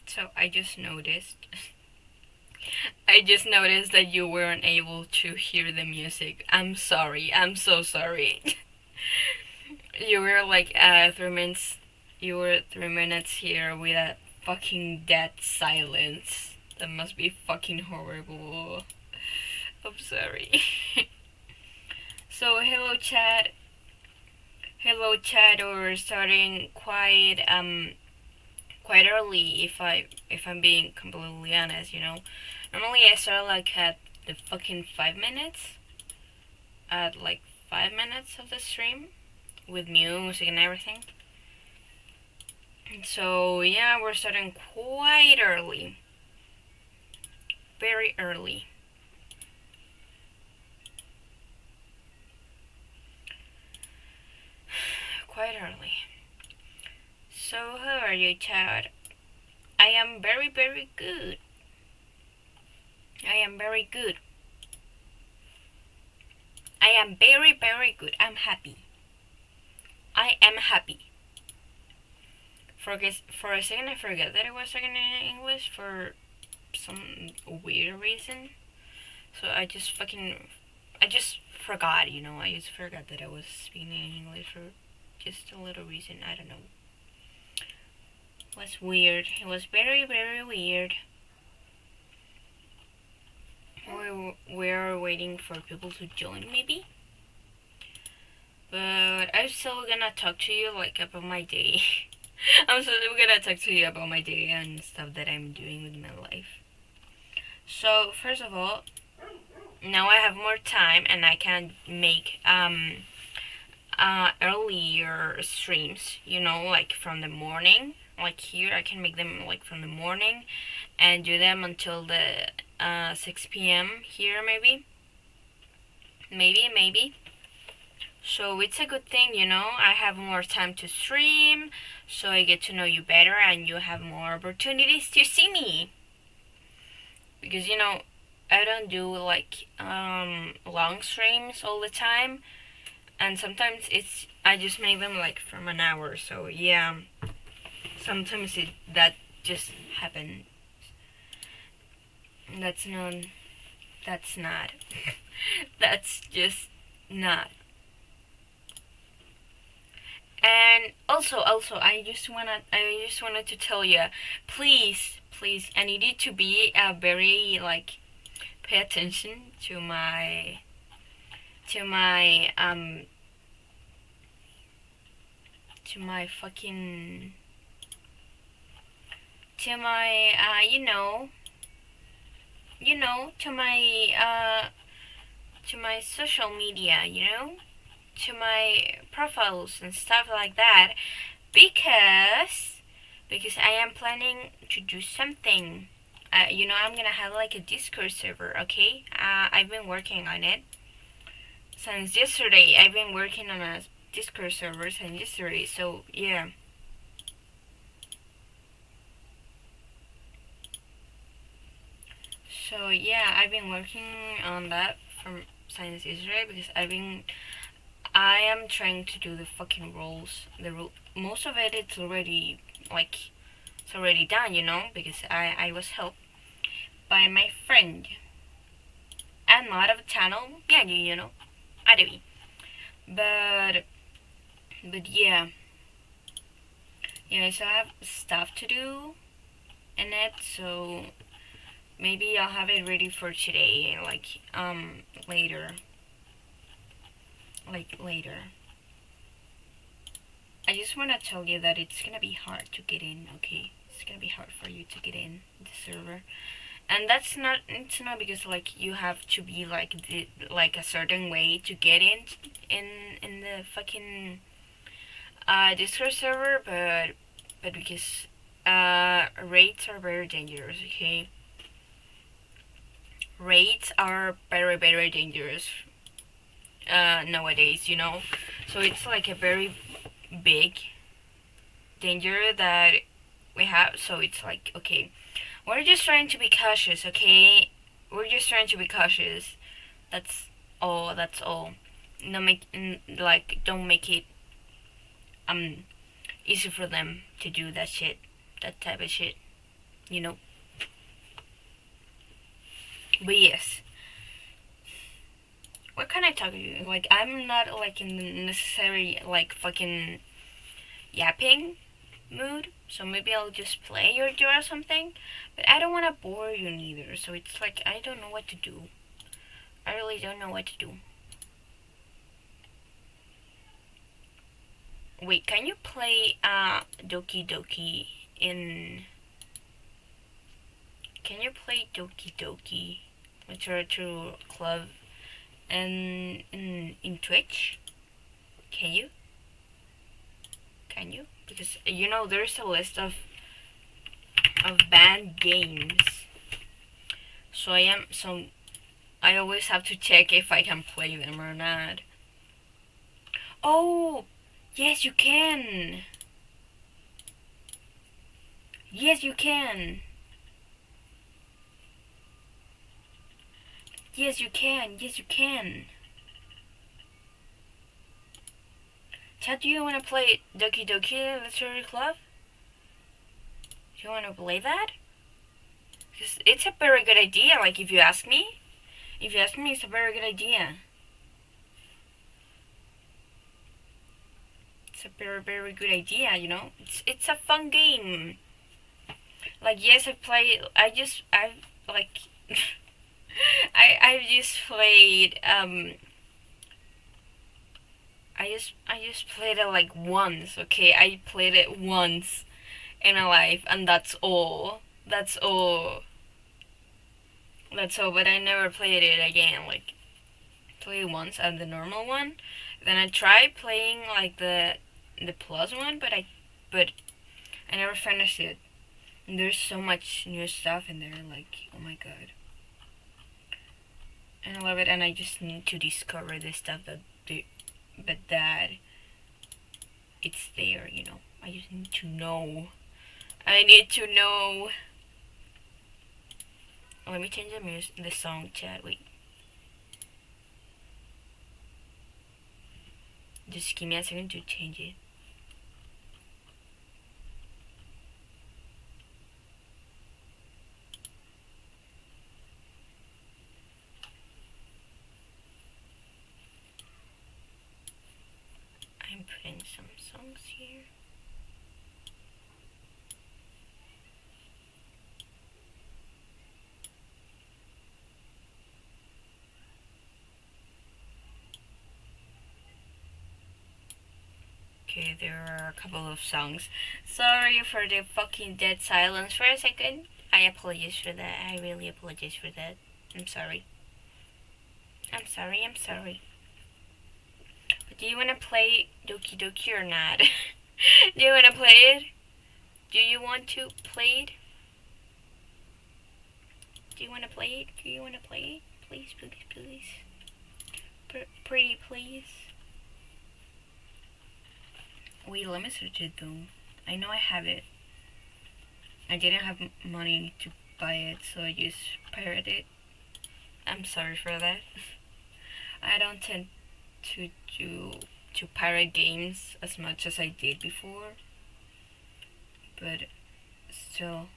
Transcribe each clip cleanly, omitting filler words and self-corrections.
So I just noticed. I just noticed that you weren't able to hear the music. I'm sorry. I'm so sorry. You were like 3 minutes. You were 3 minutes here with a fucking dead silence. That must be fucking horrible. I'm sorry. So hello chat. Hello chat. We're starting quite early if I'm being completely honest, you know. Normally I start like at the fucking 5 minutes. At like 5 minutes of the stream with music and everything. So yeah, we're starting quite early. Very early. Quite early. So how are you, Chad? I am very very good. I am very good. I am very very good. I'm happy. I am happy. For a second I forgot that I was talking in English for some weird reason. So I just forgot, you know, I just forgot that I was speaking in English for just a little reason. I don't know. It was weird. It was very, very weird. We're waiting for people to join, maybe. But I'm still gonna talk to you like about my day. I'm still gonna talk to you about my day and stuff that I'm doing with my life. So first of all, now I have more time and I can make earlier streams, you know, like from the morning. Like here, I can make them like from the morning and do them until the 6 p.m. here, maybe. Maybe. So it's a good thing, you know. I have more time to stream, so I get to know you better and you have more opportunities to see me. Because, you know, I don't do like long streams all the time, and sometimes I just make them like from an hour. So yeah, sometimes that just happens. That's not. That's not. That's just not. And also, I just wanted to tell you, please, I need you to be very like, pay attention to my to my fucking to my to my social media, you know, to my profiles and stuff like that, because I am planning to do something. You know, I'm gonna have like a Discord server. Okay, I've been working on it since yesterday. I've been working on a Discord server since yesterday. So yeah. So yeah, I've been working on that from since yesterday because I am trying to do the fucking rules. Most of it's already like it's already done, you know, because I was helped by my friend and mod of a channel. Yeah, you know, Adavi. But yeah, so I have stuff to do in it. So maybe I'll have it ready for today, like later. Later. I just want to tell you that it's gonna be hard to get in. Okay, it's gonna be hard for you to get in the server, and it's not because like you have to be like a certain way to get in the fucking Discord server, but because rates are very dangerous. Okay, rates are very very dangerous nowadays. You know, so it's like a very big danger that we have. So it's like, okay, we're just trying to be cautious. Okay, we're just trying to be cautious. That's all. That's all. Don't make it easy for them to do that shit, that type of shit. you know. But yes, what can I talk to you? Like, I'm not like in the necessary like fucking yapping mood, so maybe I'll just play or do or something. But I don't want to bore you neither, so it's like I don't know what to do. I really don't know what to do. Wait, can you play Doki Doki in? Can you play Doki Doki Literature Club and in Twitch? Can you? Can you? Because you know there's a list of banned games. So I always have to check if I can play them or not. Oh, yes you can. Yes you can. Yes you can. Yes you can. Chad, do you want to play Doki Doki Literature Club? Do you want to play that? Because it's a very good idea, like if you ask me. If you ask me, it's a very good idea. It's a very, very good idea, you know? It's a fun game. Like, yes, I've, like, I've just played, I just played it like once, okay? I played it once in my life, and that's all. That's all. That's all, but I never played it again, like, play once and the normal one. Then I tried playing, like, the plus one, but I never finished it. And there's so much new stuff in there, like, oh my god. And I love it, and I just need to discover the stuff but that it's there, you know. I just need to know. I need to know. Let me change the song, chat. Wait. Just give me a second to change it. I'm putting some songs here. Okay, there are a couple of songs. Sorry for the fucking dead silence for a second. I apologize for that. I really apologize for that. I'm sorry. I'm sorry, I'm sorry. But do you want to play Doki Doki or not? Do you want to play it? Do you want to play it? Do you want to play it? Do you want to play it? Please, please, please. Pretty, please. Wait, let me search it though. I know I have it. I didn't have money to buy it, so I just pirated it. I'm sorry for that. I don't tend to pirate games as much as I did before, but still.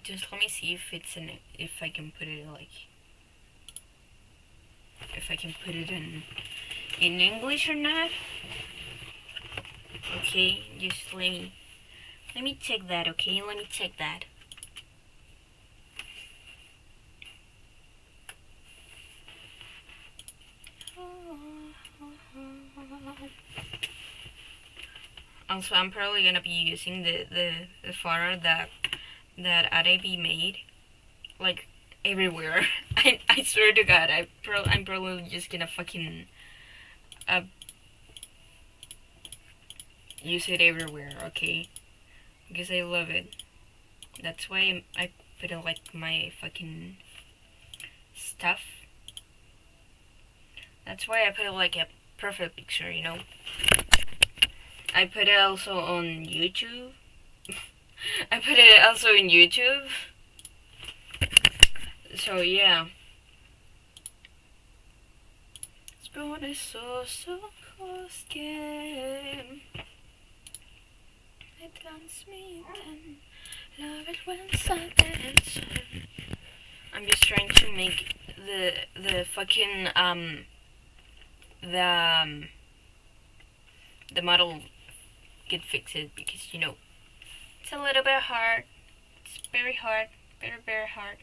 Just let me see if it's in it, if I can put it like, if I can put it in English or not. Okay, just let me check that. Okay, let me check that. Also, I'm probably gonna be using the photo that Adebi made, like, everywhere. I swear to God, I'm probably just gonna fucking use it everywhere, okay? Because I love it. That's why I put it like my fucking stuff. That's why I put it like a perfect picture, you know. I put it also on YouTube. I put it also in YouTube. So yeah. Språnet så kosken. Ett landsmitten. Love it when silence. I'm just trying to make the fucking the model get fixed because you know it's a little bit hard. It's very hard, very hard.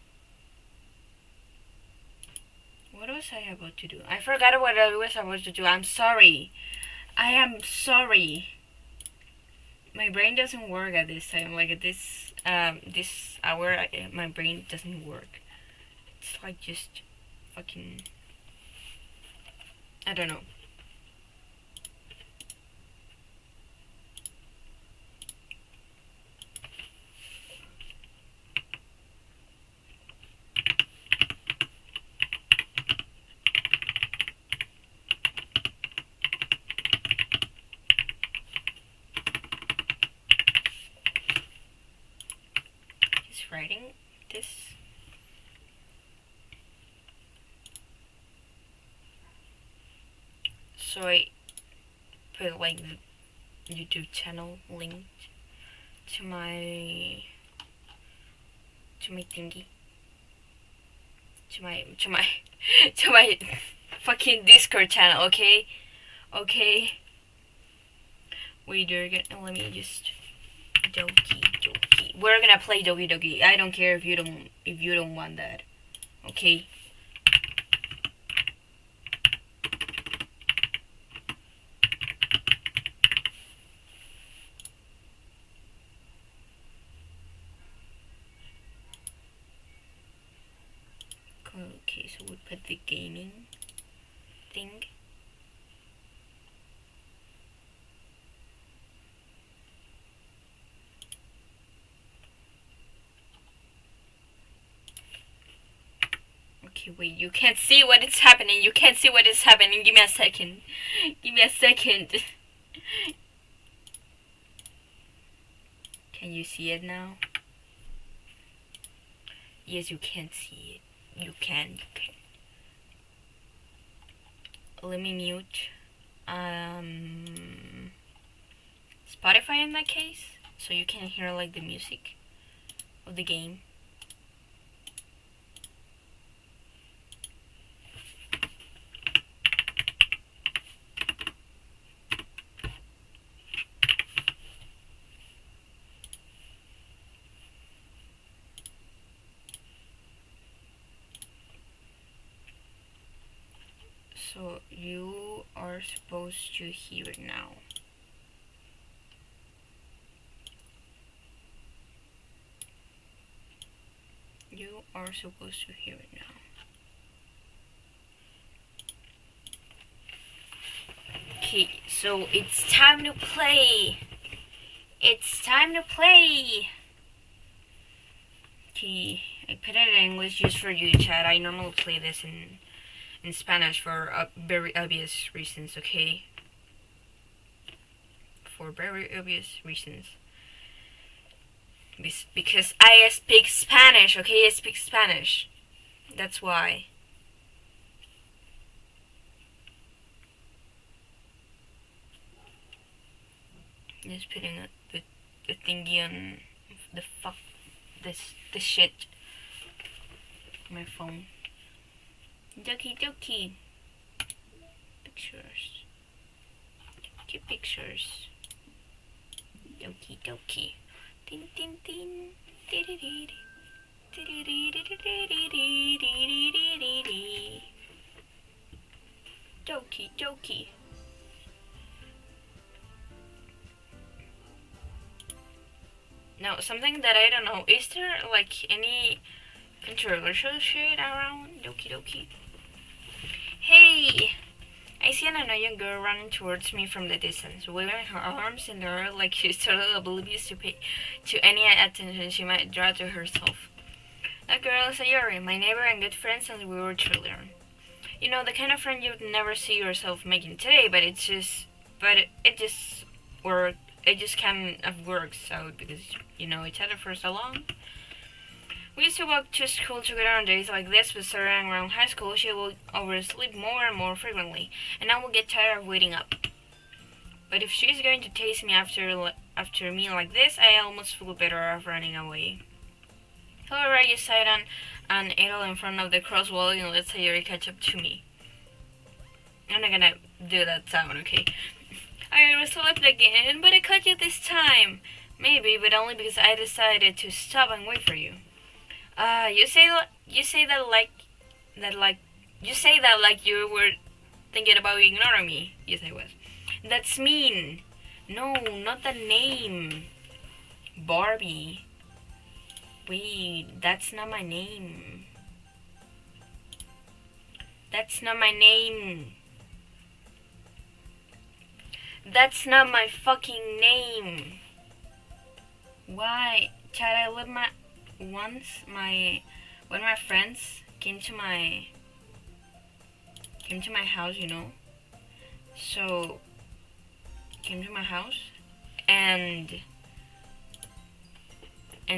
What was I about to do? I forgot what I was about to do. I'm sorry. I am sorry. My brain doesn't work at this time. Like at this this hour, my brain doesn't work. It's like just fucking. I don't know. Writing this. So I put like the YouTube channel linked to my thingy, to my to my fucking Discord channel. Okay. Wait, you're gonna let me just Doki. We're gonna play Doki Doki. I don't care if you don't want that. Okay. Okay, so we put the gaming thing. Okay, wait, you can't see what is happening. You can't see what is happening. Give me a second. Can you see it now? Yes, you can see it. You can. Let me mute Spotify in that case, so you can hear like the music of the game. So you are supposed to hear it now. You are supposed to hear it now. Okay, so it's time to play. Okay, I put it in English just for you, chat. I normally play this in Spanish for very obvious reasons, okay? For very obvious reasons. Because I speak Spanish, okay? I speak Spanish. That's why. Just putting the thingy on the fuck this shit on my phone. Doki. Pictures. Keep pictures. Doki. Tin. Doki. Now, something that I don't know, is there like any controversial shit around Doki? Hey! I see an annoying girl running towards me from the distance, waving her arms in the air like she's totally oblivious to any attention she might draw to herself. That girl is Sayori, my neighbor and good friend since we were children. You know, the kind of friend you'd never see yourself making today, but it just worked. It just kind of works out because you know each other for so long. We used to walk to school together on days like this, but starting around high school, she will oversleep more and more frequently, and I will get tired of waiting up. But if she's going to taste me after me like this, I almost feel better off running away. However, I just sat on an idle in front of the crosswalk and let Sayori catch up to me. I'm not gonna do that sound, okay? I overslept again, but I caught you this time. Maybe, but only because I decided to stop and wait for you. You say that like you were thinking about ignoring me. Yes, I was. That's mean. No, not the name. Barbie. Wait, that's not my name. That's not my name. That's not my fucking name. Why? Chad, I lived one of my friends came to my house, you know. So came to my house and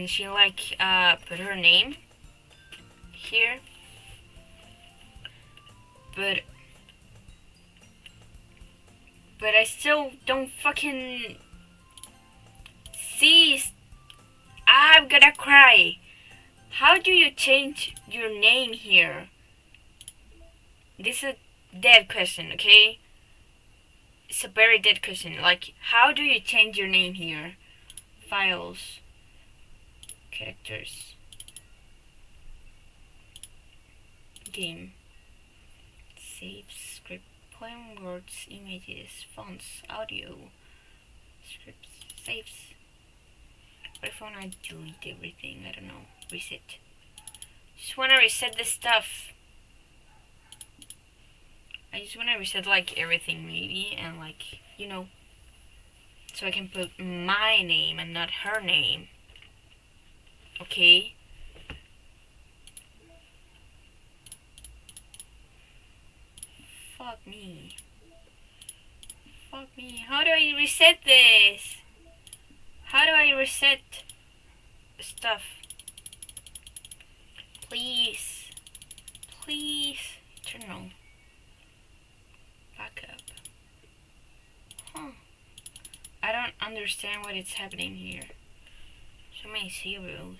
she put her name here, but I still don't fucking see. I'm gonna cry. How do you change your name here? This is a dead question, okay? It's a very dead question. Like, how do you change your name here? Files. Characters. Game. Save script. Poem, words, images, fonts, audio. Scripts. Saves. What if I wanna delete everything? I don't know. Reset. Just wanna reset this stuff. I just wanna reset like everything maybe and like, you know, so I can put my name and not her name. Okay? Fuck me. Fuck me. How do I reset this? How do I reset stuff? Please. Please. Eternal. Backup. Huh. I don't understand what is happening here. So many zeros.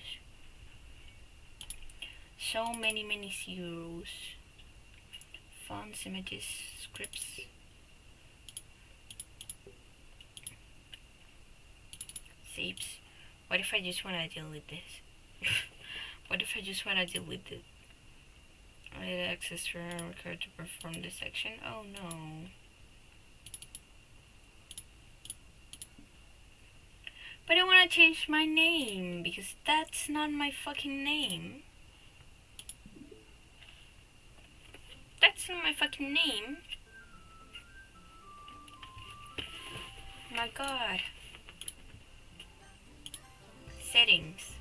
So many zeros. Fonts, images, scripts. Saves. What if I just want to delete this? What if I just want to delete it? I need access for a record to perform this action. Oh no. But I want to change my name because that's not my fucking name. That's not my fucking name. My god. Settings.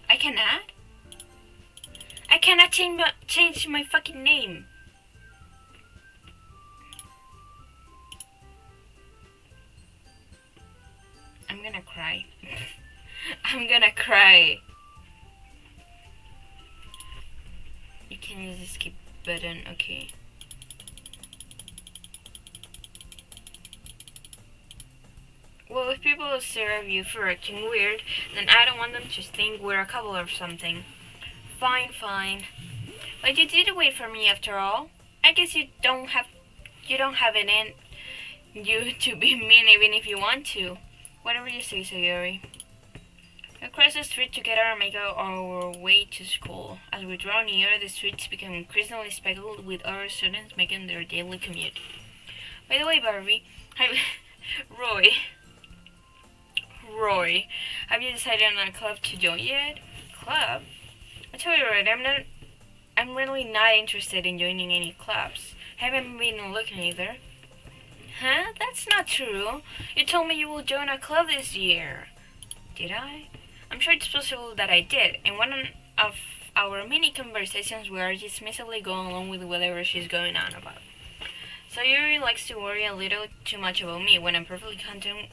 I cannot? I cannot change my fucking name. I'm gonna cry. I'm gonna cry. You can use the skip button, okay. Well, if people stare at you for acting weird, then I don't want them to think we're a couple or something. Fine. But you did wait for me after all. I guess you don't have it in you to be mean even if you want to. Whatever you say, Sayori. We cross the street together and make our way to school. As we draw near, the streets become increasingly speckled with other students making their daily commute. By the way, Barbie, Roy, have you decided on a club to join yet? Club? I tell you right, I'm really not interested in joining any clubs. Haven't been looking either. Huh? That's not true. You told me you will join a club this year. Did I? I'm sure it's possible that I did. In one of our many conversations, we are dismissively going along with whatever she's going on about. So Yuri likes to worry a little too much about me when I'm perfectly content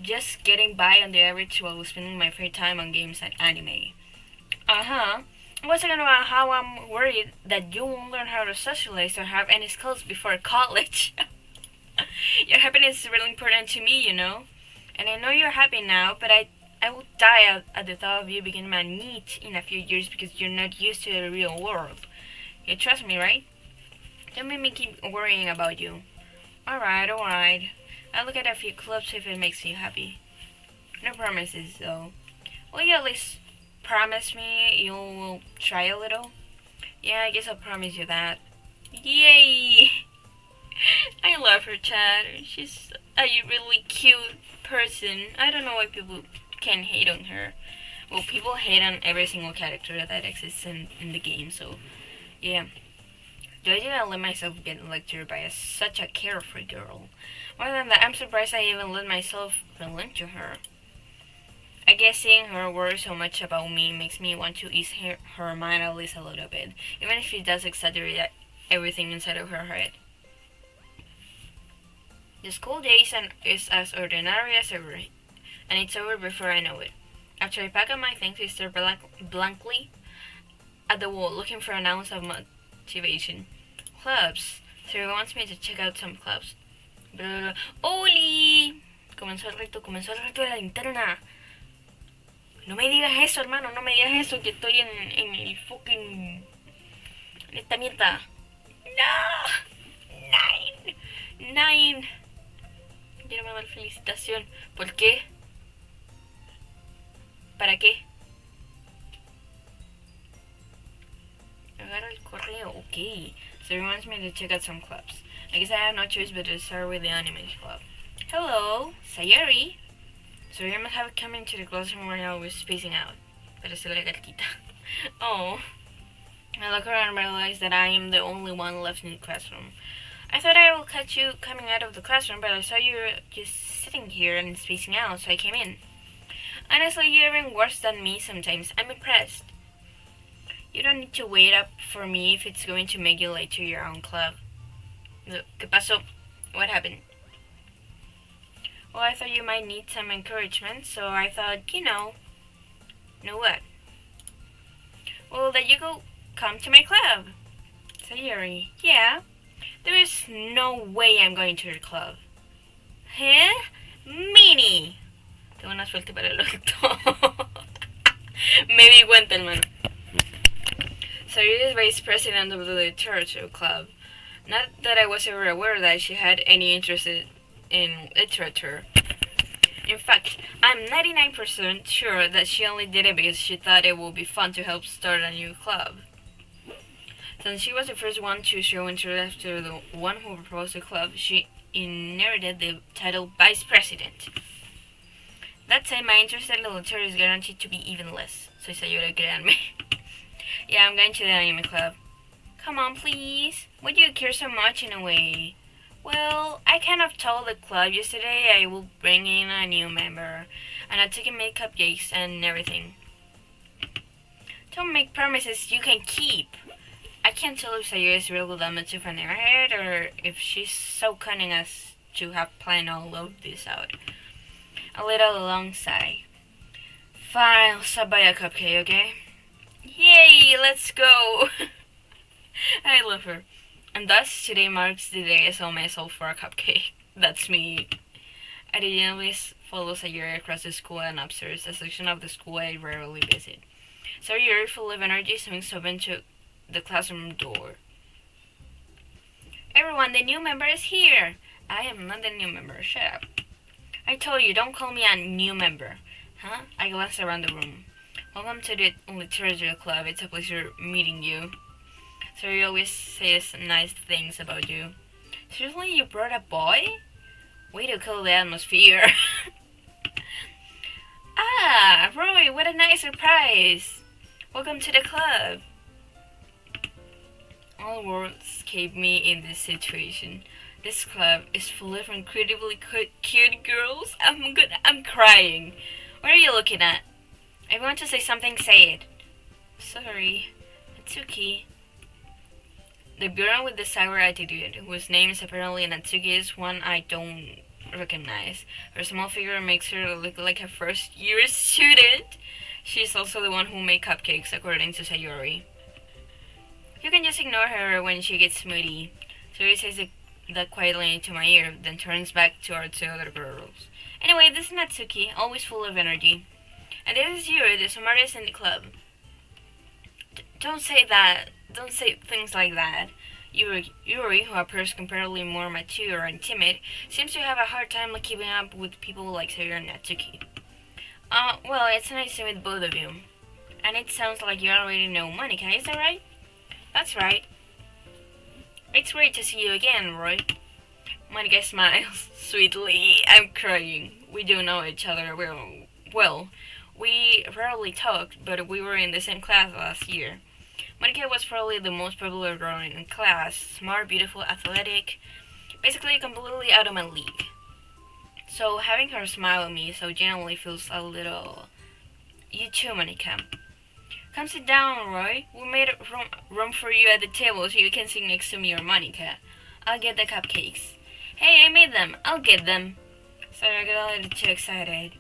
just getting by on the average while spending my free time on games and anime. Uh-huh. I was talking about how I'm worried that you won't learn how to socialize or have any skills before college. Your happiness is really important to me, you know. And I know you're happy now, but I will die at the thought of you beginning my NEET in a few years because you're not used to the real world. You trust me, right? Don't make me keep worrying about you. Alright, alright. I'll look at a few clubs if it makes you happy. No promises, though. Will you at least promise me you'll try a little? Yeah, I guess I'll promise you that. Yay! I love her, Chad. She's a really cute person. I don't know why people can hate on her. Well, people hate on every single character that exists in the game, so yeah. I didn't let myself get lectured by such a carefree girl. More than that, I'm surprised I even let myself relent to her. I guess seeing her worry so much about me makes me want to ease her mind at least a little bit, even if she does exaggerate everything inside of her head. The school day is as ordinary as ever, and it's over before I know it. After I pack up my things, I stare blankly at the wall, looking for an ounce of motivation. Clubs. Siri wants me to check out some clubs. ¡Oli! Comenzó el reto de la linterna. No me digas eso, hermano, no me digas eso, que estoy en el fucking... en esta mierda. No! Nine. Quiero mandar felicitación. ¿Por qué? ¿Para qué? Agarra el correo, ok. So it reminds me to check out some clubs. I guess I have no choice but to start with the anime club. Hello, Sayuri. So you must have come into the classroom where I was spacing out. Parece la gatita. Oh. I look around and realize that I am the only one left in the classroom. I thought I would catch you coming out of the classroom, but I saw you just sitting here and spacing out, so I came in. Honestly, you're even worse than me sometimes. I'm impressed. You don't need to wait up for me if it's going to make you late to your own club. ¿Qué pasó? What happened? Well, I thought you might need some encouragement, so I thought, know what? Well, that you come to my club. Sayuri, yeah. There is no way I'm going to your club. Huh? Mini. Tengo una suerte para el orto. Me di cuenta, hermano. Sayuri is vice president of the literature club. Not that I was ever aware that she had any interest in literature. In fact, I'm 99% sure that she only did it because she thought it would be fun to help start a new club. Since she was the first one to show interest after the one who proposed the club, she inherited the title Vice President. That said, my interest in literature is guaranteed to be even less. Soy Sayuri, créanme. Yeah, I'm going to the anime club. Come on, please. Why do you care so much in a way? Well, I kind of told the club yesterday I will bring in a new member, and I'll take and make cupcakes and everything. Don't make promises you can keep. I can't tell if Sayuri is real that much of an airhead, or if she's so cunning as to have planned all of this out. A little long sigh. Fine, I'll stop by a cupcake, okay? Yay, let's go! I love her. And thus, today marks the day I sell myself for a cupcake. That's me. I diligently follow Sayuri across the school and upstairs, a section of the school I rarely visit. Sayuri, full of energy, swings open to the classroom door. Everyone, the new member is here! I am not the new member, shut up. I told you, don't call me a new member. Huh? I glanced around the room. Welcome to the literature club. It's a pleasure meeting you. Sayuri always says nice things about you. Seriously, you brought a boy? Way to kill the atmosphere. Ah, Roy, what a nice surprise. Welcome to the club. All words escape me in this situation. This club is full of incredibly cute girls. I'm crying. What are you looking at? If you want to say something, say it. Sorry. Natsuki. The girl with the sour attitude, whose name is apparently Natsuki, is one I don't recognize. Her small figure makes her look like a first year student. She's also the one who made cupcakes, according to Sayori. You can just ignore her when she gets moody. Sayori says that quietly into my ear, then turns back to our two other girls. Anyway, this is Natsuki, always full of energy. And this is Yuri, the smartest in the club. Don't say that. Don't say things like that. Yuri, who appears comparatively more mature and timid, seems to have a hard time keeping up with people like Sayori and Natsuki. Well, it's nice to meet both of you. And it sounds like you already know Monica, is that right? That's right. It's great to see you again, Roy. Monica smiles sweetly. I'm crying. We do know each other well. We rarely talked, but we were in the same class last year. Monica was probably the most popular girl in class. Smart, beautiful, athletic. Basically completely out of my league. So having her smile at me so genuinely feels a little... You too, Monica. Come sit down, Roy. We made room for you at the table so you can sit next to me or Monica. I'll get the cupcakes. Hey, I made them. I'll get them. Sorry, I got a little too excited.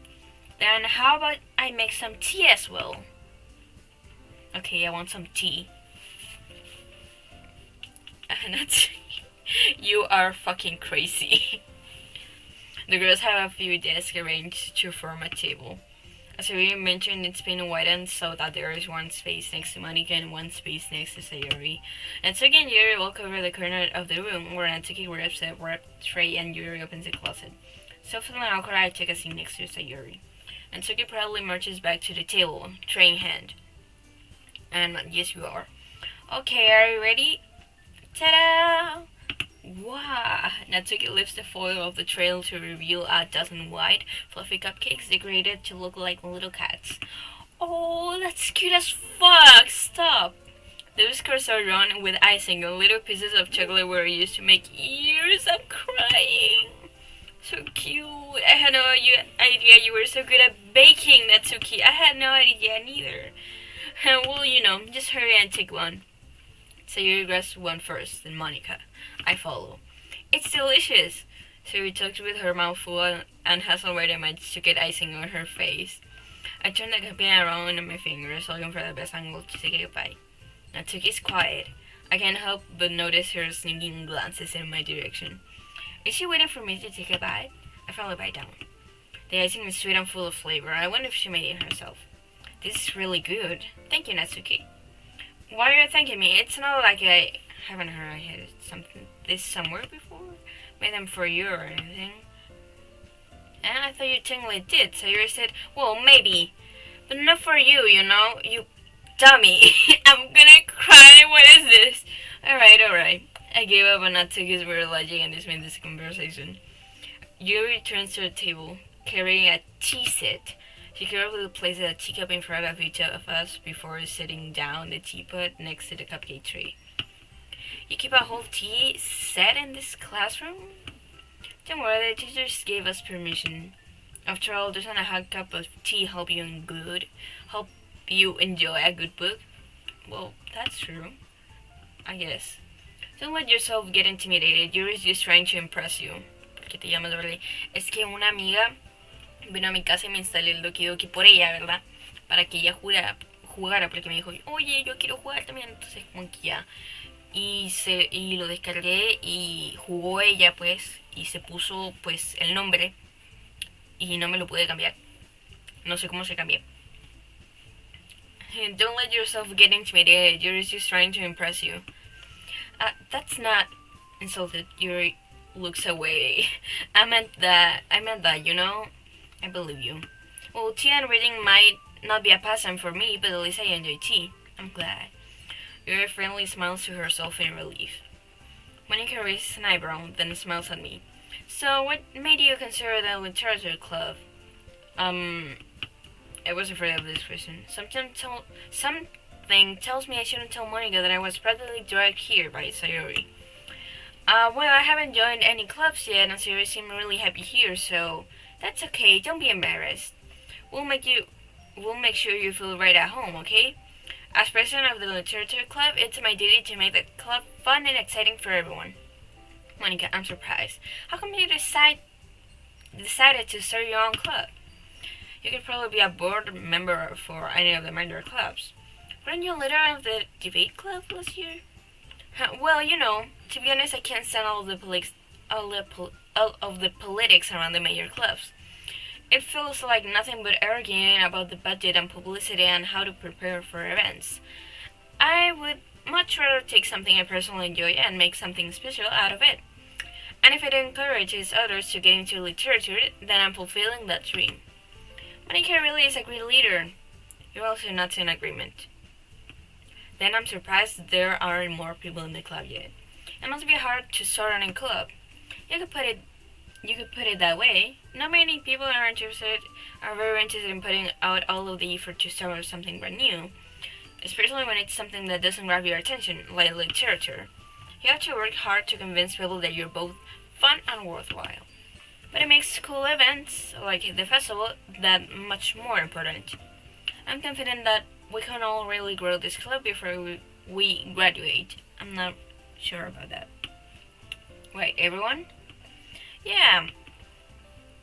Then how about I make some tea as well? Okay, I want some tea. You are fucking crazy. The girls have a few desks arranged to form a table. As I mentioned, it's been widened so that there is one space next to Monica and one space next to Sayori. Natsuki and Yuri walk over the corner of the room where Natsuki grabs a wrap tray and Yuri opens the closet. So feeling awkward, I take a seat next to Sayori. Natsuki proudly marches back to the table, tray in hand. And yes, you are. Okay, are you ready? Ta-da! Wow! Natsuki lifts the foil of the tray to reveal a dozen white, fluffy cupcakes decorated to look like little cats. Oh, that's cute as fuck! Stop! The whiskers are drawn with icing and little pieces of chocolate were used to make ears. I'm crying! So cute! I had no idea you were so good at baking, Natsuki. I had no idea neither. Well, just hurry and take one. Sayuri grabs one first, then Monica. I follow. It's delicious! Sayuri talks with her mouth full and has already managed to get icing on her face. I turn the cupcake around on my fingers, looking for the best angle to take a bite. Natsuki's quiet. I can't help but notice her sneaking glances in my direction. Is she waiting for me to take a bite? I finally bite down. The icing is sweet and full of flavor. I wonder if she made it herself. This is really good. Thank you, Natsuki. Why are you thanking me? It's not like I haven't heard I had this somewhere before. Made them for you or anything. And I thought you technically did. Sayuri said, well, maybe. But not for you, you dummy. I'm gonna cry. What is this? Alright. I gave up on Natsuki's weird logic and dismissed this conversation. Yuri returns to the table, carrying a tea set. She carefully places a teacup in front of each of us before setting down the teapot next to the cupcake tray. You keep a whole tea set in this classroom? Don't worry, the teachers gave us permission. After all, doesn't a hot cup of tea help you enjoy a good book? Well, that's true. I guess. Don't let yourself get intimidated. Yuri's just trying to impress you. ¿Por qué te llamas, verdad? Es que una amiga vino a mi casa y me instalé el Doki Doki por ella, ¿verdad? Para que ella jugara, porque me dijo, oye, yo quiero jugar también. Entonces, como que ya. Y lo descargué y jugó ella, pues, y se puso, pues, el nombre. Y no me lo pude cambiar. No sé cómo se cambia. Don't let yourself get intimidated. Yuri's just trying to impress you. That's not insulted. Yuri looks away. I meant that, I believe you. Well, tea and reading might not be a pastime for me, but at least I enjoy tea. I'm glad. Yuri friendly smiles to herself in relief. Monica raises an eyebrow, then smiles at me. So, what made you consider the literature club? I was afraid of this question. Something tells me I shouldn't tell Monica that I was practically dragged here by Sayori. Well, I haven't joined any clubs yet, and Sayori seemed really happy here, so that's okay. Don't be embarrassed. We'll make you, we'll make sure you feel right at home, okay? As president of the literature club, it's my duty to make the club fun and exciting for everyone. Monica, I'm surprised. How come you decided to start your own club? You could probably be a board member for any of the minor clubs. Weren't you leader of the debate club last year? Well, to be honest, I can't stand all of the politics around the major clubs. It feels like nothing but arguing about the budget and publicity and how to prepare for events. I would much rather take something I personally enjoy and make something special out of it. And if it encourages others to get into literature, then I'm fulfilling that dream. Monica really is a great leader. You're also not in agreement. Then I'm surprised there aren't more people in the club yet. It must be hard to start a new club. You could put it that way. Not many people are very interested in putting out all of the effort to start something brand new, especially when it's something that doesn't grab your attention, like literature. You have to work hard to convince people that you're both fun and worthwhile. But it makes cool events, like the festival, that much more important. I'm confident that we can all really grow this club before we graduate. I'm not sure about that. Wait, everyone? Yeah,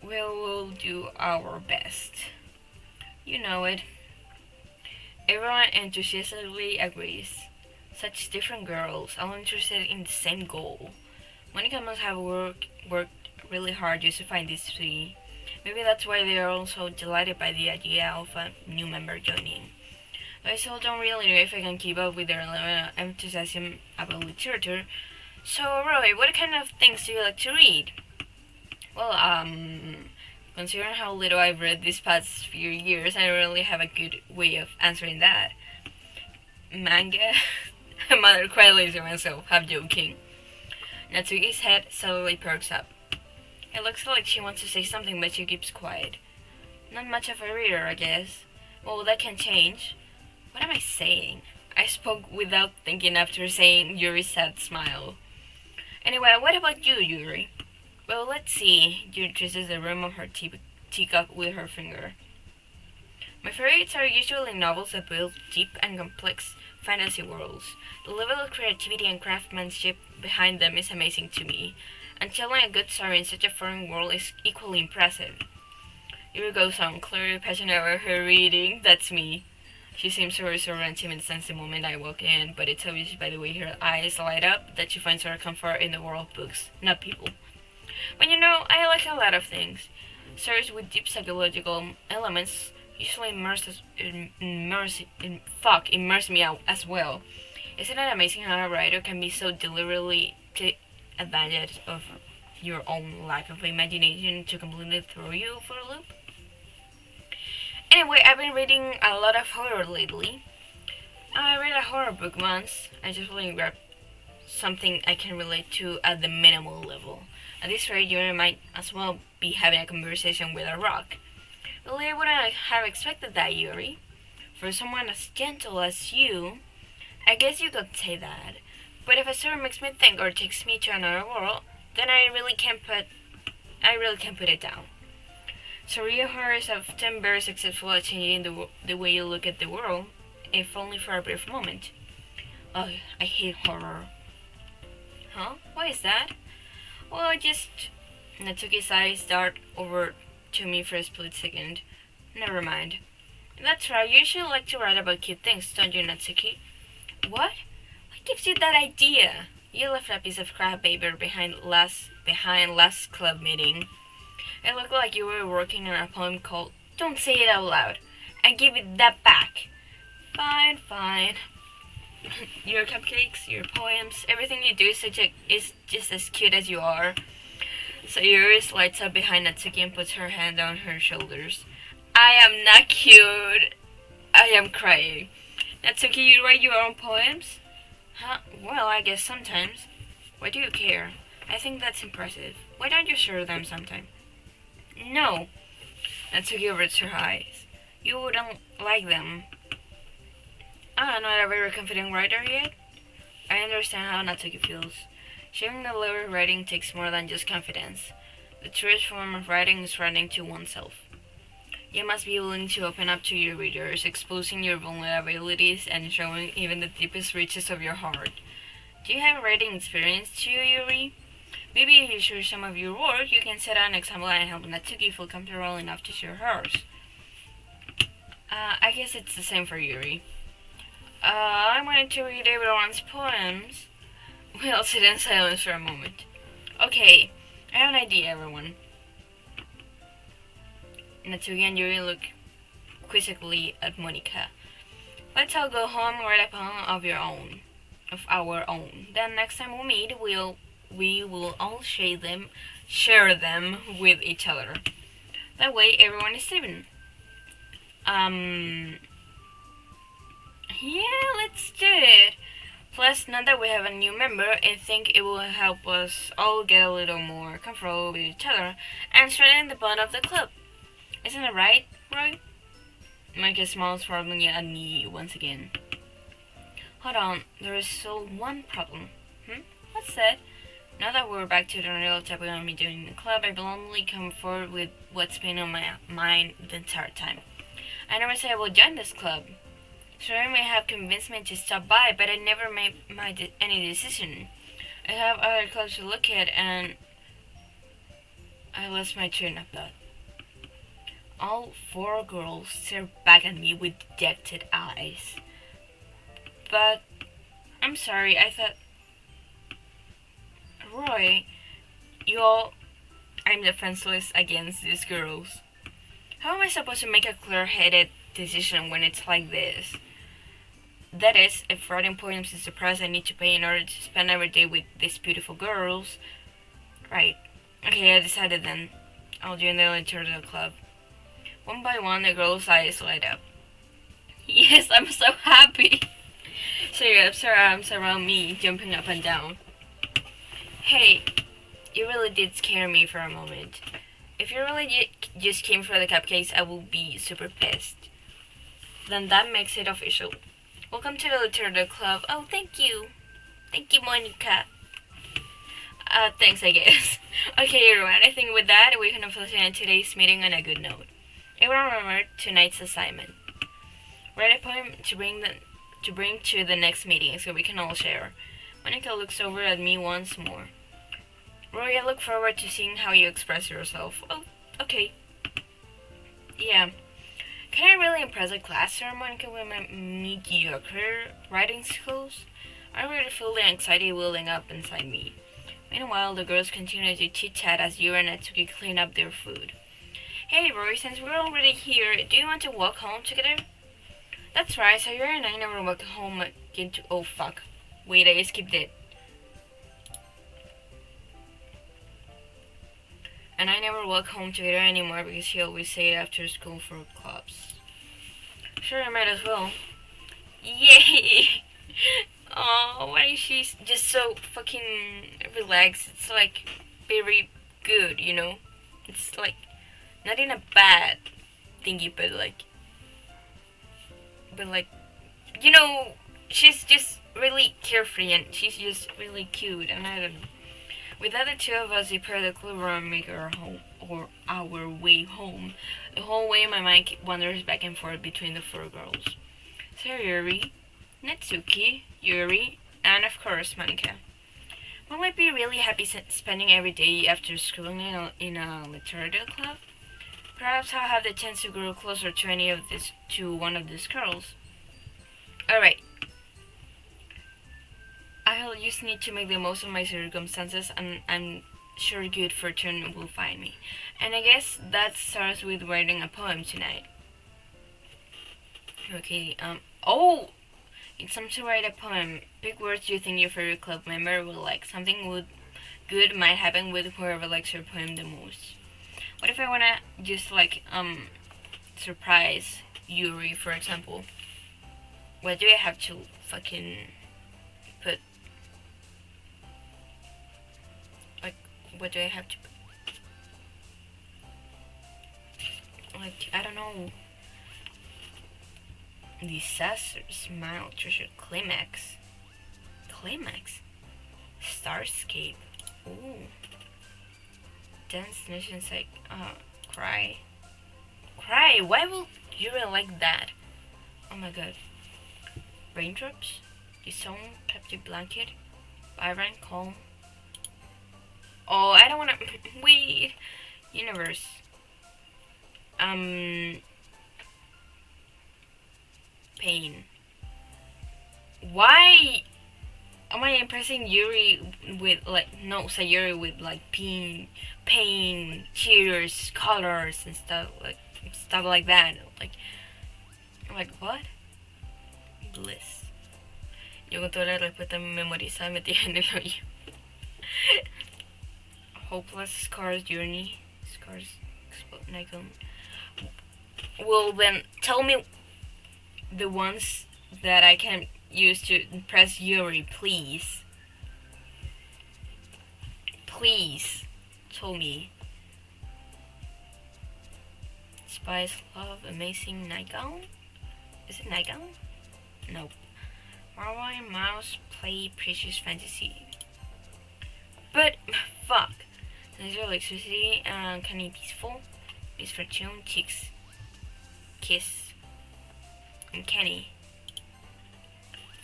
we'll do our best. You know it. Everyone enthusiastically agrees. Such different girls, all interested in the same goal. Monica must have worked really hard just to find these three. Maybe that's why they are also delighted by the idea of a new member joining. I still don't really know if I can keep up with their level of enthusiasm about literature. So, Roy, what kind of things do you like to read? Well, considering how little I've read these past few years, I don't really have a good way of answering that. Manga? Mother quietly to myself, half joking. Natsuki's head suddenly perks up. It looks like she wants to say something, but she keeps quiet. Not much of a reader, I guess. Well, that can change. What am I saying? I spoke without thinking after saying Yuri's sad smile. Anyway, what about you, Yuri? Well, let's see. Yuri traces the rim of her teacup with her finger. My favorites are usually novels that build deep and complex fantasy worlds. The level of creativity and craftsmanship behind them is amazing to me, and telling a good story in such a foreign world is equally impressive. Yuri goes on, clearly passionate about her reading. That's me. She seems to restore and timid since the moment I walk in, but it's obvious by the way her eyes light up that she finds her comfort in the world of books, not people. But I like a lot of things. Stories with deep psychological elements usually immerse me out as well. Isn't it amazing how a writer can be so deliberately take advantage of your own lack of imagination to completely throw you for a loop? Anyway, I've been reading a lot of horror lately. I read a horror book once. I just really grabbed something I can relate to at the minimal level. At this rate, you might as well be having a conversation with a rock. Really, I wouldn't have expected that, Yuri. For someone as gentle as you, I guess you could say that. But if a story makes me think or takes me to another world, then I really can't put it down. So real horror is often very successful at changing the way you look at the world, if only for a brief moment. Oh, I hate horror. Huh? Why is that? Well, Natsuki's eyes dart over to me for a split second. Never mind. That's right, you usually like to write about cute things, don't you, Natsuki? What? What gives you that idea? You left a piece of crab paper behind last club meeting. It looked like you were working on a poem called Don't Say It Out Loud. I give it that back. Fine. Your cupcakes, your poems, everything you do is just as cute as you are. Sayuri lights up behind Natsuki and puts her hand on her shoulders. I am not cute. I am crying. Natsuki, you write your own poems? Huh? Well, I guess sometimes. Why do you care? I think that's impressive. Why don't you share them sometime? No. Natsuki averts her eyes. You wouldn't like them. I'm not a very confident writer yet. I understand how Natsuki feels. Sharing the love of writing takes more than just confidence. The truest form of writing is writing to oneself. You must be willing to open up to your readers, exposing your vulnerabilities and showing even the deepest reaches of your heart. Do you have a writing experience too, Yuri? Maybe if you share some of your work, you can set an example and help Natsuki feel comfortable enough to share hers. I guess it's the same for Yuri. I wanted to read everyone's poems. We all sit in silence for a moment. Okay, I have an idea, everyone. Natsuki and Yuri look quizzically at Monica. Let's all go home and write a poem of our own. Then next time we meet, we will all share them with each other. That way, everyone is even. Yeah, let's do it. Plus, now that we have a new member, I think it will help us all get a little more comfortable with each other and strengthen the bond of the club. Isn't it right, Roy? Micah smiles proudly at me once again. Hold on, there is still one problem. What's that? Now that we're back to the real topic of me doing the club, I bluntly come forward with what's been on my mind the entire time. I never said I would join this club. Sure may have convinced me to stop by, but I never made any decision. I have other clubs to look at, and I lost my train of thought. All four girls stared back at me with dejected eyes. But I'm sorry, I thought... Roy, I'm defenseless against these girls. How am I supposed to make a clear-headed decision when it's like this? That is, if writing poems is the price I need to pay in order to spend every day with these beautiful girls. Right. Okay, I decided then. I'll join the literature club. One by one, the girls' eyes light up. Yes, I'm so happy. Serious arms around me, jumping up and down. Hey, you really did scare me for a moment. If you really just came for the cupcakes, I will be super pissed. Then that makes it official. Welcome to the Literature Club. Oh, thank you. Thank you, Monica. Thanks, I guess. Okay, everyone, I think with that, we can officially today's meeting on a good note. Everyone remember tonight's assignment. Write a poem to bring to the next meeting so we can all share. Monica looks over at me once more. Roy, I look forward to seeing how you express yourself. Oh, okay. Yeah. Can I really impress a class, Sir Monica, with my mediocre writing skills? I really feel the anxiety welling up inside me. Meanwhile, the girls continue to chit-chat as Yuri and Natsuki clean up their food. Hey, Roy, since we're already here, do you want to walk home together? That's right, so Yuri and I never walked home again to... Oh, fuck. Wait, I skipped it. And I never walk home together anymore because he always stayed after school for clubs. Sure, I might as well. Yay! Oh, why is she just so fucking relaxed? It's like very good, you know? It's like not in a bad thingy, but like, you know, she's just really carefree and she's just really cute, and I don't know. With the other two of us, we pair the club and make our way home. The whole way, my mind wanders back and forth between the four girls: Sayuri, Natsuki, Yuri, and of course Monica. One might be really happy spending every day after school in a literature club. Perhaps I'll have the chance to grow closer to one of these girls. All right. I'll just need to make the most of my circumstances, and I'm sure good fortune will find me. And I guess that starts with writing a poem tonight. Okay, oh! It's time to write a poem. Pick words you think your favorite club member will like. Something good might happen with whoever likes your poem the most. What if I wanna just surprise Yuri, for example? What do I have to fucking put? What do I have to put? Like, I don't know. Disaster, smile, treasure, climax. Climax? Starscape. Ooh. Dance nations like, cry. cry. Why will you really like that? Oh my god. Raindrops? The song Captive Blanket? Byron Calm? Oh, I don't wanna. Wait. Universe. Pain. Why am I impressing Yuri with like no Sayuri with like pain, tears, colors and stuff like that. Like what? Bliss. Yo con toda la respuesta memorizada metida en el hoyo. Hopeless scars journey. Scars explode. Well then tell me the ones that I can use to impress Yuri, please. Please tell me. Spice Love, Amazing Nightgown? Is it Nightgown? Nope. Marwine Mouse Play Precious Fantasy. But fuck. Sensual Electricity, Canny Peaceful, Misfortune, Chicks, Kiss, and Kenny.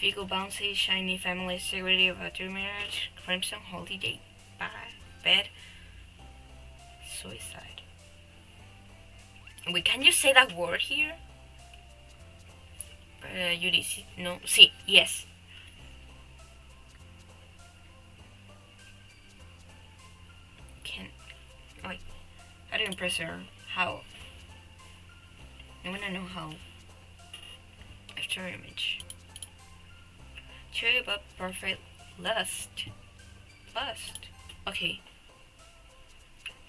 Figo Bouncy, Shiny Family, Security of After Marriage, Crimson Holiday, Bed, Suicide. Wait, can you say that word here? Ulysses, no, sí, yes. Like, how to impress her? How? I wanna know how. After image. Cherry but perfect lust. Okay.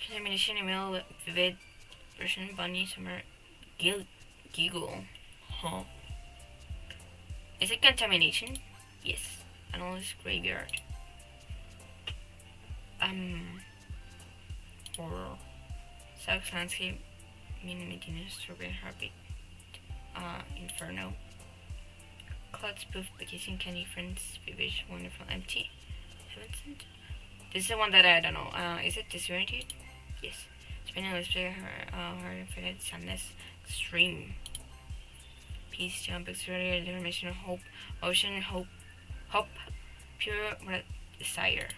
Contamination email vivid version bunny summer giggle. Huh. Is it contamination? Yes. Analyst graveyard. Horror. Sex landscape. Mini maintenance turbine heartbeat. Inferno. Cloud spoof vacation candy friends vivid wonderful empty. Vincent. This is the one that I don't know. Is it disoriented? Yes. Spinning lipstick, her infinite sadness, extreme. Peace, jump, extraordinary, determination, hope, ocean, hope, pure desire.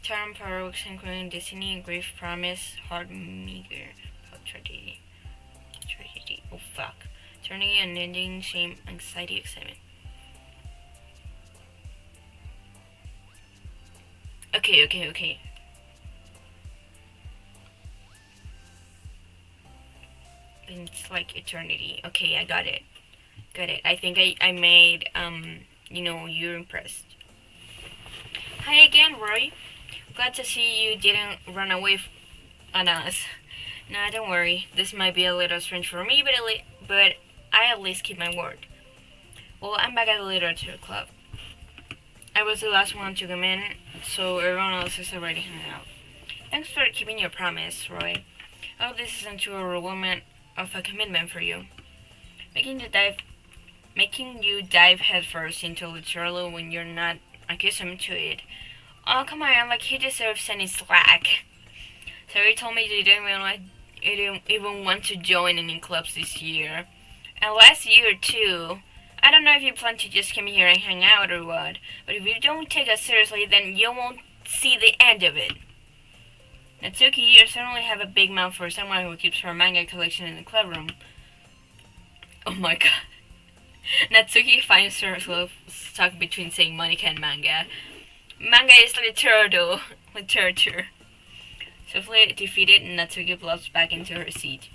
Charm, paradox, including destiny, grief, promise, hard, meager, tragedy. Oh fuck. Turning and ending, shame, anxiety, excitement. Okay. It's like eternity. Okay, I got it. I think I made, you're impressed. Hi again, Roy. Glad to see you didn't run away on us. Nah, don't worry. This might be a little strange for me, but I at least keep my word. Well, I'm back at the literature club. I was the last one to come in, so everyone else is already hanging out. Thanks for keeping your promise, Roy. Oh, this isn't too overwhelming of a commitment for you. Making you dive headfirst into literature when you're not accustomed to it. Oh, come on, like he deserves any slack. So he told me you didn't even want to join any clubs this year. And last year, too. I don't know if you plan to just come here and hang out or what, but if you don't take us seriously, then you won't see the end of it. Natsuki, you certainly have a big mouth for someone who keeps her manga collection in the club room. Oh my god. Natsuki finds herself stuck between saying Monica and manga. Manga is literature. Swiftly defeated, Natsuki plops back into her seat.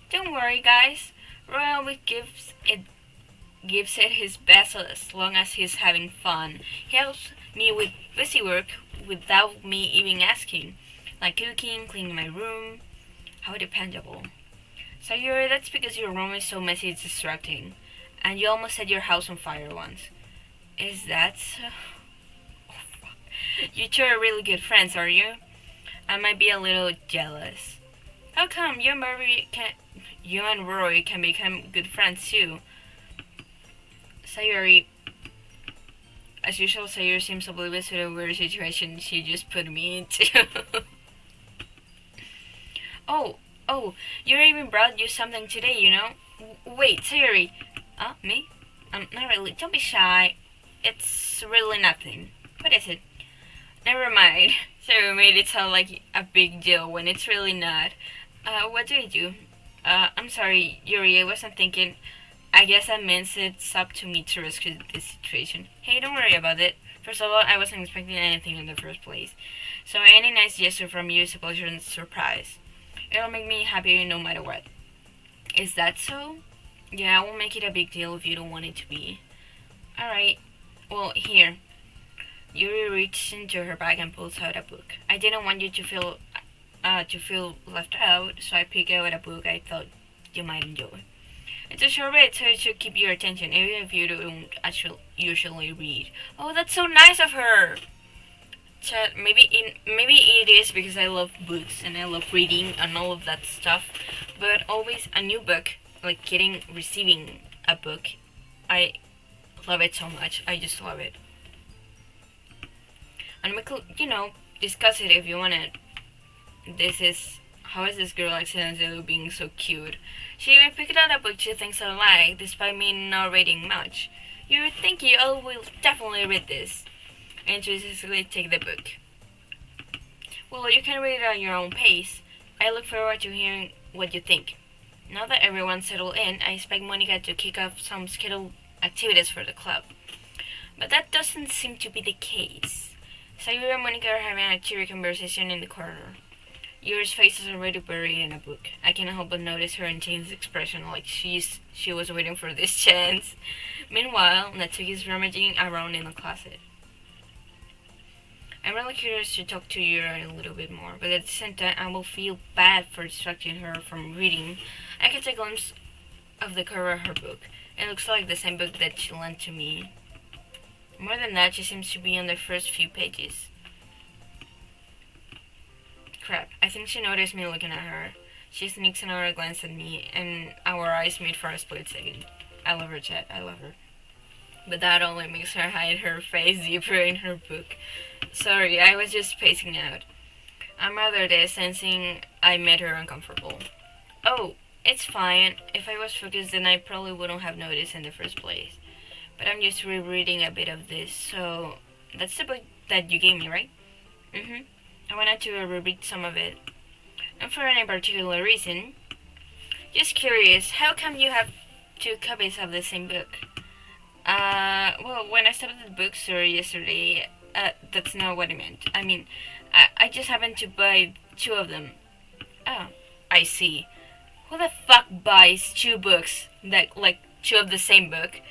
Don't worry, guys. Roy always gives it his best as long as he's having fun. He helps me with busy work without me even asking, like cooking, cleaning my room. How dependable. Sayuri, that's because your room is so messy it's distracting. And you almost set your house on fire once. Is that so? Oh, fuck. You two are really good friends, are you? I might be a little jealous. How come you and Roy can become good friends too? Sayuri, as usual, Sayuri seems oblivious to the weird situation she just put me into. Oh, Oh, you even brought you something today, you know? Wait, Siri. Me? Not really. Don't be shy. It's really nothing. What is it? Never mind. So we made it sound like a big deal when it's really not. What do I do? I'm sorry, Yuri, I wasn't thinking. I guess that means it's up to me to rescue this situation. Hey, don't worry about it. First of all, I wasn't expecting anything in the first place. So any nice gesture from you is a pleasant surprise. It'll make me happy no matter what. Is that so? Yeah, I won't make it a big deal if you don't want it to be. Alright. Well, here. Yuri reaches into her bag and pulls out a book. I didn't want you to feel left out, so I picked out a book I thought you might enjoy. It's a short read, so it should keep your attention, even if you don't actually usually read. Oh, that's so nice of her. Chat, maybe it is because I love books and I love reading and all of that stuff, but always a new book, like receiving a book, I love it so much. I just love it. And we could, discuss it if you want it. How is this girl accidentally being so cute? She even picked out a book she thinks I like, despite me not reading much. You would think you all will definitely read this. And to easily take the book. Well, you can read it at your own pace. I look forward to hearing what you think. Now that everyone's settled in, I expect Monica to kick off some scheduled activities for the club. But that doesn't seem to be the case. Sayuri and Monica are having a cheery conversation in the corner. Yuri's face is already buried in a book. I cannot help but notice her intense expression, like she was waiting for this chance. Meanwhile, Natsuki is rummaging around in the closet. I'm really curious to talk to Yuri a little bit more, but at the same time, I will feel bad for distracting her from reading. I catch a glimpse of the cover of her book. It looks like the same book that she lent to me. More than that, she seems to be on the first few pages. Crap, I think she noticed me looking at her. She sneaks another glance at me, and our eyes meet for a split second. I love her, Chet. I love her. But that only makes her hide her face deeper in her book. Sorry, I was just spacing out. I'm rather there, sensing I made her uncomfortable. Oh, it's fine. If I was focused, then I probably wouldn't have noticed in the first place. But I'm just rereading a bit of this, so that's the book that you gave me, right? I wanted to reread some of it. Not for any particular reason. Just curious, how come you have two copies of the same book? Well, when I stopped at the bookstore yesterday, that's not what I meant. I mean, I just happened to buy two of them. Oh, I see. Who the fuck buys two books that, like, two of the same book?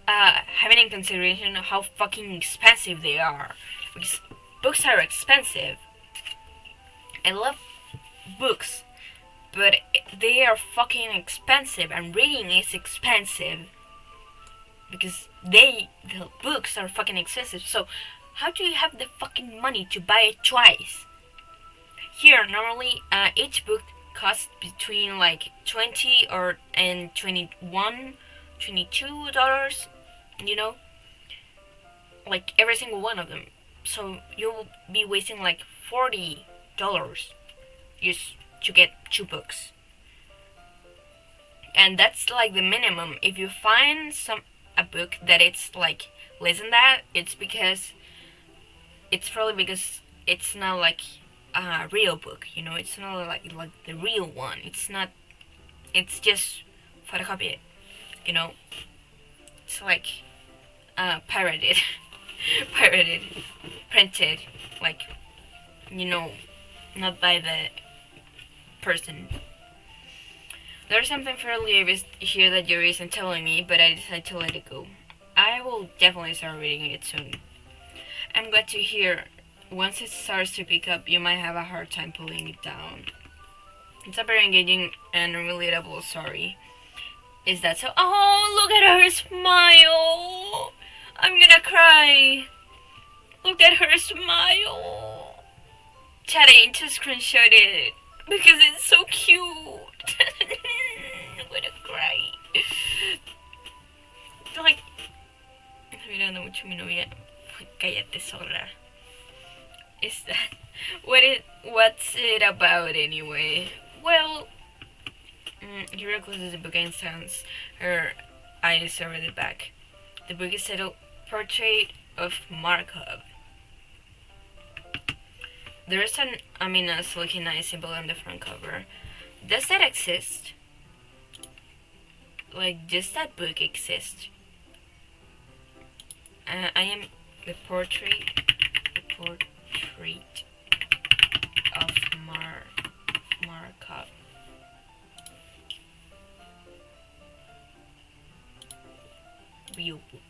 Having in consideration how fucking expensive they are. Because books are expensive. I love books, but they are fucking expensive, and reading is expensive. Because the books are fucking expensive. So how do you have the fucking money to buy it twice? Here, normally, each book costs between like $20 and $21, $22. Like every single one of them. So you'll be wasting like $40 just to get two books. And that's like the minimum. If you find a book that it's like less than that, it's probably because it's not like a real book, it's not like the real one. It's just photocopied, it's like pirated pirated, printed, like, not by the person. There's something fairly obvious here that Yuri isn't telling me, but I decided to let it go. I will definitely start reading it soon. I'm glad to hear. Once it starts to pick up, you might have a hard time pulling it down. It's a very engaging and relatable story. Is that so? Oh, look at her smile! I'm gonna cry! Look at her smile! Chat, I need to screenshot it because it's so cute. I'm gonna cry. Like, mirando mucho a mi novia. Cállate, zorra. is that what's it about anyway? Well, Yuri closes the book and stands her eyes over the back. The book is titled Portrait of Markov. There is an ominous looking eye symbol on the front cover. Does that exist? Like, does that book exist? I am the portrait of Markov. Real book.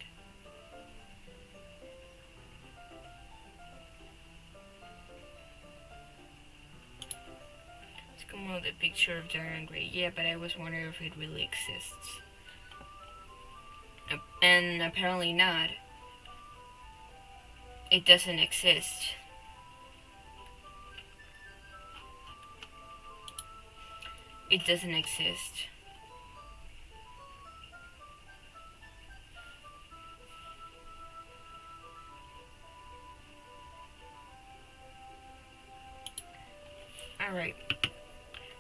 It's come out the picture of Dorian Gray. Yeah, but I was wondering if it really exists. And apparently not. It doesn't exist. It doesn't exist. Alright.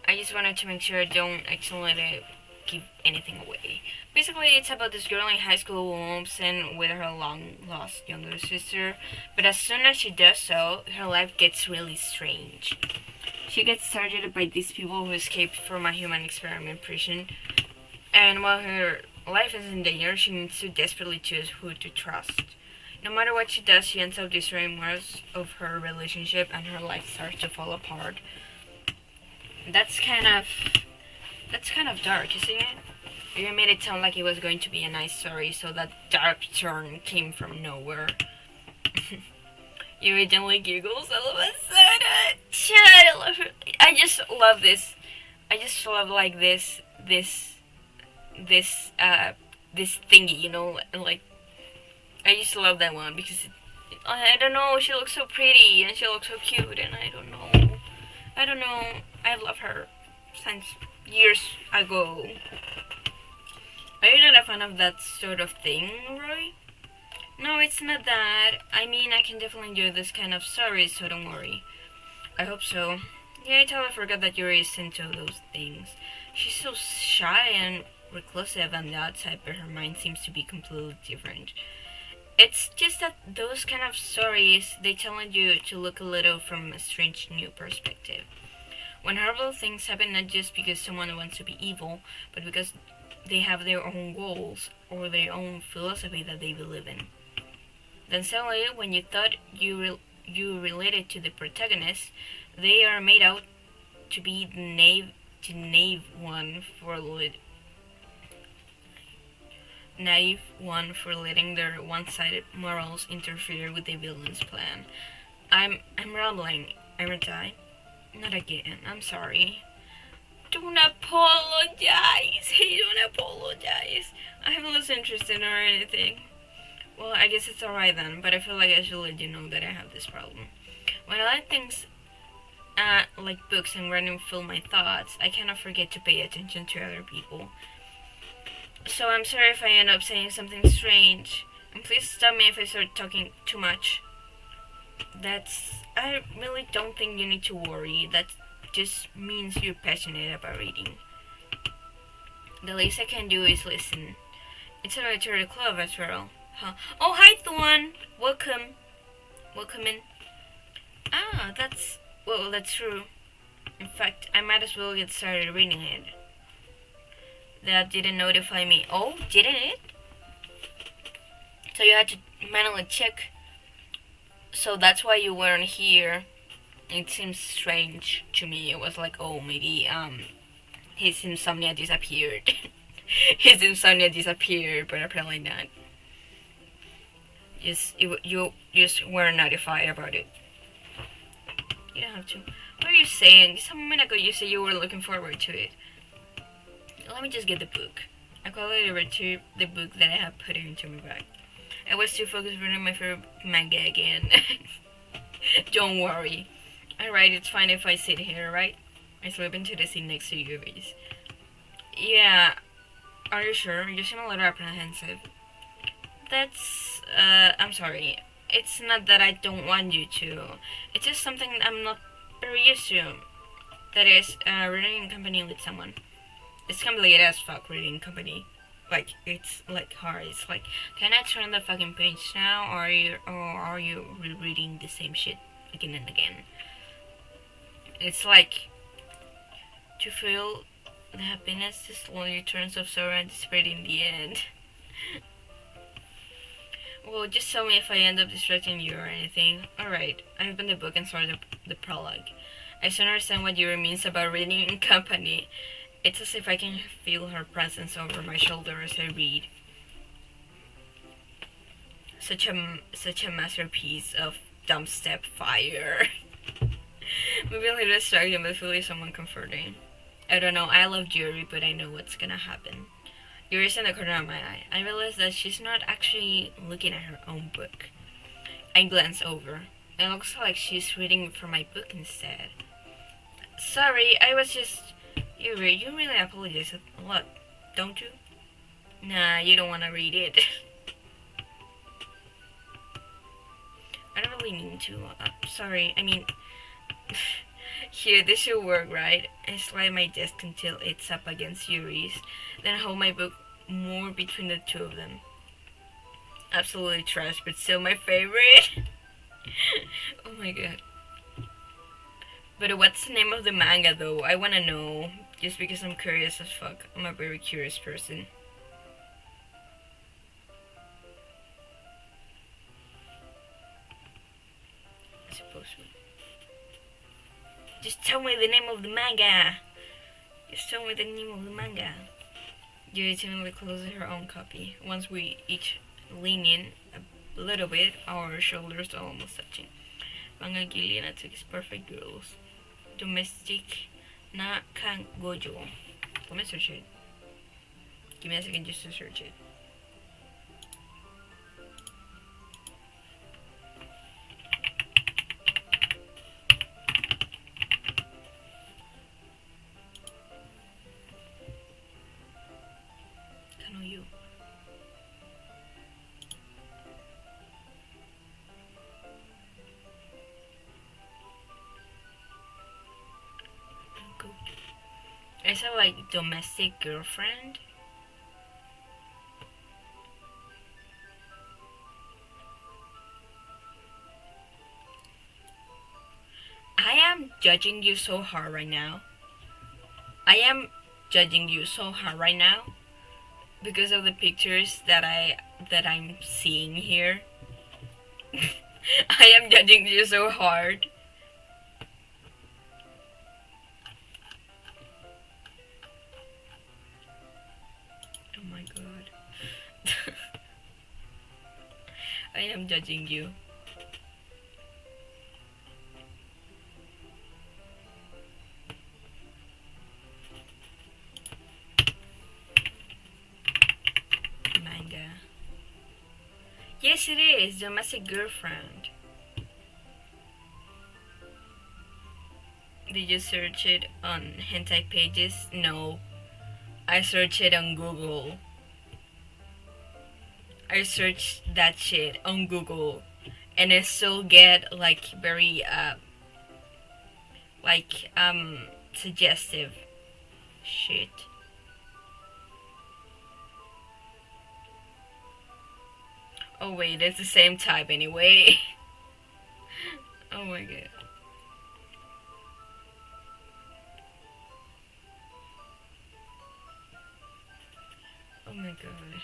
I just wanted to make sure I don't accidentally give anything away. Basically, it's about this girl in high school who moves in with her long-lost younger sister, but as soon as she does so, her life gets really strange. She gets targeted by these people who escaped from a human experiment prison, and while her life is in danger, she needs to desperately choose who to trust. No matter what she does, she ends up destroying most of her relationship, and her life starts to fall apart. That's kind of dark, isn't it? You made it sound like it was going to be a nice story, so that dark turn came from nowhere. You originally giggles all of a sudden. Shut! I love her. I just love this. I just love like this thingy, you know, like I just love that one because I don't know, she looks so pretty and she looks so cute, and I don't know. I love her since years ago. Are you not a fan of that sort of thing, Roy? No, it's not that. I mean, I can definitely enjoy this kind of stories, so don't worry. I hope so. Yeah, I totally forgot that Yuri is into those things. She's so shy and reclusive on the outside, but her mind seems to be completely different. It's just that those kind of stories, they challenge you to look a little from a strange new perspective. When horrible things happen not just because someone wants to be evil, but because they have their own goals or their own philosophy that they believe in. Then suddenly, when you thought you related to the protagonist, they are made out to be the naive one for letting their one-sided morals interfere with the villain's plan. I'm rambling, aren't I? Not again. I'm sorry. Don't apologize. Hey, don't apologize. I haven't lost interest in her or anything. Well, I guess it's alright then, but I feel like I should let you know that I have this problem. When I let things, like books and writing fill my thoughts, I cannot forget to pay attention to other people. So I'm sorry if I end up saying something strange. And please stop me if I start talking too much. I really don't think you need to worry. That just means you're passionate about reading. The least I can do is listen. It's a literary club as well. Huh. Oh, hi, Thorn! Welcome. Welcome in. That's true. In fact, I might as well get started reading it. That didn't notify me. Oh, didn't it? So you had to manually check. So that's why you weren't here. It seems strange to me. It was like, oh, maybe his insomnia disappeared. His insomnia disappeared, but apparently not. You just weren't notified about it. You don't have to. What are you saying? Just a moment ago you said you were looking forward to it. Let me just get the book. I quietly retrieved the book that I had put into my bag. I was too focused reading my favorite manga again. Don't worry. Alright, it's fine if I sit here, right? I slip into the seat next to you, please. Yeah. Are you sure? You seem a little apprehensive. I'm sorry. it's not that I don't want you to. It's just something I'm not very used to. That is, reading in company with someone. It's complicated as fuck reading company. Like it's like hard. It's like, can I turn the fucking page now, or are you rereading the same shit again and again? It's like to feel the happiness is slowly turns of sorrow and despair in the end. Well, just tell me if I end up distracting you or anything. Alright, I opened the book and started the prologue. I soon understand what Yuri means about reading in company. It's as if I can feel her presence over my shoulder as I read. Such a masterpiece of dumbstep fire. Maybe a little distracting, but feel like someone comforting. I don't know, I love Yuri, but I know what's gonna happen. Yuri's in the corner of my eye. I realize that she's not actually looking at her own book. I glance over. It looks like she's reading from my book instead. Sorry, I was just... Yuri, you really apologize a lot, don't you? Nah, you don't want to read it. I don't really mean to. Sorry, I mean... Here, this should work, right? I slide my desk until it's up against Yuri's, then hold my book more between the two of them. Absolutely trash, but still my favorite. Oh my god. But what's the name of the manga though? I wanna know. Just because I'm curious as fuck. I'm a very curious person. I suppose. Just tell me the name of the manga. Just tell me the name of the manga. Yuri timidly closes her own copy. Once we each lean in a little bit, our shoulders are almost touching. Manga Gillian Atsuki's Perfect Girls. Domestic na Kangojo. Let me search it. Give me a second just to search it. Kanoyu. Is it like domestic girlfriend? I am judging you so hard right now. I am judging you so hard right now because of the pictures that I'm seeing here. I am judging you so hard. Oh my god. I am judging you. Manga. Yes, it is. Domestic girlfriend. Did you search it on hentai pages? No. I searched it on Google. I searched that shit on Google, and I still get like very suggestive shit. Oh wait, it's the same type anyway. Oh my god. Oh my god.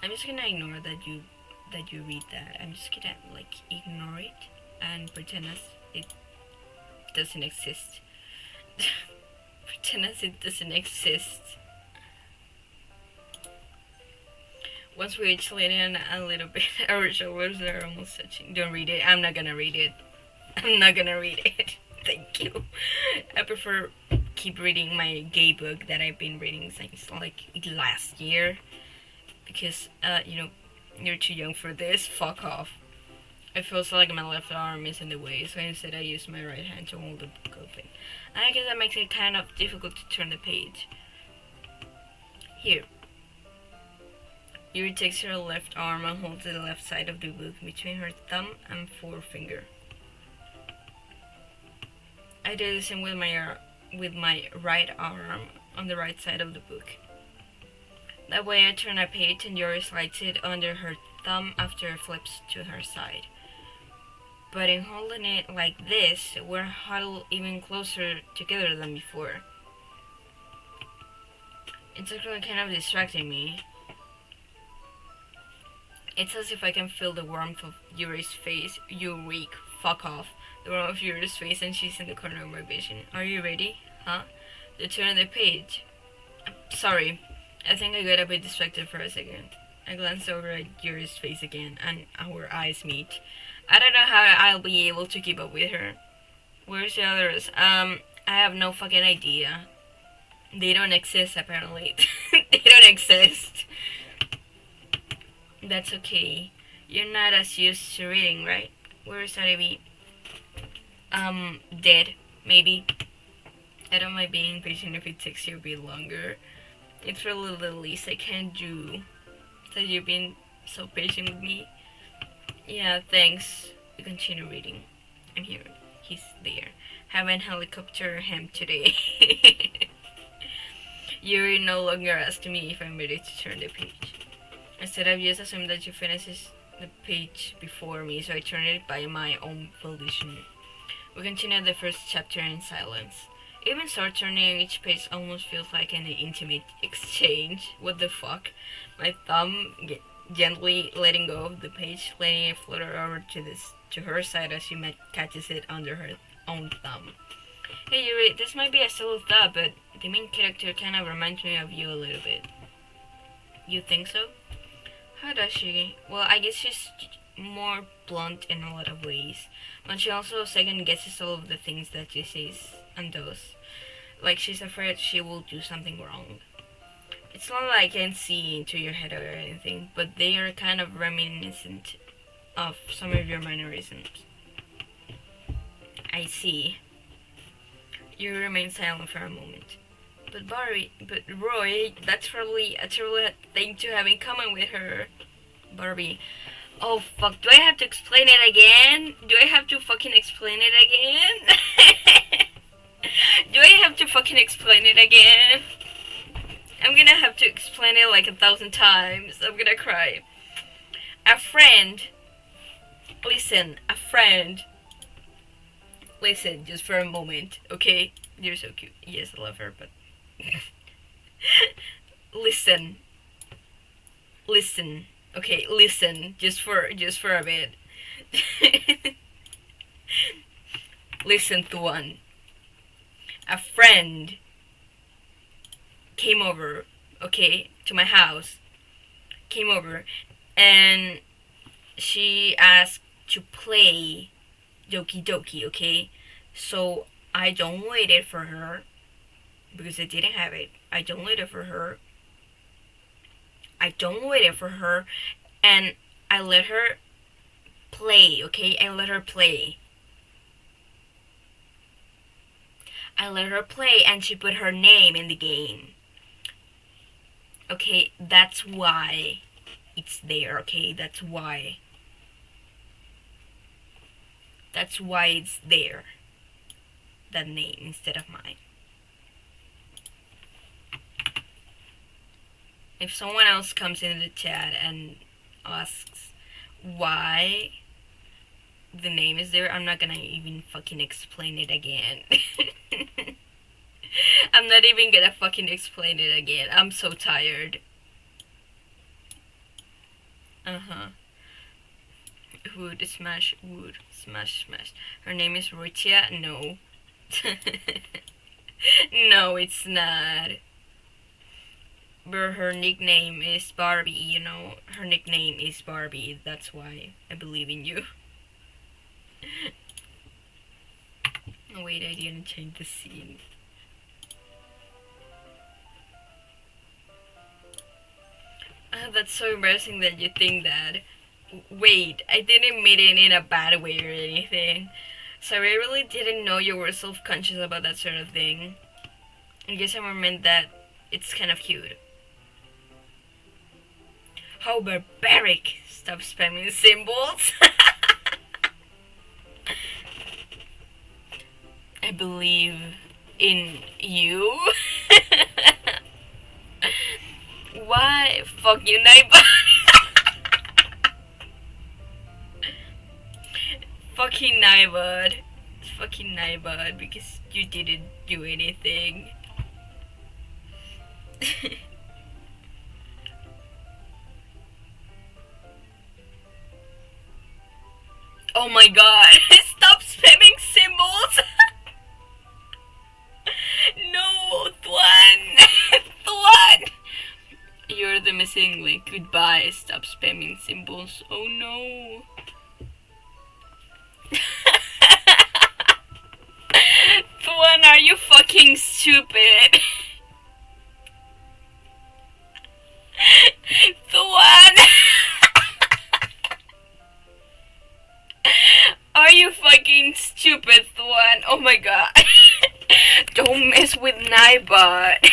I'm just gonna ignore that you read that. I'm just gonna like ignore it and pretend as it doesn't exist. Pretend as it doesn't exist. Once we each lean in a little bit, our shoulders are almost touching. Don't read it. I'm not gonna read it. I'm not gonna read it. Thank you. I prefer keep reading my gay book that I've been reading since like last year. Because, you're too young for this. Fuck off. It feels like my left arm is in the way, so instead I use my right hand to hold the book open. And I guess that makes it kind of difficult to turn the page. Here. Yuri takes her left arm and holds the left side of the book between her thumb and forefinger. I do the same with my right arm on the right side of the book. That way I turn a page and Yuri slides it under her thumb after it flips to her side. But in holding it like this, we're huddled even closer together than before. It's actually kind of distracting me. It's as if I can feel the warmth of Yuri's face. Yuri, fuck off. The warmth of Yuri's face, and she's in the corner of my vision. Are you ready? Huh? To turn the page. Sorry, I think I got a bit distracted for a second. I glanced over at Yuri's face again, and our eyes meet. I don't know how I'll be able to keep up with her. Where's the others? I have no fucking idea. They don't exist, apparently. They don't exist. That's okay. You're not as used to reading, right? Where's Arebi? Dead, maybe. I don't mind being patient if it takes you a bit longer. It's really the least I can do. That you've been so patient with me. Yeah, thanks. We continue reading. I'm here. He's there. Haven't helicopter him today. Yuri no longer asks me if I'm ready to turn the page. Instead, I've just assumed that you finishes the page before me, so I turn it by my own volition. We continue the first chapter in silence. Even start turning each page almost feels like an intimate exchange. What the fuck? My thumb gently letting go of the page, letting it flutter over to her side as she catches it under her own thumb. Hey Yuri, this might be a silly thought, but the main character kind of reminds me of you a little bit. You think so? How does she? Well, I guess she's more blunt in a lot of ways, but she also second guesses all of the things that she says and does. Like she's afraid she will do something wrong. It's not like I can see into your head or anything, but they are kind of reminiscent of some of your mannerisms. I see. You remain silent for a moment. But Roy, that's probably a terrible thing to have in common with her. Barbie. Oh fuck, do I have to explain it again? Do I have to fucking explain it again? Do I have to fucking explain it again? I'm gonna have to explain it like 1,000 times. I'm gonna cry. A friend. Listen, a friend. Listen, just for a moment, okay? You're so cute. Yes, I love her, but... Listen. Listen. Okay, listen. Just for a bit. Listen, Tuan. A friend came over, okay, to my house. Came over, and she asked to play Doki Doki, okay? So I downloaded for her because I didn't have it. I downloaded for her. And I let her play, okay? I let her play, and she put her name in the game. Okay, that's why it's there, okay? That's why it's there. That name instead of mine. If someone else comes into the chat and asks why the name is there, I'm not gonna even fucking explain it again. I'm not even gonna fucking explain it again. I'm so tired. Wood smash. Her name is Rutia? No. No, it's not. But her nickname is Barbie, you know? Her nickname is Barbie. That's why I believe in you. Oh wait, I didn't change the scene. That's so embarrassing that you think that. Wait, I didn't mean it in a bad way or anything. So I really didn't know you were self-conscious about that sort of thing. I guess I meant that it's kind of cute. How barbaric! Stop spamming symbols. I believe in you. Why? Fuck you, Nightbot. Fucking Nightbot. Fucking Nightbot because you didn't do anything. Oh my god. Stop spamming symbols. No, Tuan. Tuan. You're the missing link. Goodbye. Stop spamming symbols. Oh no. Tuan, are you fucking stupid? Tuan. Are you fucking stupid, Tuan? Oh my god. Don't mess with Nightbot.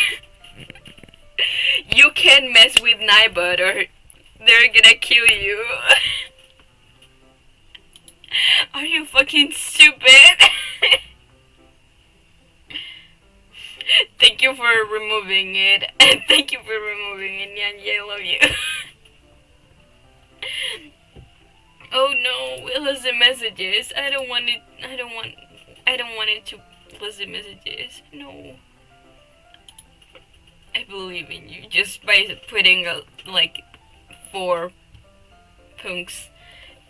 You can't mess with Nightbot or they're gonna kill you. Are you fucking stupid? Thank you for removing it. And thank you for removing it, Nyanyi. I love you. Oh no, it listen messages. I don't want it to listen messages. No. I believe in you just by putting like 4 punks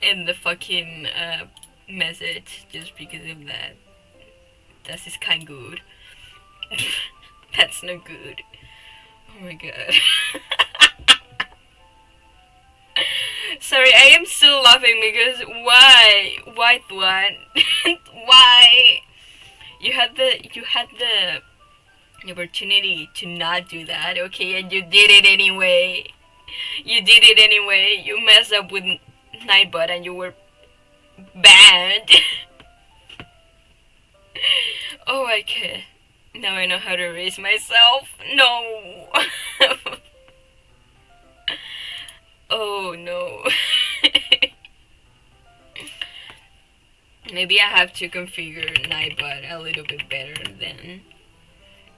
in the fucking message just because of that. Das ist kein good. That's no good. Oh my god. Sorry, I am still laughing because why? Why, Tuan? Why? You had the opportunity to not do that, okay, and you did it anyway. You did it anyway. You messed up with Nightbot and you were banned. Oh, okay. Now I know how to raise myself. No. Oh no. Maybe I have to configure Nightbot a little bit better then.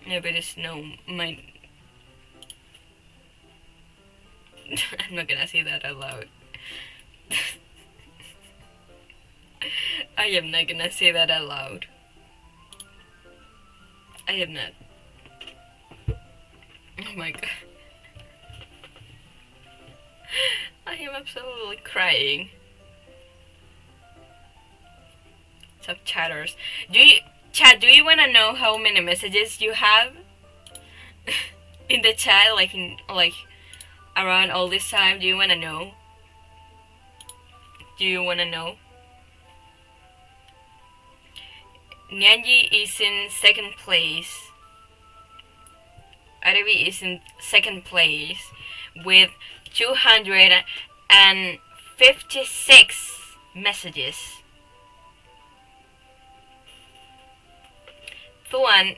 Nobody's know my. I'm not gonna say that out loud. I am not gonna say that out loud. I am not. Oh my god. I am absolutely crying. Sub chatters. Do you wanna know how many messages you have in the chat? Like around all this time. Do you wanna know? Do you wanna know? Nyanji is in second place. Arabi is in second place with 256 messages. Tuan,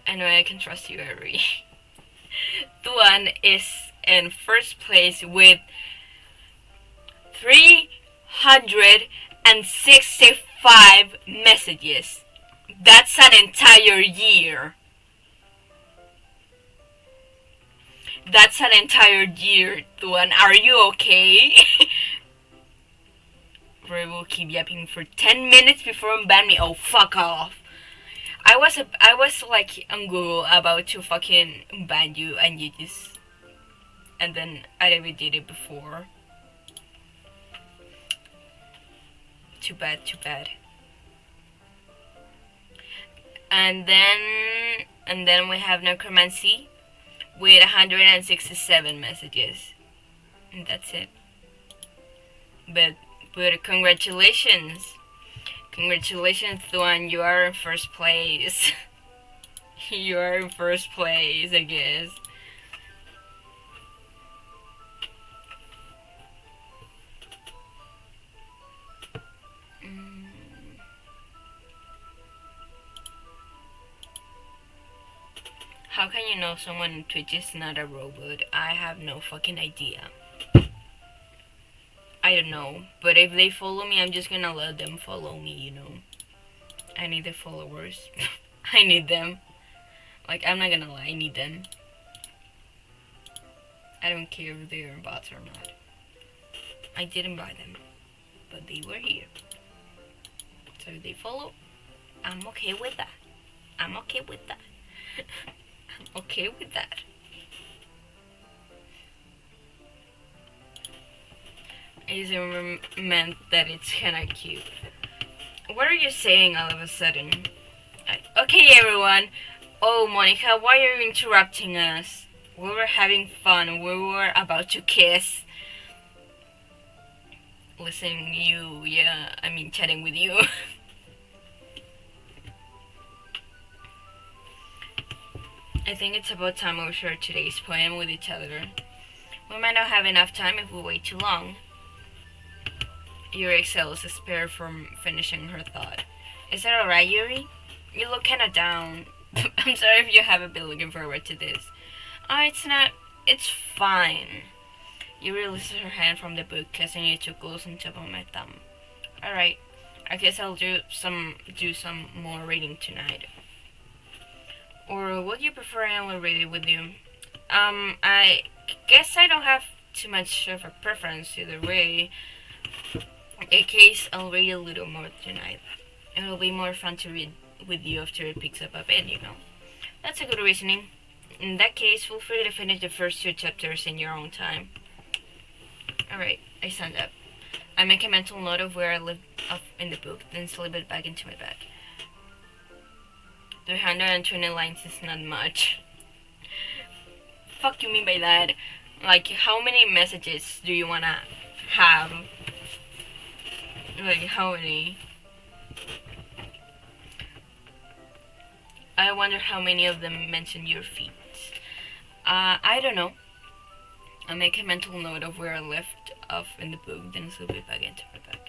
I know I can trust you, Ari. Tuan is in first place with 365 messages. That's an entire year. That's an entire year, Tuan. Are you okay? Ray will keep yapping for 10 minutes before unban me. Oh, fuck off. I was like on Google about to fucking ban you and you just... And then I never did it before. Too bad, too bad. And then we have Necromancy with 167 messages. And that's it. But congratulations. Congratulations, Thuan, you are in first place. You are in first place, I guess. How can you know someone on Twitch is not a robot? I have no fucking idea. I don't know. But if they follow me, I'm just gonna let them follow me, you know. I need the followers. I need them. Like, I'm not gonna lie, I need them. I don't care if they're bots or not. I didn't buy them, but they were here. So if they follow, I'm okay with that. I'm okay with that. I'm okay with that. I just meant that it's kinda cute. What are you saying all of a sudden? Okay, everyone. Oh, Monica, why are you interrupting us? We were having fun. We were about to kiss. Listening to you, yeah, I mean chatting with you. I think it's about time we share today's poem with each other. We might not have enough time if we wait too long. Yuri exhales despair from finishing her thought. Is that alright, Yuri? You look kinda down. I'm sorry if you haven't been looking forward to this. Oh, it's not. It's fine. Yuri releases her hand from the book, kissing it too close on top of my thumb. Alright, I guess I'll do some more reading tonight. Or would you prefer I only read it with you? I guess I don't have too much of a preference either way. In case I'll read a little more tonight. It'll be more fun to read with you after it picks up a bit, you know. That's a good reasoning. In that case, feel free to finish the first 2 chapters in your own time. Alright, I stand up. I make a mental note of where I lived up in the book, then slip it back into my bag. 320 lines is not much. Fuck you mean by that? Like, how many messages do you wanna have? Like, how many? I wonder how many of them mention your feet. I don't know. I make a mental note of where I left off in the book, then slip it back into my bag.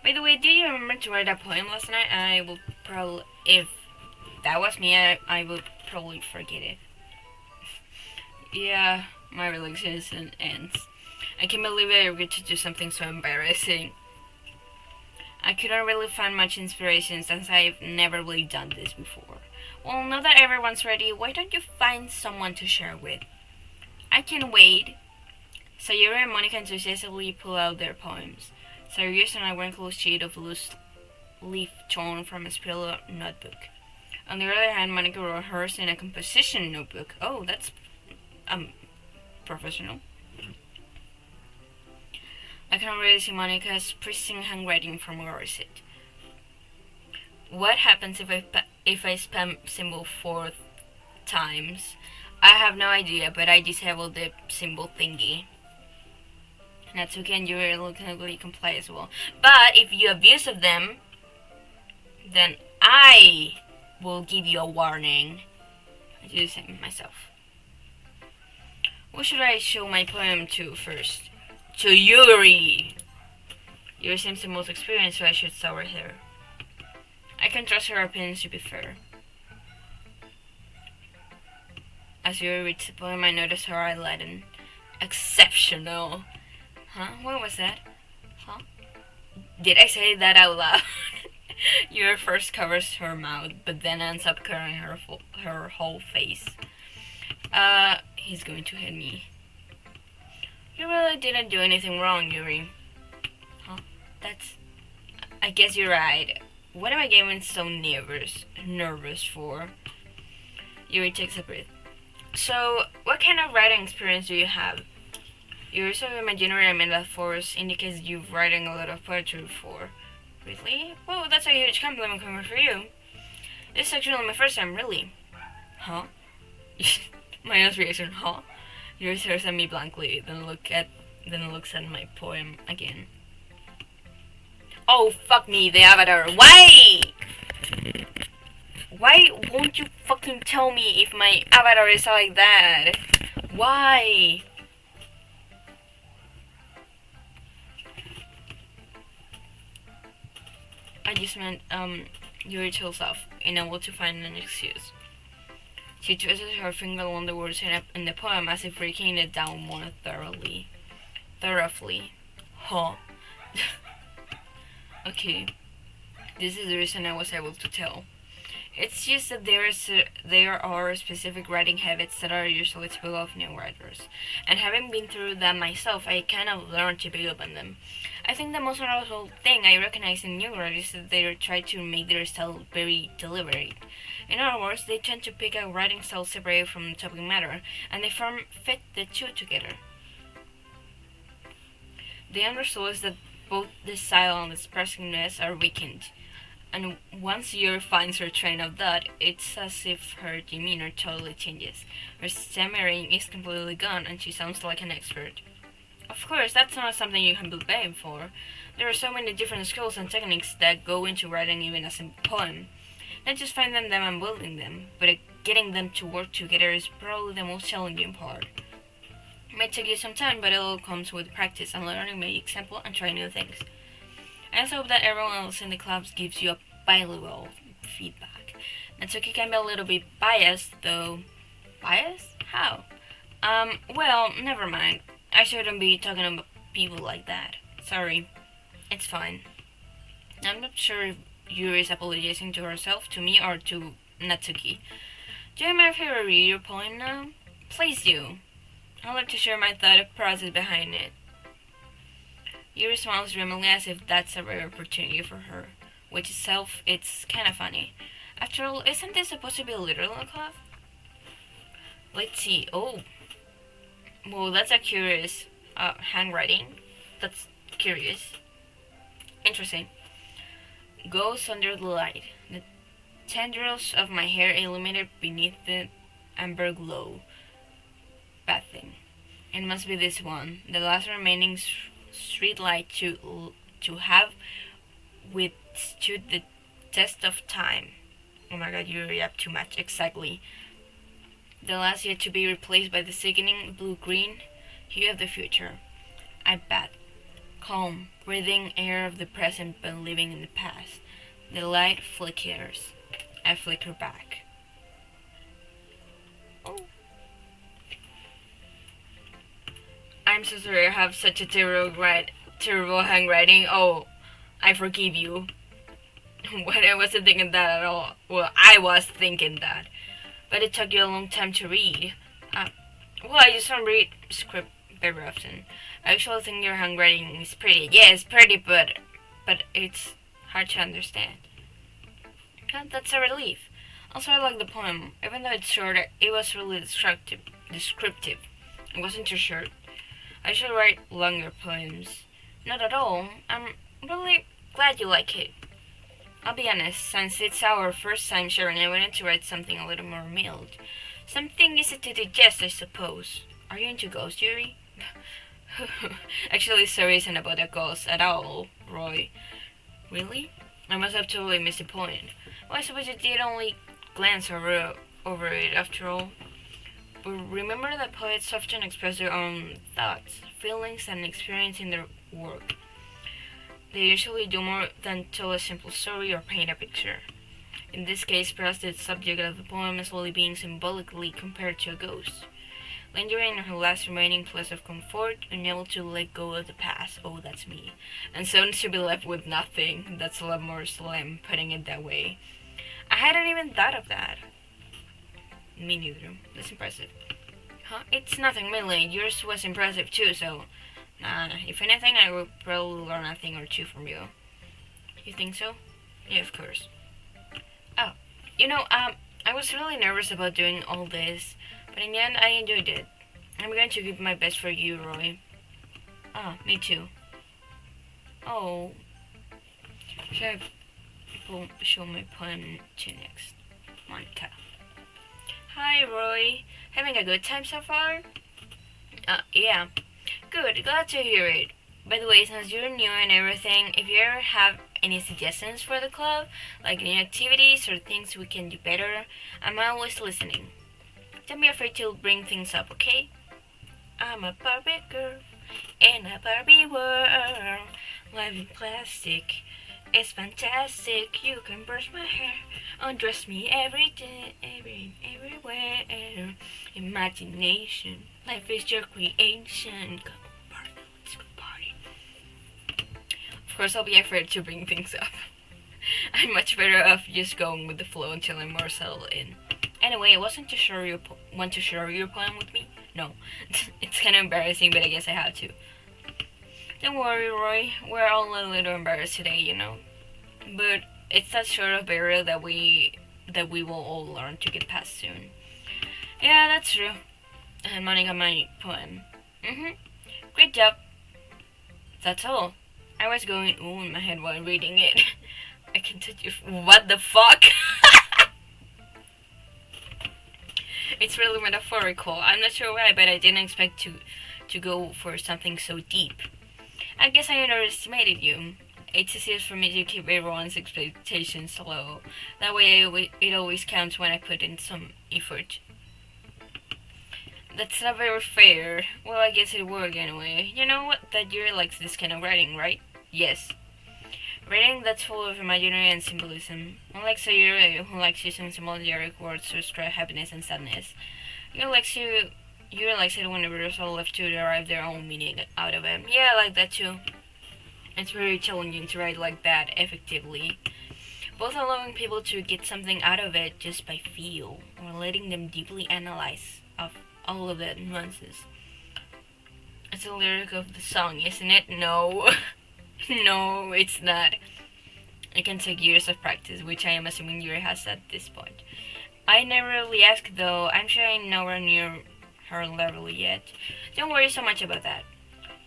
By the way, did you remember to write a poem last night? I will probably, if that was me, I would probably forget it. Yeah, my relaxation ends. I can't believe I agreed to do something so embarrassing. I couldn't really find much inspiration since I've never really done this before. Well, now that everyone's ready, why don't you find someone to share with? I can wait. Sayuri and Monica enthusiastically pull out their poems. Sayuri's on a wrinkled sheet of loose leaf torn from a spiral notebook. On the other hand, Monica wrote hers in a composition notebook. Oh, that's professional. I can already see Monica's pristine handwriting from where I sit. What happens if I spam symbol 4 times? I have no idea, but I disabled the symbol thingy. Natsuki and Yuri locally comply as well. But if you abuse of them, then I will give you a warning. I do the same myself. Who should I show my poem to first? To Yuri! Yuri seems the most experienced, so I should start with her. I can trust her opinions to be fair. As Yuri reads the poem, I notice her eye lighten. Exceptional. Huh? What was that? Huh? Did I say that out loud? Yuri first covers her mouth, but then ends up covering her whole face. He's going to hit me. You really didn't do anything wrong, Yuri. Huh? I guess you're right. What am I getting so nervous for? Yuri takes a breath. So, what kind of writing experience do you have? Your sort of imaginary metaphors indicates you've writing a lot of poetry before. Really? Well, that's a huge compliment coming from you. This is actually my first time, really. Huh? My honest reaction, huh? Yuri stares at me blankly, then looks at my poem again. Oh, fuck me, the avatar. Why? Why won't you fucking tell me if my avatar is like that? Why? I just meant, Yuri chills off, unable to find an excuse. She traces her finger along the words in the poem as if breaking it down more thoroughly. Huh. Okay, this is the reason I was able to tell. It's just that there are specific writing habits that are usually typical of new writers. And having been through them myself, I kind of learned to build upon them. I think the most notable thing I recognize in new writers is that they try to make their style very deliberate. In other words, they tend to pick a writing style separate from topic matter, and they fit the two together. The end result is that both the style and expressiveness are weakened. And once Yuri finds her train of thought, it's as if her demeanor totally changes. Her stammering is completely gone and she sounds like an expert. Of course, that's not something you can be blamed for. There are so many different skills and techniques that go into writing even a simple poem. Not just finding them and building them, but getting them to work together is probably the most challenging part. It might take you some time, but it all comes with practice and learning make example and try new things. I also hope that everyone else in the clubs gives you a bilingual feedback. Natsuki can be a little bit biased, though. Biased? How? Well, never mind. I shouldn't be talking about people like that. Sorry. It's fine. I'm not sure if Yuri is apologizing to herself, to me, or to Natsuki. Do you mind if I read your poem now? Please do. I'd like to share my thought process behind it. Yuri smiles dreamily as if that's a rare opportunity for her, which itself, it's kinda funny. After all, isn't this supposed to be a literal club? Let's see. Oh, well, that's a curious handwriting. That's curious. Interesting. Goes under the light. The tendrils of my hair illuminated beneath the amber glow. Bad thing. It must be this one, the last remaining street light to have withstood the test of time. Oh my god, you read up too much. Exactly. The last yet to be replaced by the sickening blue-green hue of the future. I bet. Calm, breathing air of the present but living in the past. The light flickers. I flicker back. Oh. I'm so sorry I have such a terrible handwriting. Oh, I forgive you. But I wasn't thinking that at all. Well, I was thinking that. But it took you a long time to read. Well, I just don't read script very often. I actually think your handwriting is pretty. Yeah, it's pretty, but it's hard to understand. That's a relief. Also, I like the poem. Even though it's short, it was really descriptive. It wasn't too short. I should write longer poems. Not at all. I'm really glad you like it. I'll be honest, since it's our first time sharing, I wanted to write something a little more mild. Something easy to digest, I suppose. Are you into ghosts, Yuri? Actually, story isn't about a ghost at all, Roy. Really? I must have totally missed the point. Well, I suppose you did only glance over it after all. But remember that poets often express their own thoughts, feelings, and experience in their work. They usually do more than tell a simple story or paint a picture. In this case, perhaps the subject of the poem is only being symbolically compared to a ghost. Lingering in her last remaining place of comfort, unable to let go of the past. Oh, that's me. And soon to be left with nothing. That's a lot more slim, putting it that way. I hadn't even thought of that. Me neither. That's impressive. Huh? It's nothing really. Yours was impressive too, so... if anything, I will probably learn a thing or two from you. You think so? Yeah, of course. Oh, I was really nervous about doing all this, but in the end, I enjoyed it. I'm going to give my best for you, Roy. Oh, me too. Oh. Should I show my poem to next? Monica. Hi, Roy. Having a good time so far? Yeah. Good, glad to hear it. By the way, since you're new and everything, if you ever have any suggestions for the club, like new activities or things we can do better, I'm always listening. Don't be afraid to bring things up, okay? I'm a Barbie girl in a Barbie world. Life in plastic is fantastic. You can brush my hair, undress me every day, everywhere. Imagination, life is your creation. Come party, let's go party. course I'll be afraid to bring things up. I'm much better off just going with the flow until I'm more settled in. Anyway, I wasn't too sure you want to share your plan with me. No, it's kind of embarrassing, but I guess I have to. Don't worry, Roy. We're all a little embarrassed today, you know. But it's that sort of barrier that we will all learn to get past soon. Yeah, that's true. And Monica, my poem. Great job. That's all. I was going ooh in my head while reading it. I can touch you. What the fuck? It's really metaphorical. I'm not sure why, but I didn't expect to go for something so deep. I guess I underestimated you. It's easier for me to keep everyone's expectations low. That way it always counts when I put in some effort. That's not very fair. Well, I guess it worked anyway. You know what? That Yuri likes this kind of writing, right? Yes. Writing that's full of imaginary and symbolism. Unlike Sayuri, who likes using symbolic words to describe happiness and sadness. Yuri likes it when the words are left to derive their own meaning out of it. Yeah, I like that too. It's very challenging to write like that effectively. Both allowing people to get something out of it just by feel, or letting them deeply analyze of all of the nuances. It's a lyric of the song, isn't it? No. No, it's not. It can take years of practice, which I am assuming Yuri has at this point. I never really asked though. I'm sure I'm nowhere near her level yet. Don't worry so much about that.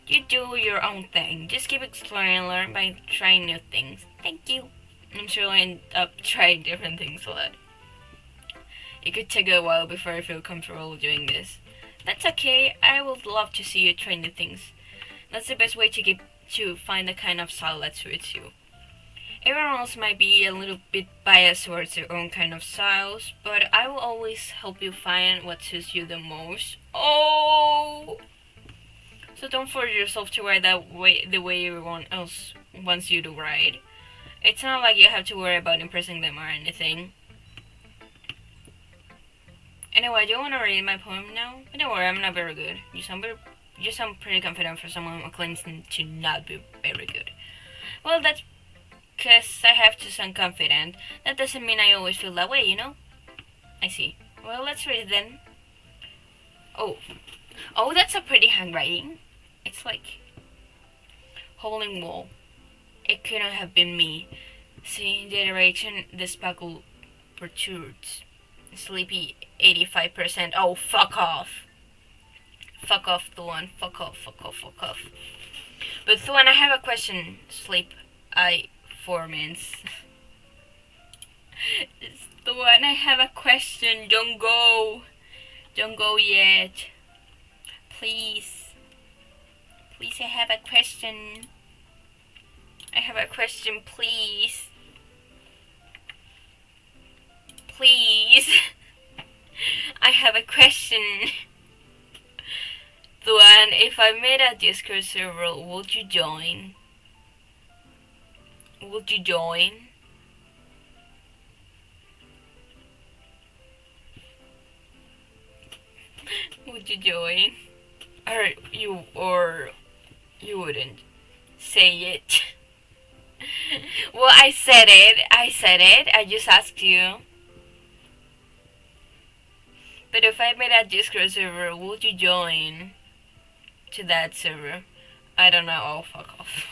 You do your own thing. Just keep exploring and learn by trying new things. Thank you. I'm sure I'll end up trying different things a lot. It could take a while before I feel comfortable doing this. That's okay. I would love to see you try new things. That's the best way to find the kind of style that suits you. Everyone else might be a little bit biased towards their own kind of styles, but I will always help you find what suits you the most. Oh! So don't force yourself to write the way everyone else wants you to write. It's not like you have to worry about impressing them or anything. Anyway, do you want to read my poem now? But don't worry, I'm not very good. You sound pretty confident for someone who claims to not be very good. Well, that's because I have to sound confident. That doesn't mean I always feel that way, you know? I see. Well, let's read it then. Oh, that's a pretty handwriting. It's like holding wall. It couldn't have been me. See, in the direction the sparkle protrudes. Sleepy 85%. Oh, fuck off. Fuck off, Thuan. Fuck off. But Thuan, I have a question. Sleep. Formants. Thuan, I have a question. Don't go. Don't go yet. Please. Please, I have a question. I have a question, please. Please. I have a question. Thuan, if I made a Discord server, would you join? Would you join? Would you join? Or you wouldn't say it. Well, I said it. I just asked you. But if I made a Discord server, would you join to that server? I don't know. Oh, fuck off.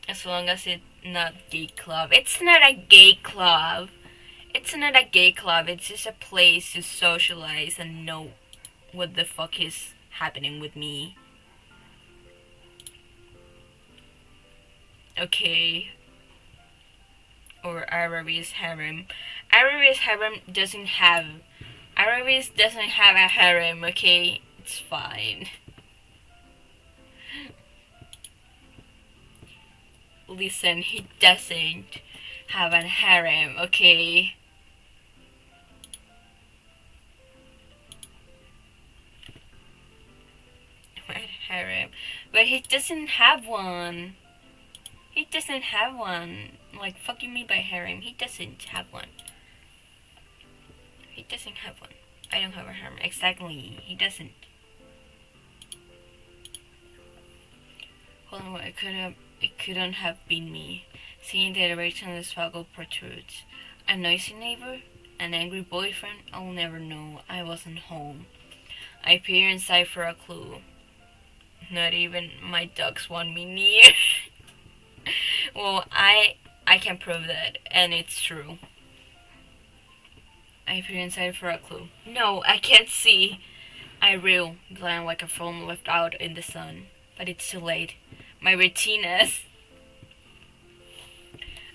As long as it's not gay club. It's not a gay club. It's not a gay club. It's just a place to socialize and know what the fuck is happening with me. Okay. Or Arabi's harem. Arabi's harem doesn't have a harem, okay? It's fine. Listen, he doesn't have a harem, okay? What harem? But he doesn't have one. He doesn't have one. Like, fucking me by harem. He doesn't have one. He doesn't have one. I don't have a harem. Exactly. He doesn't. Hold on, it couldn't have been me. Seeing the direction the struggle protrudes. A noisy neighbor? An angry boyfriend? I'll never know. I wasn't home. I peer inside for a clue. Not even my dogs want me near. Well, I can prove that, and it's true. I peer inside for a clue. No, I can't see. I reel, blind like a foam left out in the sun. But it's too late. My retinas.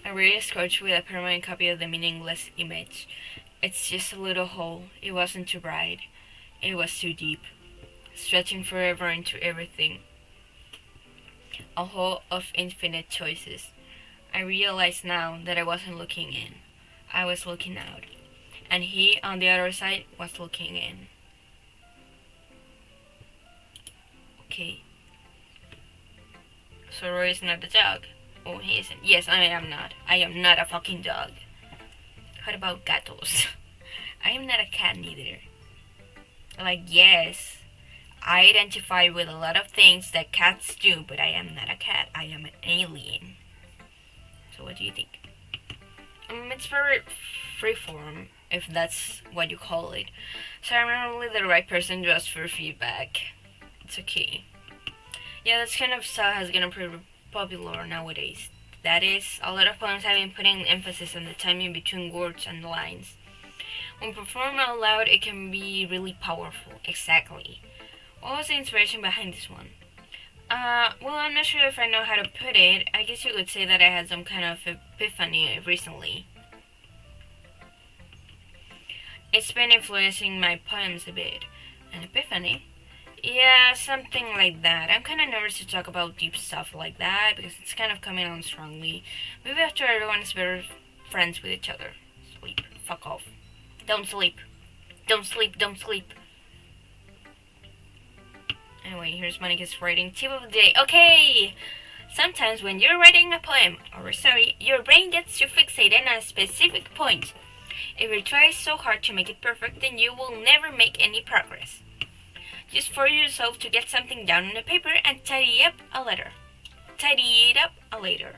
I read a sketch with a permanent copy of the meaningless image. It's just a little hole. It wasn't too bright. It was too deep, stretching forever into everything. A hole of infinite choices. I realized now that I wasn't looking in. I was looking out. And he, on the other side, was looking in. Okay. So Roy is not a dog. Oh, he isn't. Yes, I am not. I am not a fucking dog. What about gatos? I am not a cat neither. Like, yes, I identify with a lot of things that cats do, but I am not a cat. I am an alien. So what do you think? It's very freeform, if that's what you call it. So I'm not really the right person to ask for feedback. It's okay. Yeah, that's kind of stuff has gotten pretty popular nowadays. That is, a lot of poems have been putting emphasis on the timing between words and lines. When performed out loud, it can be really powerful. Exactly. What was the inspiration behind this one? Well, I'm not sure if I know how to put it. I guess you could say that I had some kind of epiphany recently. It's been influencing my poems a bit. An epiphany? Yeah, something like that. I'm kind of nervous to talk about deep stuff like that because it's kind of coming on strongly. Maybe after everyone's better friends with each other. Sleep. Fuck off. Don't sleep. Don't sleep. Don't sleep. Anyway, here's Monica's writing tip of the day. Okay! Sometimes when you're writing a poem or a story, your brain gets too fixated on a specific point. If you try so hard to make it perfect, then you will never make any progress. Just force yourself to get something down on the paper and tidy up a letter. Tidy it up a later.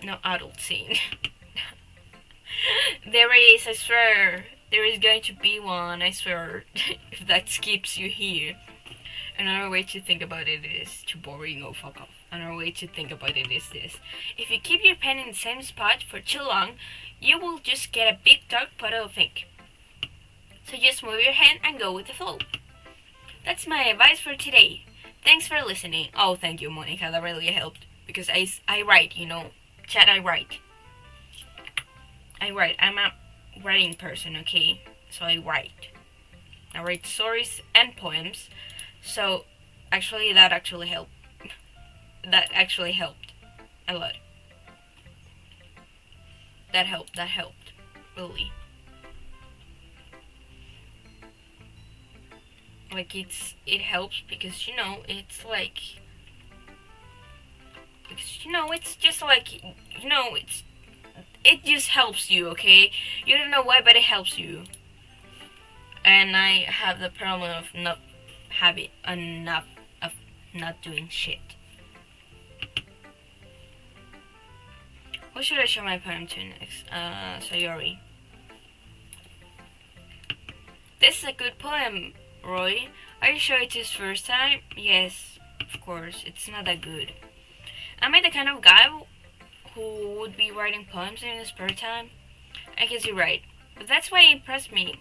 No adult scene. There is, I swear. There is going to be one, I swear, if that keeps you here. Another way to think about it is too boring, oh fuck off. Another way to think about it is this. If you keep your pen in the same spot for too long, you will just get a big dark puddle of ink. So just move your hand and go with the flow. That's my advice for today. Thanks for listening. Oh, thank you, Monica, that really helped. Because I write, you know. Chat, I write. I'm a writing person, okay? So I write. I write stories and poems. So actually that actually helped. That actually helped a lot. That helped, really. Like it helps because you know it's like because, you know it's just like you know it just helps you, okay? You don't know why, but it helps you. And I have the problem of not having enough of not doing shit. What should I show my poem to next? Sayori. This is a good poem, Roy. Are you sure it's his first time? Yes, of course. It's not that good. Am I the kind of guy who would be writing poems in his spare time? I guess you're right. But that's why it impressed me.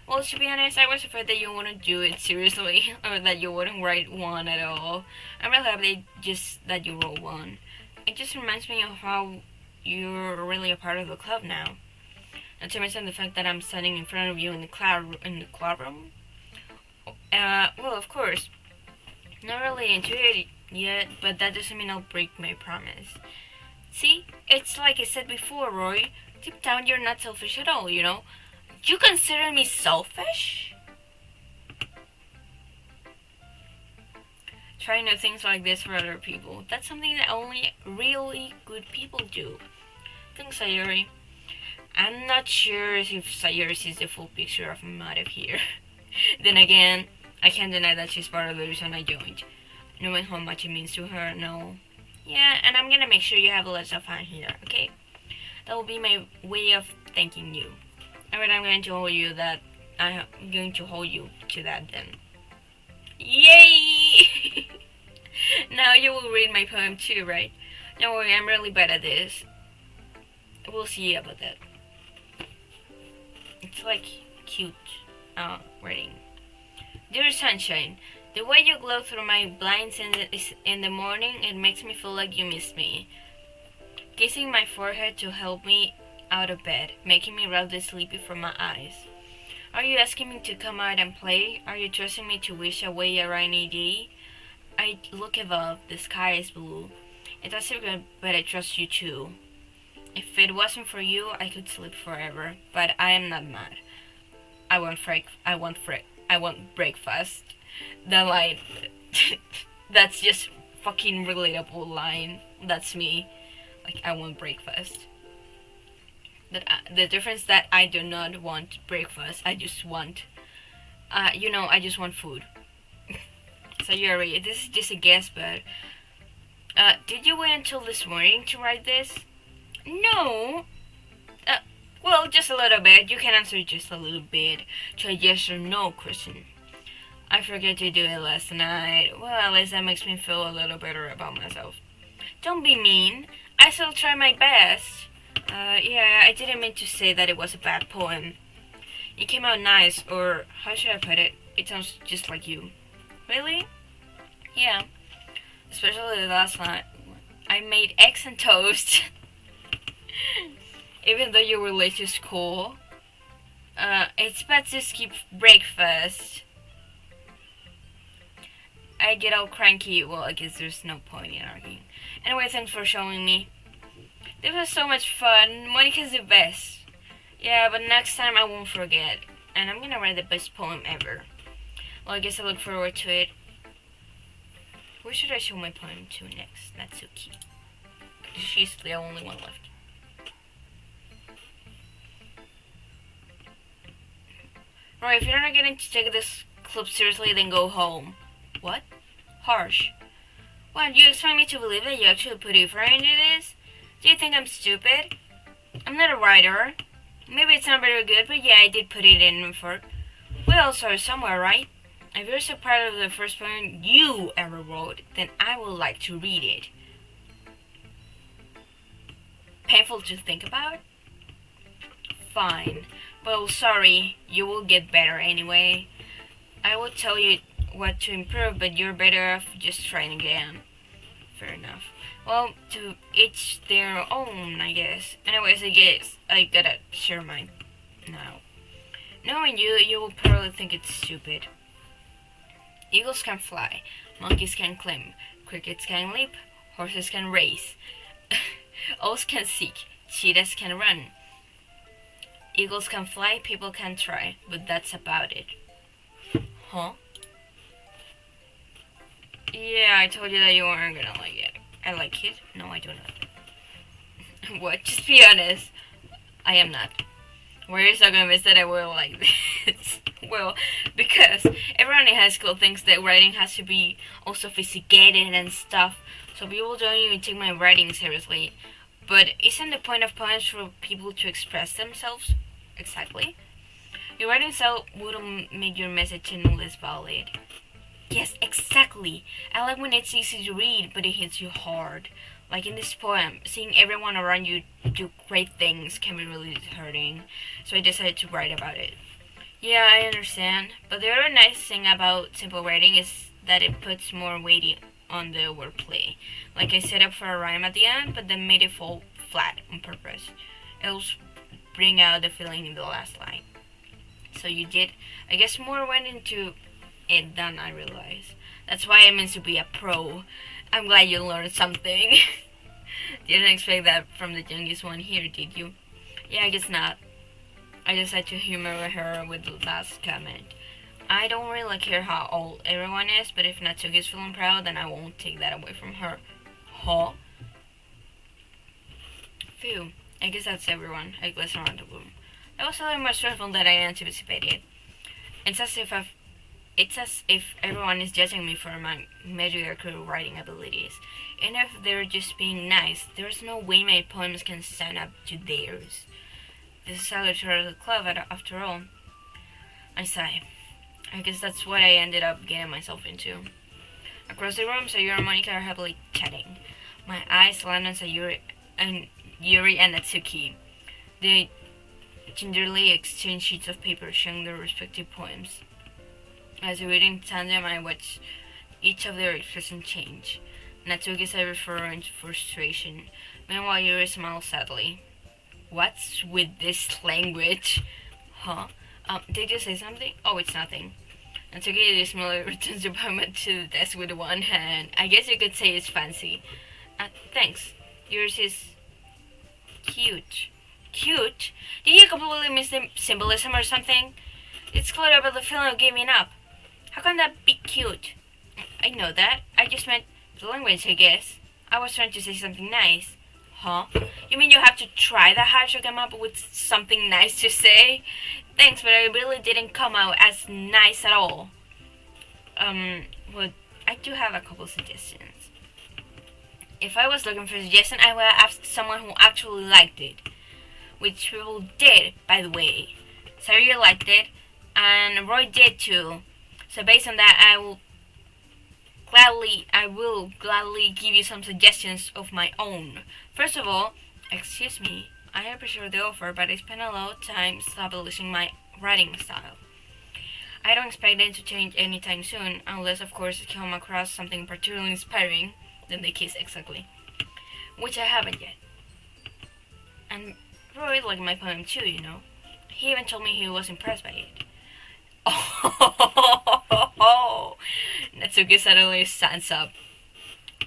Well, to be honest, I was afraid that you wouldn't do it seriously, or that you wouldn't write one at all. I'm really happy that you wrote one. It just reminds me of how you're really a part of the club now. Not to mention the fact that I'm standing in front of you in the club room. Well, of course. Not really into it yet, but that doesn't mean I'll break my promise. See? It's like I said before, Roy. Deep down, you're not selfish at all, you know? You consider me selfish? Try new things like this for other people. That's something that only really good people do. Thanks, Sayuri. I'm not sure if Sayuri sees the full picture of my motive here. Then again, I can't deny that she's part of the reason I joined. Knowing how much it means to her, no. Yeah, and I'm gonna make sure you have lots of fun here, okay? That will be my way of thanking you. Alright, I'm going to hold you that. I'm going to hold you to that then. Yay! Now you will read my poem too, right? Don't worry, I'm really bad at this. We'll see about that. It's like cute writing. Dear sunshine, the way you glow through my blinds in the morning, it makes me feel like you miss me. Kissing my forehead to help me out of bed, making me rub the sleepy from my eyes. Are you asking me to come out and play? Are you trusting me to wish away a rainy day? I look above, the sky is blue. It doesn't good, but I trust you too. If it wasn't for you, I could sleep forever, but I am not mad. I want breakfast. That line, that's just fucking relatable line. That's me. Like, I want breakfast. The difference that I do not want breakfast. I just want, I just want food. So Yuri, this is just a guess, but did you wait until this morning to write this? No. Well, just a little bit. You can answer just a little bit to a yes or no question. I forgot to do it last night. Well, at least that makes me feel a little better about myself. Don't be mean. I still try my best. Yeah, I didn't mean to say that it was a bad poem. It came out nice, or how should I put it? It sounds just like you. Really? Yeah. Especially the last night. I made eggs and toast. Even though you were late to school. It's bad to skip breakfast. I get all cranky. Well, I guess there's no point in arguing. Anyway, thanks for showing me. This was so much fun. Monica's the best. Yeah, but next time I won't forget. And I'm gonna write the best poem ever. Well, I guess I look forward to it. Where should I show my poem to next? That's so cute. She's the only one left. Right, if you're not getting to take this club seriously, then go home. What? Harsh. What, you expect me to believe that you actually put effort into this? Do you think I'm stupid? I'm not a writer. Maybe it's not very good, but yeah, I did put it in effort. We all saw it somewhere, right? If you're so proud of the first poem you ever wrote, then I would like to read it. Painful to think about? Fine. Well, sorry, you will get better anyway. I will tell you what to improve, but you're better off just trying again. Fair enough. Well, to each their own, I guess. Anyways, I guess I gotta share mine now. Knowing you, you will probably think it's stupid. Eagles can fly, monkeys can climb, crickets can leap, horses can race, owls can seek, cheetahs can run. Eagles can fly, people can try, but that's about it. Huh? Yeah, I told you that you weren't gonna like it. I like it? No, I do not. What? Just be honest. I am not. Where is so convinced that I will like this? Well, because everyone in high school thinks that writing has to be all sophisticated and stuff, so people don't even take my writing seriously. But isn't the point of poems for people to express themselves? Exactly. Your writing style wouldn't make your message any less valid. Yes, exactly. I like when it's easy to read, but it hits you hard. Like in this poem, seeing everyone around you do great things can be really hurting. So I decided to write about it. Yeah, I understand. But the other nice thing about simple writing is that it puts more weight on the wordplay. Like I set up for a rhyme at the end, but then made it fall flat on purpose. It'll bring out the feeling in the last line. So you did. I guess more went into it than I realized. That's why I meant to be a pro. I'm glad you learned something. Didn't expect that from the youngest one here, did you? Yeah, I guess not. I just had to humor her with the last comment. I don't really care how old everyone is, but if Natsuki is feeling proud, then I won't take that away from her. Huh? Phew. I guess that's everyone. I glance around the room. That was a little more stressful than I anticipated. It's as if I've It's as if everyone is judging me for my mediocre writing abilities. And if they're just being nice, there's no way my poems can stand up to theirs. This is a literary club after all. I sigh. I guess that's what I ended up getting myself into. Across the room, Sayuri and Monica are happily chatting. My eyes land on Yuri and Natsuki. They gingerly exchange sheets of paper showing their respective poems. As we read in tandem, I watch each of their expressions change. Natsuki's eye referring to frustration. Meanwhile, Yuri smiles sadly. What's with this language? Huh? Did you say something? Oh, it's nothing. Natsuki dismally returns the poem to the desk with one hand. I guess you could say it's fancy. Thanks. Yours is cute. Cute? Did you completely miss the symbolism or something? It's clear about the feeling of giving up. How can that be cute? I know that. I just meant the language, I guess. I was trying to say something nice. Huh? You mean you have to try that hard to come up with something nice to say? Thanks, but I really didn't come out as nice at all. Well, I do have a couple suggestions. If I was looking for a suggestion, I would have asked someone who actually liked it. Which people did, by the way. Sarah liked it, and Roy did too. So based on that, I will gladly give you some suggestions of my own. First of all, excuse me, I appreciate the offer, but I spent a lot of time establishing my writing style. I don't expect it to change anytime soon, unless of course I come across something particularly inspiring, then the case exactly. Which I haven't yet. And Roy liked my poem too, you know. He even told me he was impressed by it. Oh, Natsuki suddenly stands up.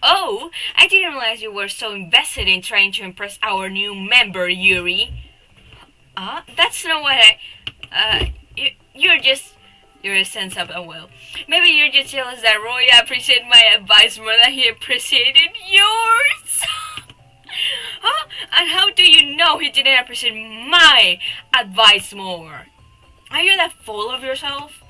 Oh, I didn't realize you were so invested in trying to impress our new member, Yuri. That's not what you're stands up and well. Maybe you're just jealous that Roy appreciated my advice more than he appreciated yours. Huh? And how do you know he didn't appreciate my advice more? Are you that full of yourself?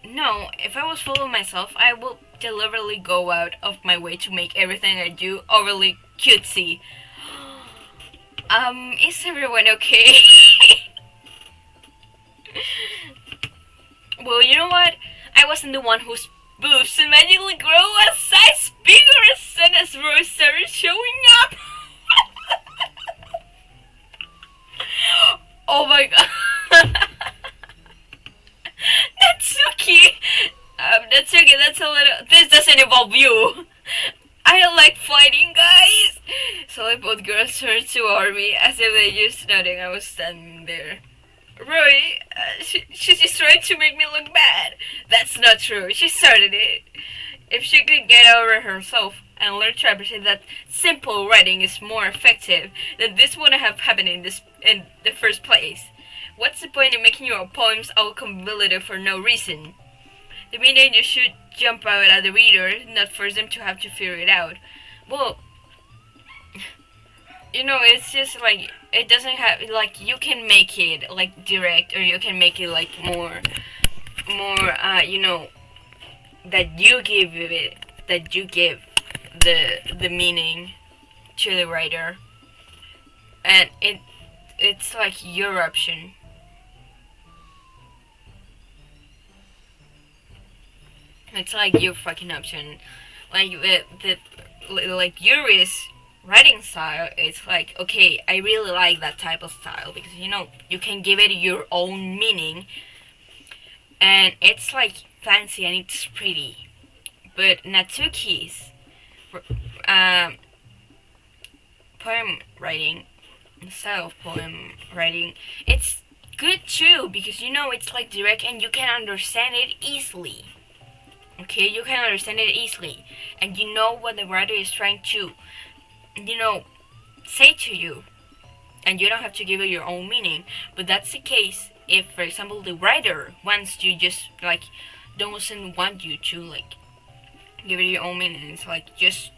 No, if I was full of myself, I would deliberately go out of my way to make everything I do overly cutesy. Is everyone okay? Well, you know what? I wasn't the one whose boobs magically grow a size bigger as soon as Rose started showing up. Oh my god. Natsuki! Natsuki, that's a little... This doesn't involve you. I don't like fighting, guys. So like both girls turned toward me as if they just nothing. I was standing there. Roy, she's just trying to make me look bad. That's not true. She started it. If she could get over herself and learn to appreciate that simple writing is more effective, then this wouldn't have happened in the first place. What's the point in making your poems all convoluted for no reason? The meaning you should jump out at the reader, not force them to have to figure it out. Well, you know, it's just like, it doesn't have, like, you can make it, like, direct, or you can make it, like, more, you know, that you give the meaning to the writer. And it's like your option. It's like your fucking option. Like like Yuri's writing style, it's like, okay, I really like that type of style because, you know, you can give it your own meaning, and it's like fancy and it's pretty. But Natsuki's poem writing, style of poem writing, it's good too because, you know, it's like direct and you can understand it easily. Okay, you can understand it easily, and you know what the writer is trying to, you know, say to you, and you don't have to give it your own meaning. But that's the case if for example the writer wants to just like doesn't want you to like give it your own meaning, it's like just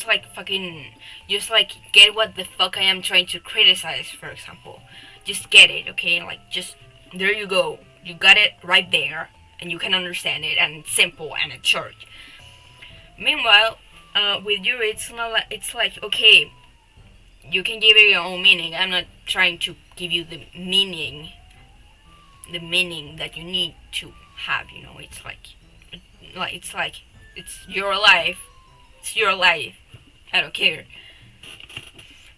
like fucking just like get what the fuck I am trying to criticize, for example. Just get it, okay? Like just there you go. You got it right there and you can understand it and it's simple and it's short. Meanwhile, with you it's not like it's like okay, you can give it your own meaning. I'm not trying to give you the meaning that you need to have, you know. It's like it's your life. It's your life. I don't care.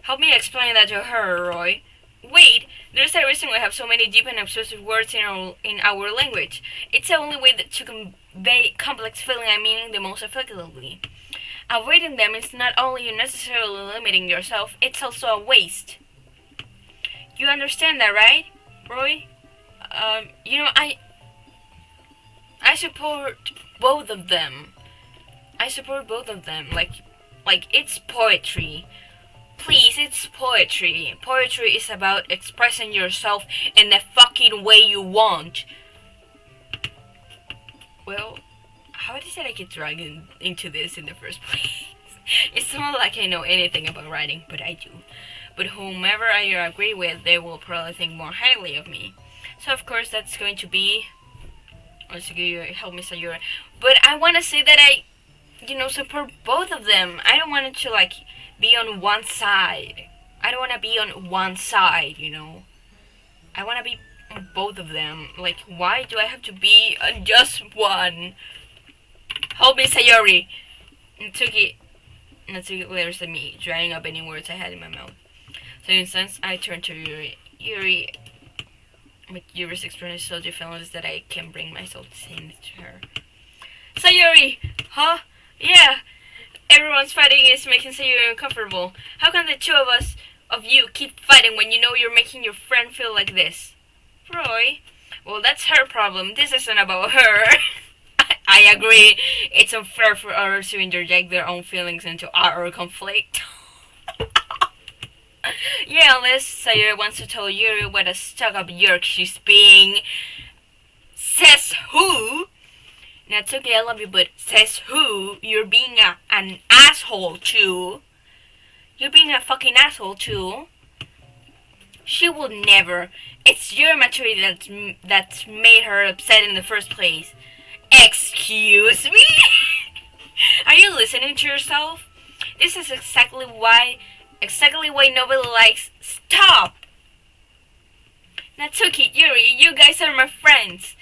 Help me explain that to her, Roy. Wait, there's a reason we have so many deep and obsessive words in our language. It's the only way to convey complex feeling and meaning the most effectively. Avoiding them is not only unnecessarily limiting yourself, it's also a waste. You understand that, right, Roy? You know, I support both of them. I support both of them. Like it's poetry. Please, it's poetry. Poetry is about expressing yourself in the fucking way you want. Well, how did I get dragged into this in the first place? It's not like I know anything about writing, but I do. But whomever I agree with, they will probably think more highly of me. So of course that's going to be... help me say your... But I want to say that I, support both of them. I don't want it to, like, be on one side. I don't want to be on one side, you know. I want to be on both of them. Like, why do I have to be on just one? Help me, Sayori. Natsuki glares at me, drying up any words I had in my mouth. So in a sense, I turned to Yuri. Yuri, with Yuri's expression, so feelings that I can bring myself to say it to her. Sayori! Huh? Yeah! Everyone's fighting is making Sayori uncomfortable. How can the two of you keep fighting when you know you're making your friend feel like this? Roy? Well, that's her problem. This isn't about her. I agree. It's unfair for others to interject their own feelings into our conflict. Yeah, unless Sayori wants to tell Yuri what a stuck-up yerk she's being. Says who? Natsuki, I love you, but says who? You're being an asshole too. You're being a fucking asshole too. She will never. It's your maturity that's made her upset in the first place. Excuse me? Are you listening to yourself? This is exactly why nobody likes. Stop! Natsuki, Yuri, you guys are my friends.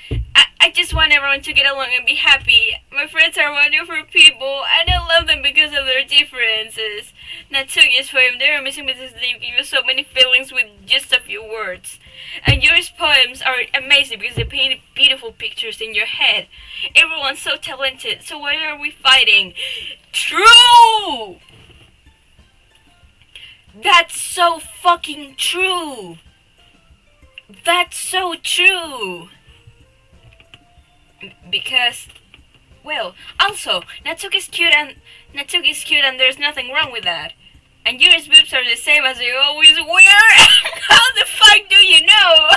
I just want everyone to get along and be happy. My friends are wonderful people, and I love them because of their differences. Natsuki's poem, they're amazing because they give you so many feelings with just a few words. And Yuri's poems are amazing because they paint beautiful pictures in your head. Everyone's so talented, so why are we fighting? True! That's so fucking true! That's so true! Because, well, also, Natsuki's cute and there's nothing wrong with that. And Yuri's boobs are the same as they always were. How the fuck do you know?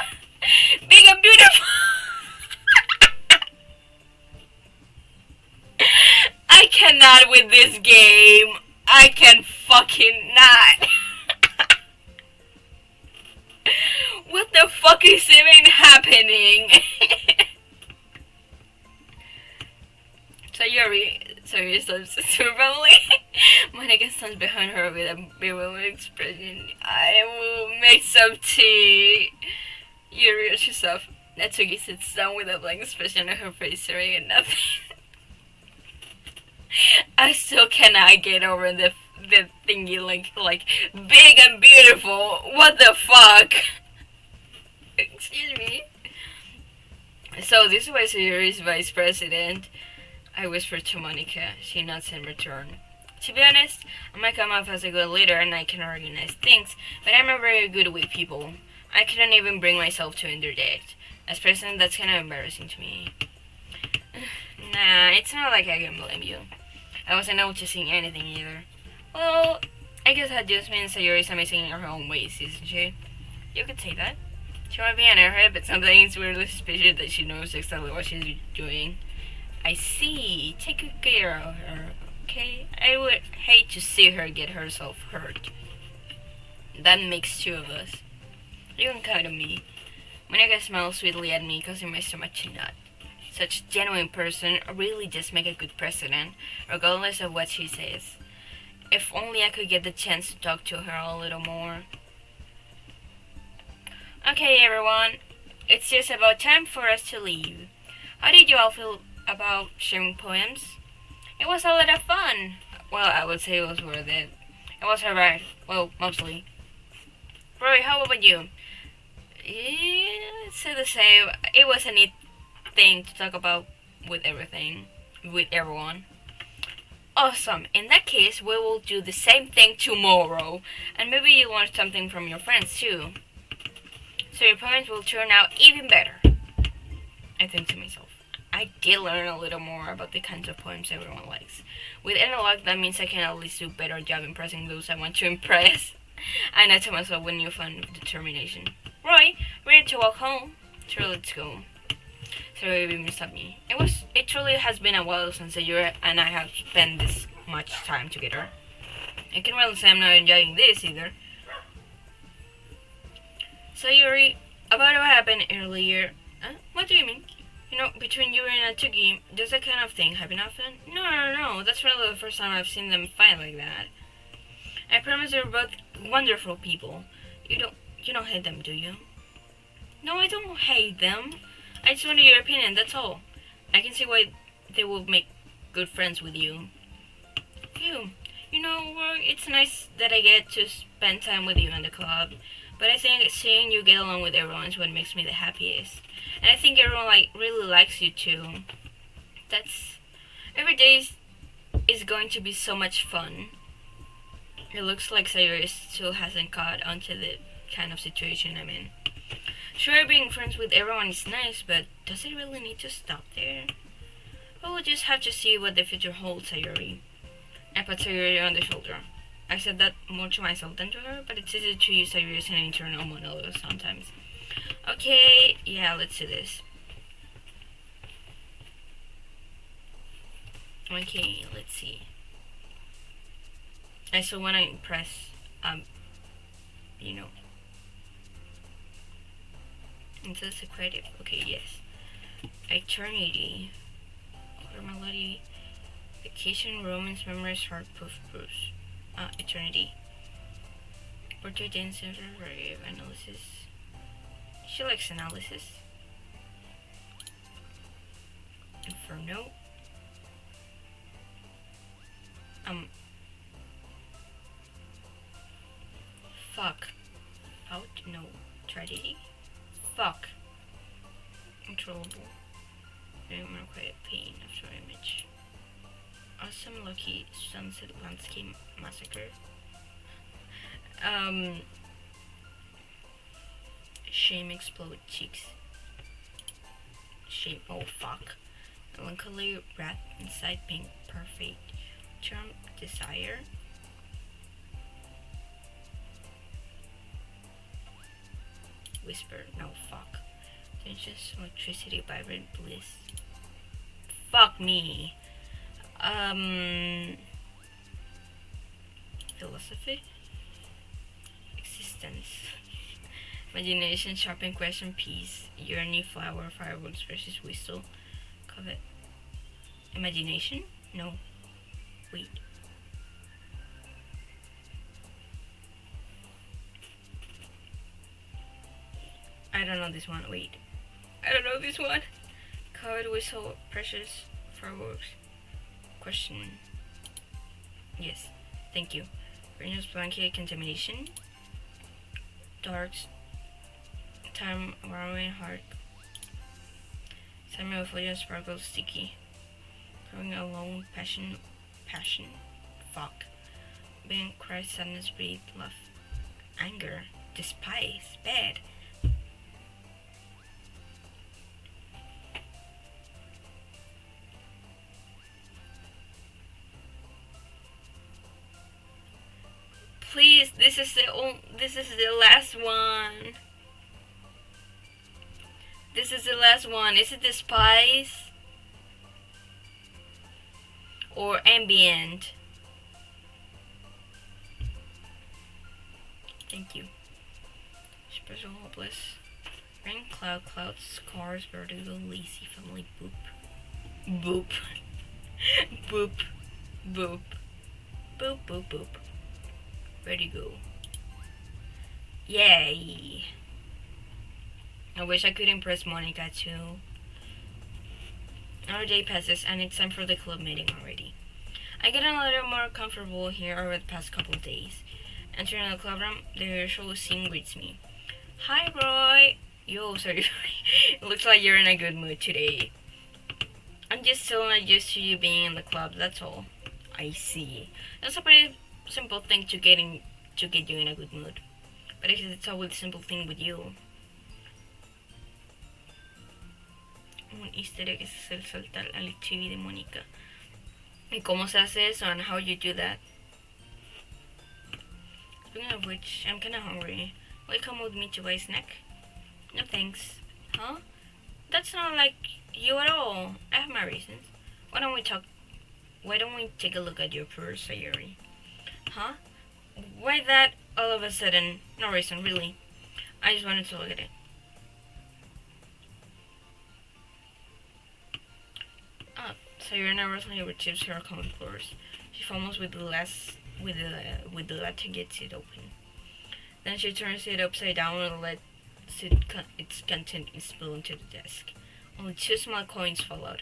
Big and beautiful. I cannot with this game. I can fucking not. What the fuck is even happening? Sayori stops probably. Monica stands behind her with a bewildered expression. I will make some tea. Yuri rushes off. Natsuki sits down with a blank expression on her face, staring at nothing. I still cannot get over the thingy like big and beautiful. What the fuck? Excuse me. So this was Yuri's vice president. I whispered to Monica. She nods in return. To be honest, I might come off as a good leader and I can organize things, but I'm not very good with people. I couldn't even bring myself to interject. As president, that's kind of embarrassing to me. Nah, it's not like I can blame you. I wasn't noticing anything either. Well, I guess that just means that Yuri's amazing in her own ways, isn't she? You could say that. She might be in her head, but something is weirdly suspicious that she knows exactly what she's doing. I see. Take good care of her, okay? I would hate to see her get herself hurt. That makes two of us. You can count on me. Monica smiles sweetly at me, causing my stomach to nut. Such a genuine person really does make a good president, regardless of what she says. If only I could get the chance to talk to her a little more. Okay, everyone, it's just about time for us to leave. How did you all feel about sharing poems? It was a lot of fun. Well, I would say it was worth it. It was alright. Well, mostly. Roy, how about you? Yeah, it's the same. It was a neat thing to talk about with everyone. Awesome. In that case, we will do the same thing tomorrow. And maybe you learn something from your friends too. So your poems will turn out even better. I think to myself. I did learn a little more about the kinds of poems everyone likes. With any luck, that means I can at least do a better job impressing those I want to impress. And I tell myself with newfound determination. Roy, ready to walk home? Sure, let's go. Sorry, you missed me. It truly has been a while since you and I have spent this much time together. I can really say I'm not enjoying this either. So Yuri, about what happened earlier. What do you mean? You know, between Yuri and Atsugi, does that kind of thing happen often? No. That's really the first time I've seen them fight like that. I promise they're both wonderful people. You don't hate them, do you? No, I don't hate them. I just wanted your opinion, that's all. I can see why they will make good friends with you. You know, it's nice that I get to spend time with you in the club, but I think seeing you get along with everyone is what makes me the happiest. And I think everyone really likes you too. Every day is going to be so much fun. It looks like Sayuri still hasn't caught onto the kind of situation I'm in. Sure, being friends with everyone is nice, but does it really need to stop there? Well, we'll just have to see what the future holds, Sayuri. I pat Sayuri on the shoulder. I said that more to myself than to her, but it's easy to use Sayuri as an internal monologue sometimes. Okay, yeah, let's do this. Okay, let's see. I still want to impress, you know. Into secretive. Okay, yes. Eternity. Melody. Vacation, romance, memories, heart, puff, bruise. Eternity. Portrait dancer, analysis. She likes analysis. Inferno. Fuck. Out? No. Tragedy? Fuck. Controllable. Remember quiet pain after image. Awesome lucky sunset landscape massacre. Shame explode cheeks. Shame, oh fuck. Melancholy wrath inside pink perfect. Charm desire. Whisper, no fuck. Tensions, electricity, vibrant bliss. Fuck me. Philosophy. Existence. Imagination, sharpen question, peace. Yearning, flower, fireworks versus whistle. Covet. Imagination? No. Wait. I don't know this one. Wait. I don't know this one. Covered whistle, precious, fireworks. Question. Yes. Thank you. Greenhouse blanket, contamination. Darks. Time, warming heart. Samuel Folio sparkles sticky. Growing alone, passion. Fuck. Being cry, sadness, breathe, love. Anger. Despise. Bad. Please, this is the last one. This is the last one. Is it the spice or ambient? Thank you. Special hopeless. Rain, cloud, clouds, cars, vertigo, lazy, family, boop. Boop. Boop. Boop. Boop, boop, boop. Vertigo. Yay. I wish I could impress Monica too. Our day passes and it's time for the club meeting already. I get a little more comfortable here over the past couple of days. Entering the club room, the usual scene greets me. Hi, Roy. Yo, sorry. It looks like you're in a good mood today. I'm just still not used to you being in the club, that's all. I see. That's a pretty simple thing to get you in a good mood. But I guess it's always a simple thing with you. Un easter egg es el saltar al chibi de Mónica. ¿Y cómo se hace eso and how you do that? Speaking of which, I'm kinda hungry. Will you come with me to buy a snack? No thanks. Huh? That's not like you at all. I have my reasons. Why don't we take a look at your purse, Sayuri? Huh? Why that all of a sudden? No reason, really. I just wanted to look at it. Sayuri nervously retrieves her common purse. She fumbles with the latch gets it open. Then she turns it upside down and lets its contents spill into the desk. Only 2 small coins fall out.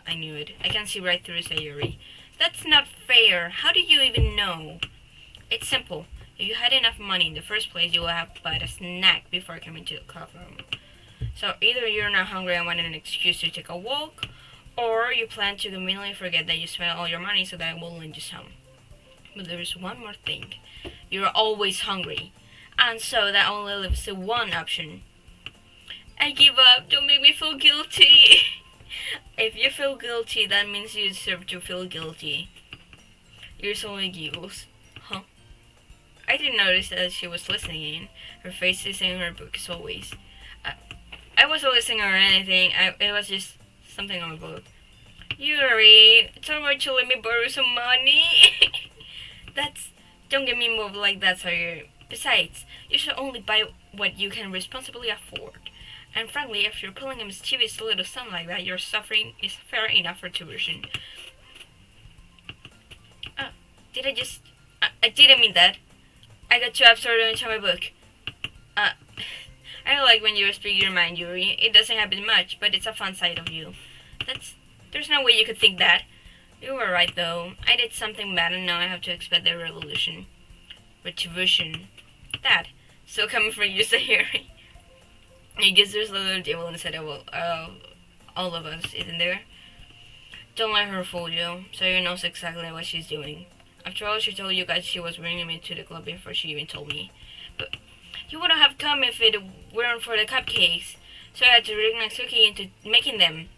I knew it. I can see right through Sayuri. That's not fair. How do you even know? It's simple. If you had enough money in the first place, you would have bought a snack before coming to the club room. So either you're not hungry and wanted an excuse to take a walk, or you plan to conveniently forget that you spent all your money so that I will lend you some. But there's one more thing. You're always hungry. And so that only leaves the one option. I give up. Don't make me feel guilty. If you feel guilty, that means you deserve to feel guilty. Ursula giggles. Huh? I didn't notice that she was listening in. Her face is in her book as always. I wasn't listening or anything. It was just something on the book. Yuri, it's alright to let me borrow some money. Don't get me moved like that, Sayuri. Besides, you should only buy what you can responsibly afford. And frankly, if you're pulling a mischievous little son like that, your suffering is fair enough for tuition. I didn't mean that. I got too absorbed into my book. I like when you speak your mind, Yuri. It doesn't happen much, but it's a fun side of you. There's no way you could think that. You were right, though. I did something bad, and now I have to expect the revolution. Retribution. That. So coming from you, Sayuri. I guess there's a little devil inside of all of us, isn't there? Don't let her fool you. Sayuri knows exactly what she's doing. After all, she told you guys she was bringing me to the club before she even told me. But you wouldn't have come if it weren't for the cupcakes. So I had to rig Natsuki into making them.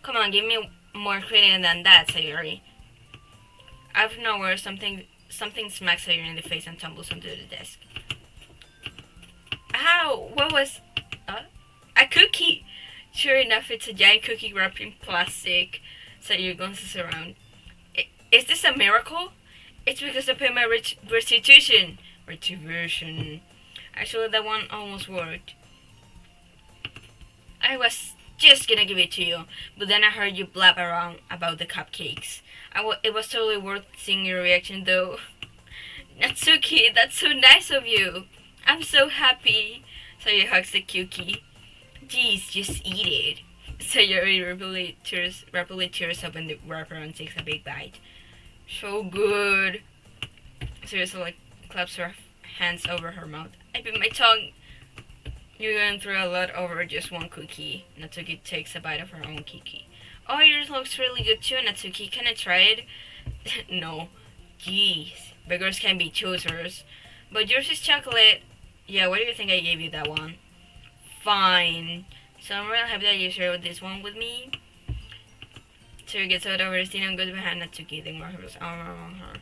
Come on, give me more credit than that, Sayuri. Out of nowhere, something smacks Sayuri in the face and tumbles onto the desk. Ow! What was... a cookie! Sure enough, it's a giant cookie wrapped in plastic. Sayuri glances around. Is this a miracle? It's because I paid my restitution. Retribution. Actually, that one almost worked. I was just gonna give it to you, but then I heard you blab around about the cupcakes. It was totally worth seeing your reaction, though. Natsuki, that's so nice of you. I'm so happy. Sayuri hugs the cookie. Geez, just eat it. Sayuri rapidly tears up in the wrapper and takes a big bite. So good. Sayuri claps her hands over her mouth. I bit my tongue. You're going through a lot over just one cookie. Natsuki takes a bite of her own cookie. Oh, yours looks really good too, Natsuki. Can I try it? No. Jeez. Beggars can be choosers. But yours is chocolate. Yeah, why do you think I gave you that one? Fine. So I'm real happy that you shared this one with me. Sayuri gets out of her seat and goes behind Natsuki, then wraps her arm around her.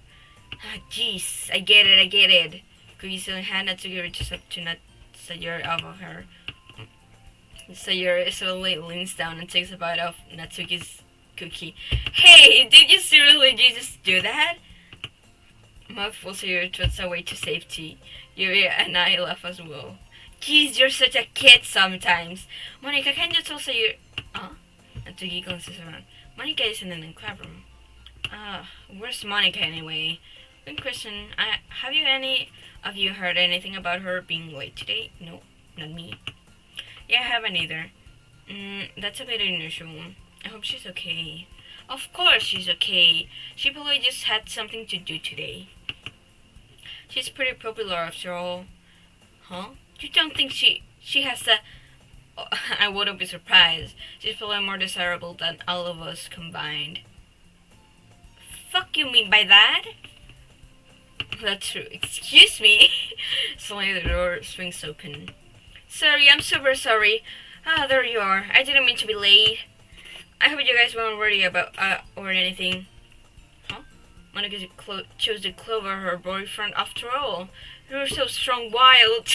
Ah, jeez. I get it. Cookie still in hand, Natsuki reaches up to Sayuri off of her. Sayuri slowly leans down and takes a bite of Natsuki's cookie. Hey, did you seriously just do that? Mouthful Sayuri trots away to safety. Yuri and I laugh as well. Geez, you're such a kid sometimes. Monica, can you tell Sayuri... Huh? Natsuki glances around. Monica isn't in the club room. Where's Monica anyway? Good question. Have you any of you heard anything about her being late today? No, not me. Yeah, I haven't either. That's a bit unusual. I hope she's okay. Of course she's okay. She probably just had something to do today. She's pretty popular after all. Huh? You don't think she has a... Oh, I wouldn't be surprised. She's probably more desirable than all of us combined. Fuck you mean by that? That's true. Excuse me. Suddenly the door swings open. Sorry, I'm super sorry. There you are. I didn't mean to be late. I hope you guys weren't worried about, or anything. Huh? Monica chose to clover her boyfriend after all. You're so strong wild.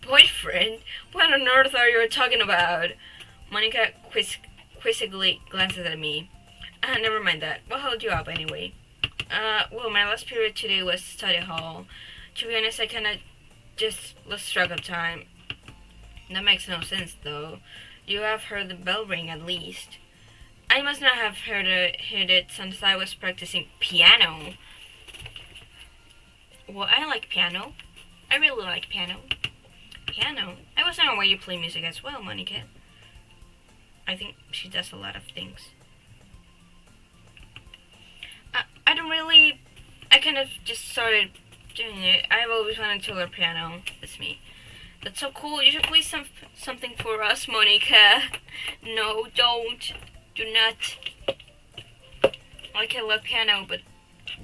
Boyfriend? What on earth are you talking about? Monica quizzically glances at me. Never mind that. What held you up anyway? Well, my last period today was study hall. To be honest, I kinda just lost track of time. That makes no sense, though. You have heard the bell ring at least. I must not have heard it since I was practicing piano. Well, I like piano. I really like piano. Piano? I wasn't aware you play music as well, Monica. I think she does a lot of things. I don't really... I kind of just started doing it. I've always wanted to learn piano. That's me. That's so cool. You should play something for us, Monica. No, don't. Do not. Like, I love piano, but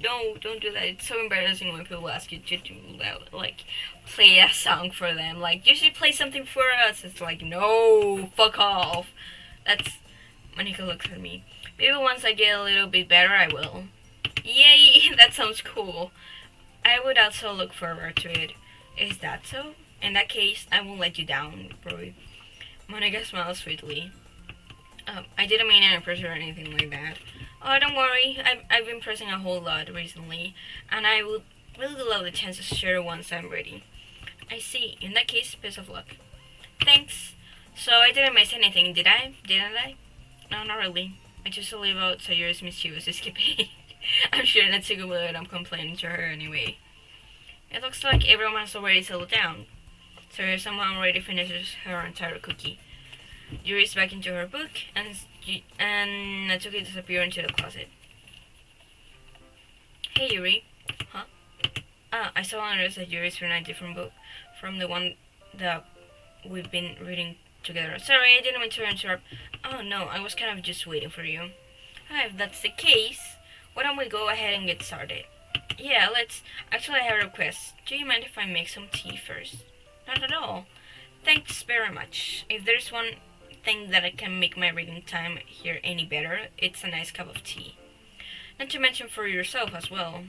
no, don't do that. It's so embarrassing when people ask you to do, like, play a song for them. Like, you should play something for us. It's like, no, fuck off. That's... Monica looks at me. Maybe once I get a little bit better, I will. Yay, that sounds cool. I would also look forward to it. Is that so? In that case, I won't let you down, Roy. Monica smiles sweetly. I didn't mean any pressure or anything like that. Oh, don't worry. I've been pressing a whole lot recently, and I would really love the chance to share once I'm ready. I see. In that case, best of luck. Thanks. So I didn't miss anything, did I? Didn't I? No, not really. I just leave out Sayuri's mischievous escapade. I'm sure Natsuki will end up complaining to her anyway. It looks like everyone has already settled down. So someone already finishes her entire cookie. Yuri's back into her book, and Natsuki disappears into the closet. Hey Yuri. Huh? I saw on notice that Yuri's reading a different book from the one that we've been reading together. Sorry, I didn't mean to interrupt. Oh no, I was kind of just waiting for you. If that's the case, why don't we go ahead and get started? Yeah, let's... Actually, I have a request. Do you mind if I make some tea first? Not at all. Thanks very much. If there's one thing that I can make my reading time here any better, it's a nice cup of tea. Not to mention for yourself as well.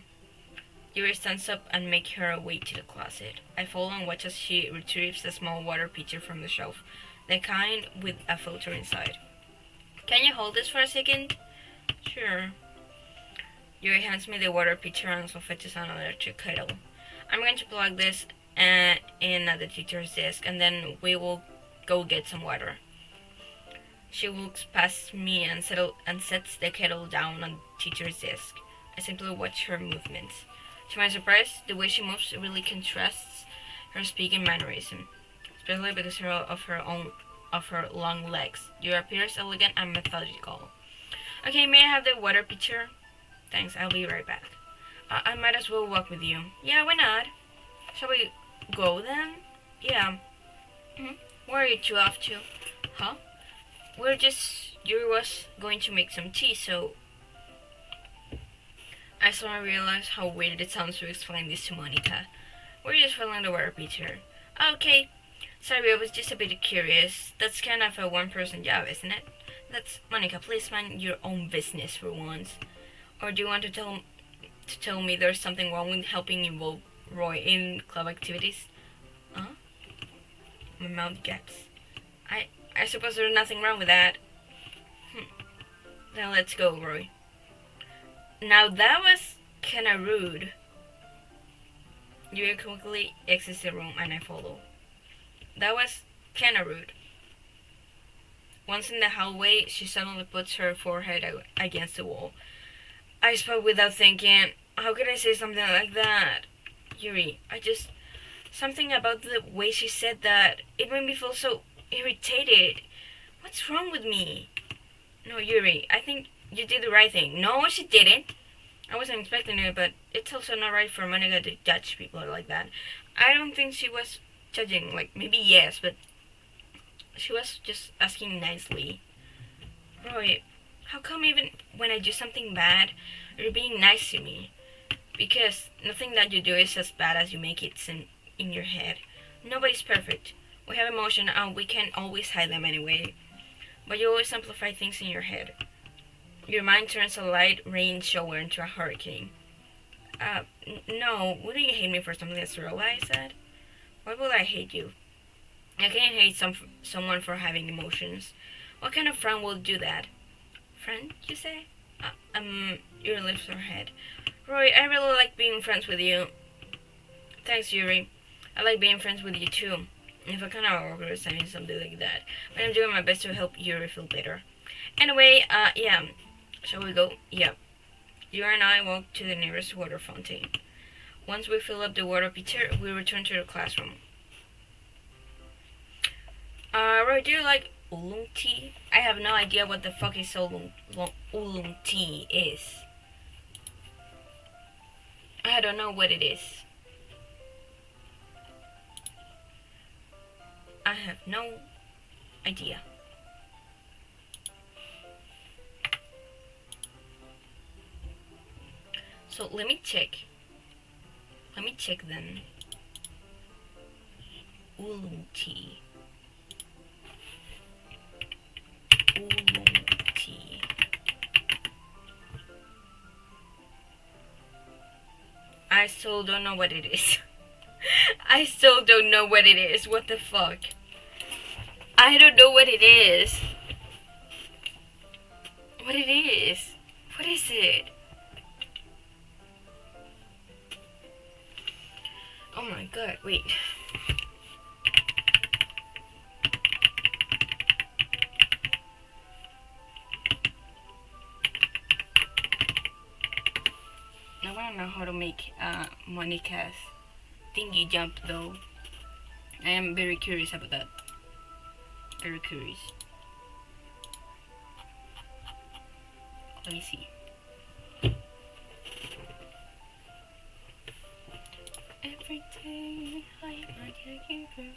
Yuri stands up and makes her way to the closet. I follow and watch as she retrieves a small water pitcher from the shelf, the kind with a filter inside. Can you hold this for a second? Sure. Yuri hands me the water pitcher and also fetches an electric kettle. I'm going to plug this in at the teacher's desk, and then we will go get some water. She walks past me and sets the kettle down on the teacher's desk. I simply watch her movements. To my surprise, the way she moves really contrasts her speaking mannerism, especially because of her long legs. Yuri appears elegant and methodical. Okay, may I have the water pitcher? Thanks, I'll be right back. I might as well walk with you. Yeah, why not? Shall we go then? Yeah. Where are you two off to? Huh? Yuri was going to make some tea, so... I suddenly realized how weird it sounds to explain this to Monica. We're just filling the water pitcher. Okay. Sorry, I was just a bit curious. That's kind of a one-person job, isn't it? That's... Monica, please mind your own business for once. Or do you want to tell me there's something wrong with helping involve Roy in club activities? Huh? My mouth gaps. I suppose there's nothing wrong with that. Then let's go, Roy. Now that was kinda rude. You quickly exit the room and I follow. That was kinda rude. Once in the hallway, she suddenly puts her forehead against the wall. I spoke without thinking. How could I say something like that? Yuri, something about the way she said that, it made me feel so irritated. What's wrong with me? No, Yuri, I think you did the right thing. No, she didn't. I wasn't expecting it, but it's also not right for Monica to judge people like that. I don't think she was judging. Like, maybe yes, but she was just asking nicely. Roy, how come even when I do something bad, you're being nice to me? Because nothing that you do is as bad as you make it seem in your head. Nobody's perfect. We have emotion and we can always hide them anyway. But you always amplify things in your head. Your mind turns a light rain shower into a hurricane. No, wouldn't you hate me for something that's real? I said. Why would I hate you? I can't hate someone for having emotions. What kind of friend will do that? Friend, you say? Yuri lifts her head. Roy, I really like being friends with you. Thanks, Yuri. I like being friends with you too. If I kind of awkward saying something like that, but I'm doing my best to help Yuri feel better. Anyway, yeah. Shall we go? Yeah. Yuri and I walk to the nearest water fountain. Once we fill up the water pitcher, we return to the classroom. Roy, do you like oolong tea? I have no idea what the fuck is oolong tea is. I don't know what it is. I have no idea. So let me check. Then. Oolong tea. Oolong tea. I still don't know what it is. I still don't know what it is. What the fuck? I don't know what it is. What it is? What is it? Oh my god, wait. I wanna know how to make Monica's thingy jump though. I am very curious about that. Very curious. Let me see. Every day I imagine you forever,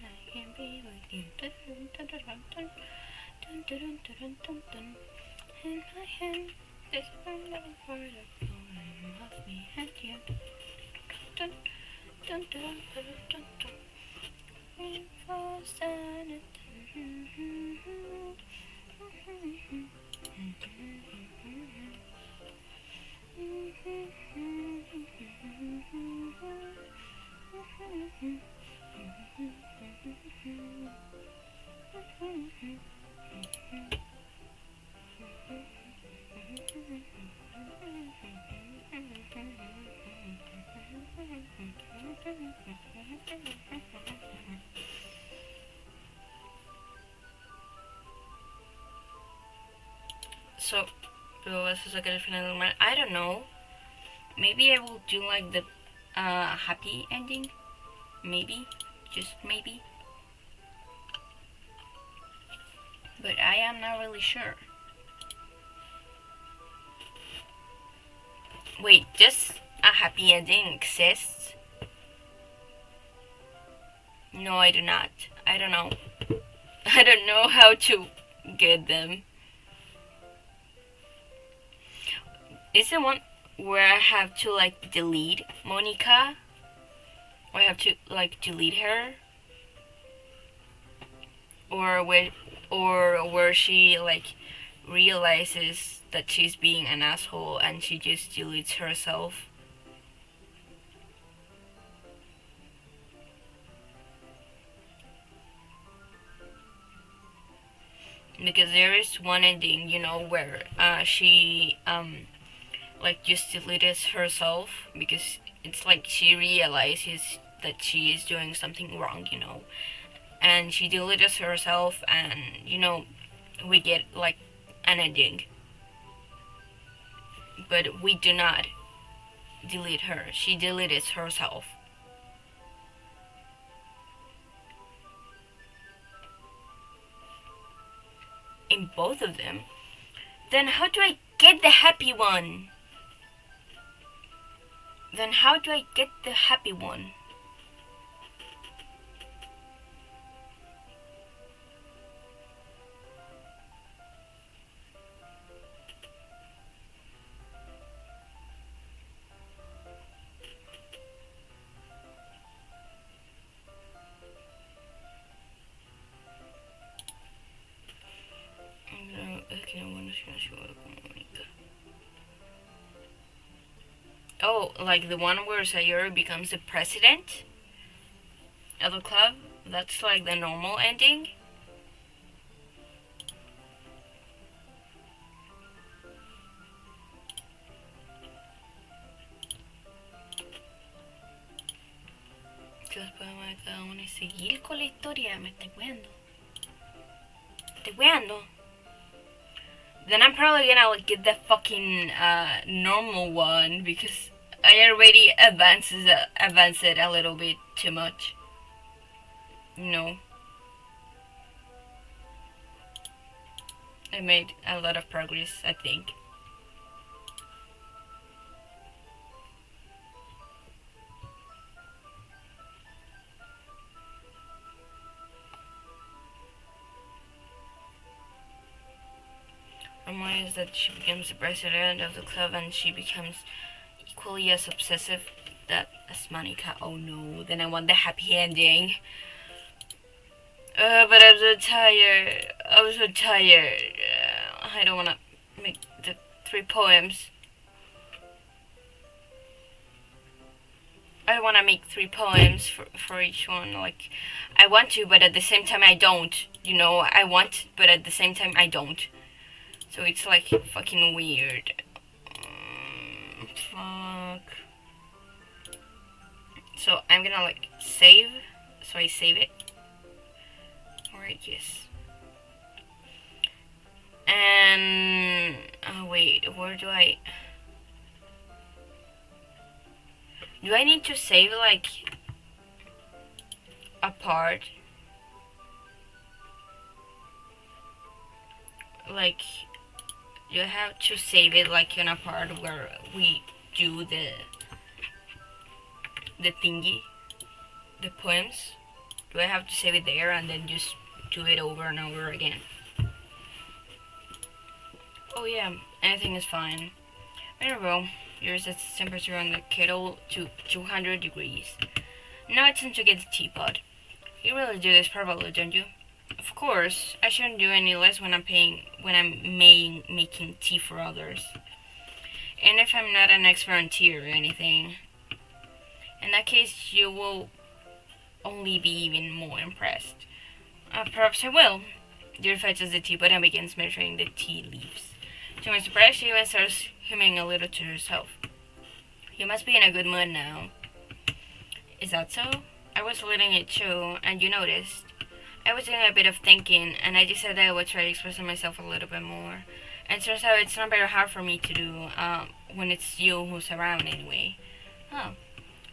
I can be with you. Dun, dun, dun, dun, dun, dun, dun, dun, dun, dun. In my hand, this little part of flowing of me and you. Dun, dun, dun, dun, dun, dun. We fall silent. So, pero vas a sacar el final normal. I don't know. Maybe I will do like the happy ending. Maybe. Just maybe. But I am not really sure. Wait, does a happy ending exist? No, I do not. I don't know. I don't know how to get them. Is the one where I have to like delete Monica? Or I have to like delete her? Or where she like realizes that she's being an asshole and she just deletes herself? because there is one ending, where she like just deleted herself because it's like she realizes that she is doing something wrong, and she deleted herself, and we get like an ending, but we do not delete her. She deleted herself. In both of them. Then how do I get the happy one? Then how do I get the happy one? Oh, like the one where Sayori becomes the president of the club? That's like the normal ending? Que después cada uno y seguir con la historia. Me estoy weando. Estoy weando. Then I'm probably gonna like get the fucking normal one because I already advanced it a little bit too much. I made a lot of progress, I think. One is that she becomes the president of the club and she becomes equally as obsessive as Monica. Oh no, then I want the happy ending. But I'm so tired. I'm so tired. I don't want to make the 3 poems. I want to make 3 poems for each one. Like, I want to, but at the same time I don't. I want, but at the same time I don't. So it's like fucking weird. Fuck. So I'm gonna like save. So I save it. Alright, yes. And oh wait, where do I need to save like a part? Like you have to save it like in a part where we do the thingy, the poems. Do I have to save it there and then just do it over and over again? Oh yeah, anything is fine. There we go. Yours sets the temperature on the kettle to 200 degrees. Now it's time to get the teapot. You really do this probably, don't you? Of course, I shouldn't do any less when I'm making tea for others. And if I'm not an expert on tea or anything, in that case you will only be even more impressed. Perhaps I will. Dear fetches the teapot and begins measuring the tea leaves. To my surprise, she even starts humming a little to herself. You must be in a good mood now. Is that so? I was letting it show, and you noticed. I was doing a bit of thinking, and I decided I would try expressing myself a little bit more. And turns out it's not very hard for me to do when it's you who's around anyway. Oh,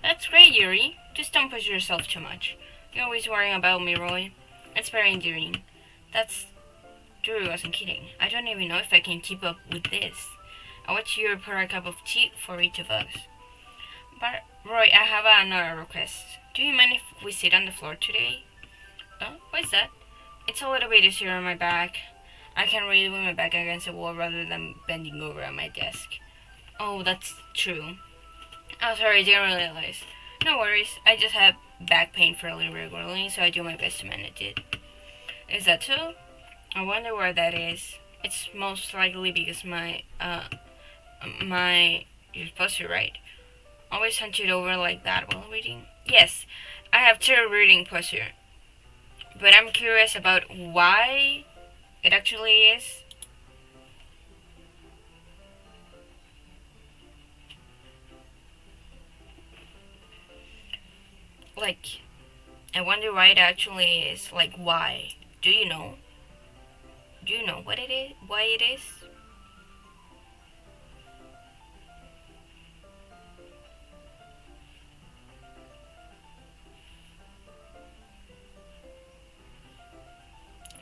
that's great, Yuri. Just don't push yourself too much. You're always worrying about me, Roy. It's very endearing. That's Yuri wasn't kidding. I don't even know if I can keep up with this. I want you to pour a cup of tea for each of us. But, Roy, I have another request. Do you mind if we sit on the floor today? Oh, what's that? It's a little bit easier on my back. I can read with my back against the wall rather than bending over at my desk. Oh, that's true. Oh, sorry, I didn't realize. No worries. I just have back pain fairly regularly, so I do my best to manage it. Is that so? I wonder where that is. It's most likely because you're supposed to, right? Always hunch it over like that while reading? Yes, I have terrible reading posture. But I'm curious about why It actually is. Like, I wonder why it actually is. Like, why? Do you know? Do you know what it is? Why it is?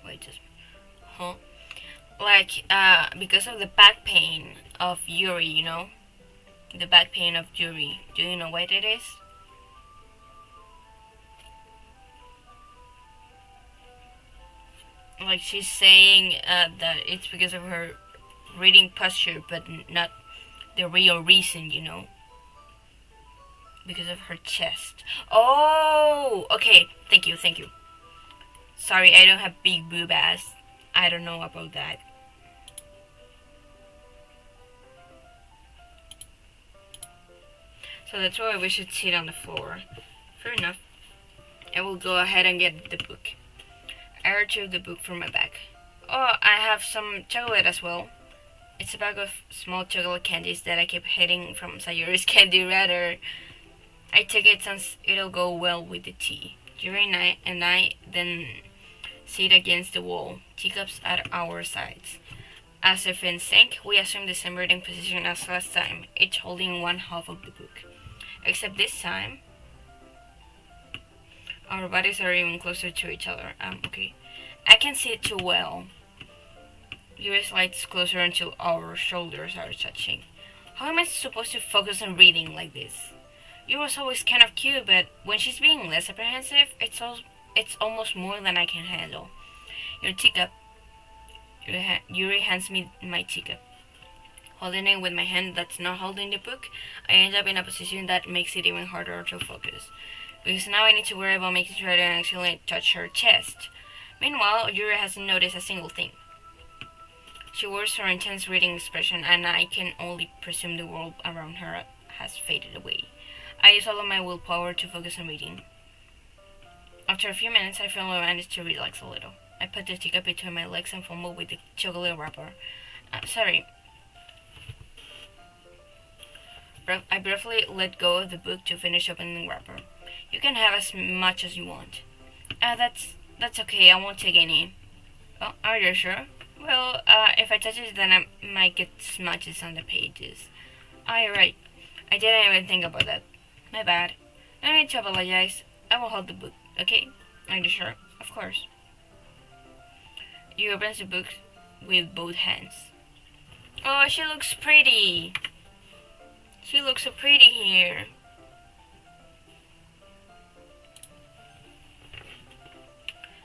Wait, just huh? Like, because of the back pain of Yuri, you know, the back pain of Yuri. Do you know what it is? Like she's saying that it's because of her reading posture, but not the real reason, you know, because of her chest. Oh, okay. Thank you, thank you. Sorry, I don't have big boob ass. I don't know about that. So that's why we should sit on the floor. Fair enough. I will go ahead and get the book. I retrieved the book from my bag. Oh, I have some chocolate as well. It's a bag of small chocolate candies that I keep hiding from Sayuri's candy wrapper. I take it since it'll go well with the tea. Yuri and I then sit against the wall, teacups at our sides. As if in sync, we assume the same reading position as last time, each holding one half of the book. Except this time, our bodies are even closer to each other. Okay. I can see it too well. Yuri slides closer until our shoulders are touching. How am I supposed to focus on reading like this? Yuri's always kind of cute, but when she's being less apprehensive, it's almost more than I can handle. Your teacup. Yuri hands me my teacup. Holding it with my hand that's not holding the book, I end up in a position that makes it even harder to focus. Because now I need to worry about making sure I don't accidentally touch her chest. Meanwhile, Yuri hasn't noticed a single thing. She wears her intense reading expression, and I can only presume the world around her has faded away. I use all of my willpower to focus on reading. After a few minutes, I finally manage to relax a little. I put the teacup between my legs and fumble with the chocolate wrapper. Sorry. I briefly let go of the book to finish opening the wrapper. You can have as much as you want. That's okay. I won't take any. Oh, are you sure? Well, if I touch it, then I might get smudges on the pages. Ah, you're right. I didn't even think about that. My bad. No need to apologize. I will hold the book, okay? Are you sure? Of course. You opens the book with both hands. Oh, she looks pretty. She looks so pretty here.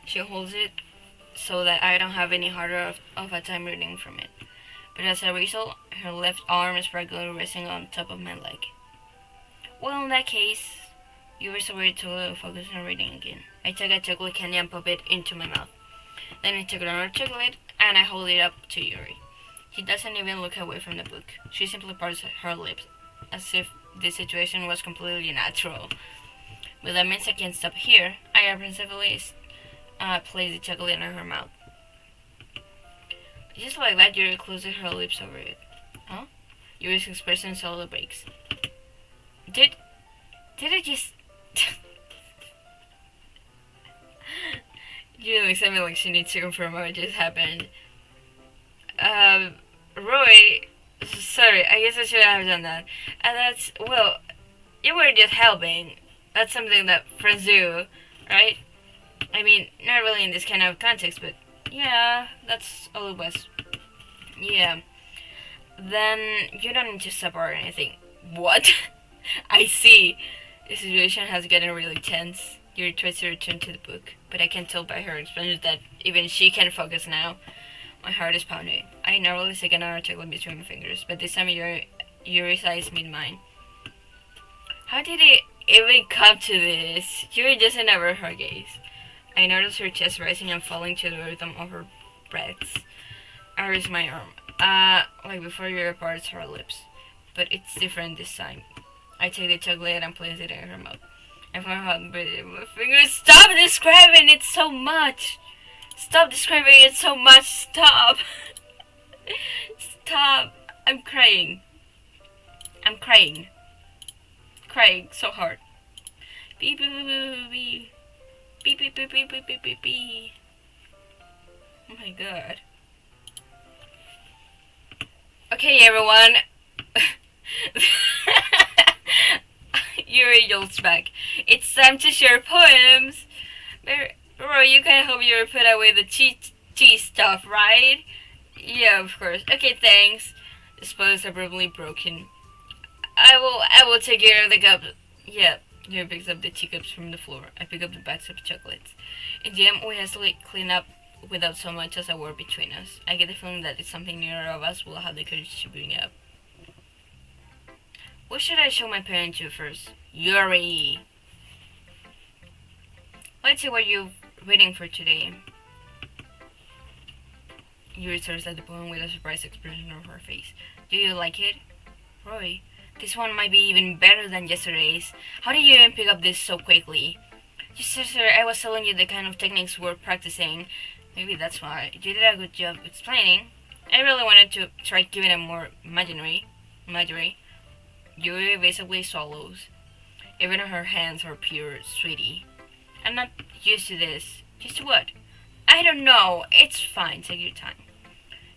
She holds it so that I don't have any harder of a time reading from it. But as a result, her left arm is regularly resting on top of my leg. Well, in that case, you were so ready to focus on reading again. I take a chocolate candy and pop it into my mouth. Then I take another chocolate and I hold it up to Yuri. She doesn't even look away from the book. She simply parts her lips, as if the situation was completely natural. But that means I can't stop here. I apprehensively place the chocolate in her mouth. Just like that, Yuri closes her lips over it. Huh? Yuri's expression slowly breaks. Did I just... Yuri looks at me like she needs to confirm what just happened. Roy... Sorry, I guess I should have done that. And that's... Well, you were just helping. That's something that friends do, right? I mean, not really in this kind of context, but... Yeah, that's all it was. Yeah. Then you don't need to stop or anything. What? I see. The situation has gotten really tense. Yuri tries to return to the book, but I can tell by her expression that even she can focus now. My heart is pounding. I narrowly take another chocolate between my fingers, but this time Yuri's eyes meet mine. How did it even come to this? Yuri doesn't avert her gaze. I notice her chest rising and falling to the rhythm of her breaths. I raise my arm, like before Yuri parts her lips, but it's different this time. I take the chocolate and place it in her mouth. I find her heart breathing. My fingers stop describing it so much. Stop describing it so much. Stop. Stop. I'm crying. I'm crying. Crying so hard. Beep beep beep beep beep. Beep beep beep beep beep beep beep beep. Oh my god. Okay, everyone. Your angel's back. It's time to share poems. Bro, you can help you put away the cheese stuff, right? Yeah, of course. Okay, thanks. The spell is abruptly broken. I will take care of the cup. Yeah, Jerry picks up the teacups from the floor. I pick up the bags of chocolates. In the end, we hastily clean up without so much as a word between us. I get the feeling that it's something neither of us will have the courage to bring up. What should I show my parents to first? Yuri! Let's see what you're reading for today. Yuri stares at the poem with a surprised expression on her face. Do you like it? Roy, this one might be even better than yesterday's. How did you even pick up this so quickly? Just yesterday I was telling you the kind of techniques we're practicing. Maybe that's why. You did a good job explaining. I really wanted to try giving it more imagery. Yuri basically swallows. Even her hands are pure, sweetie. I'm not used to this. Used to what? I don't know. It's fine. Take your time.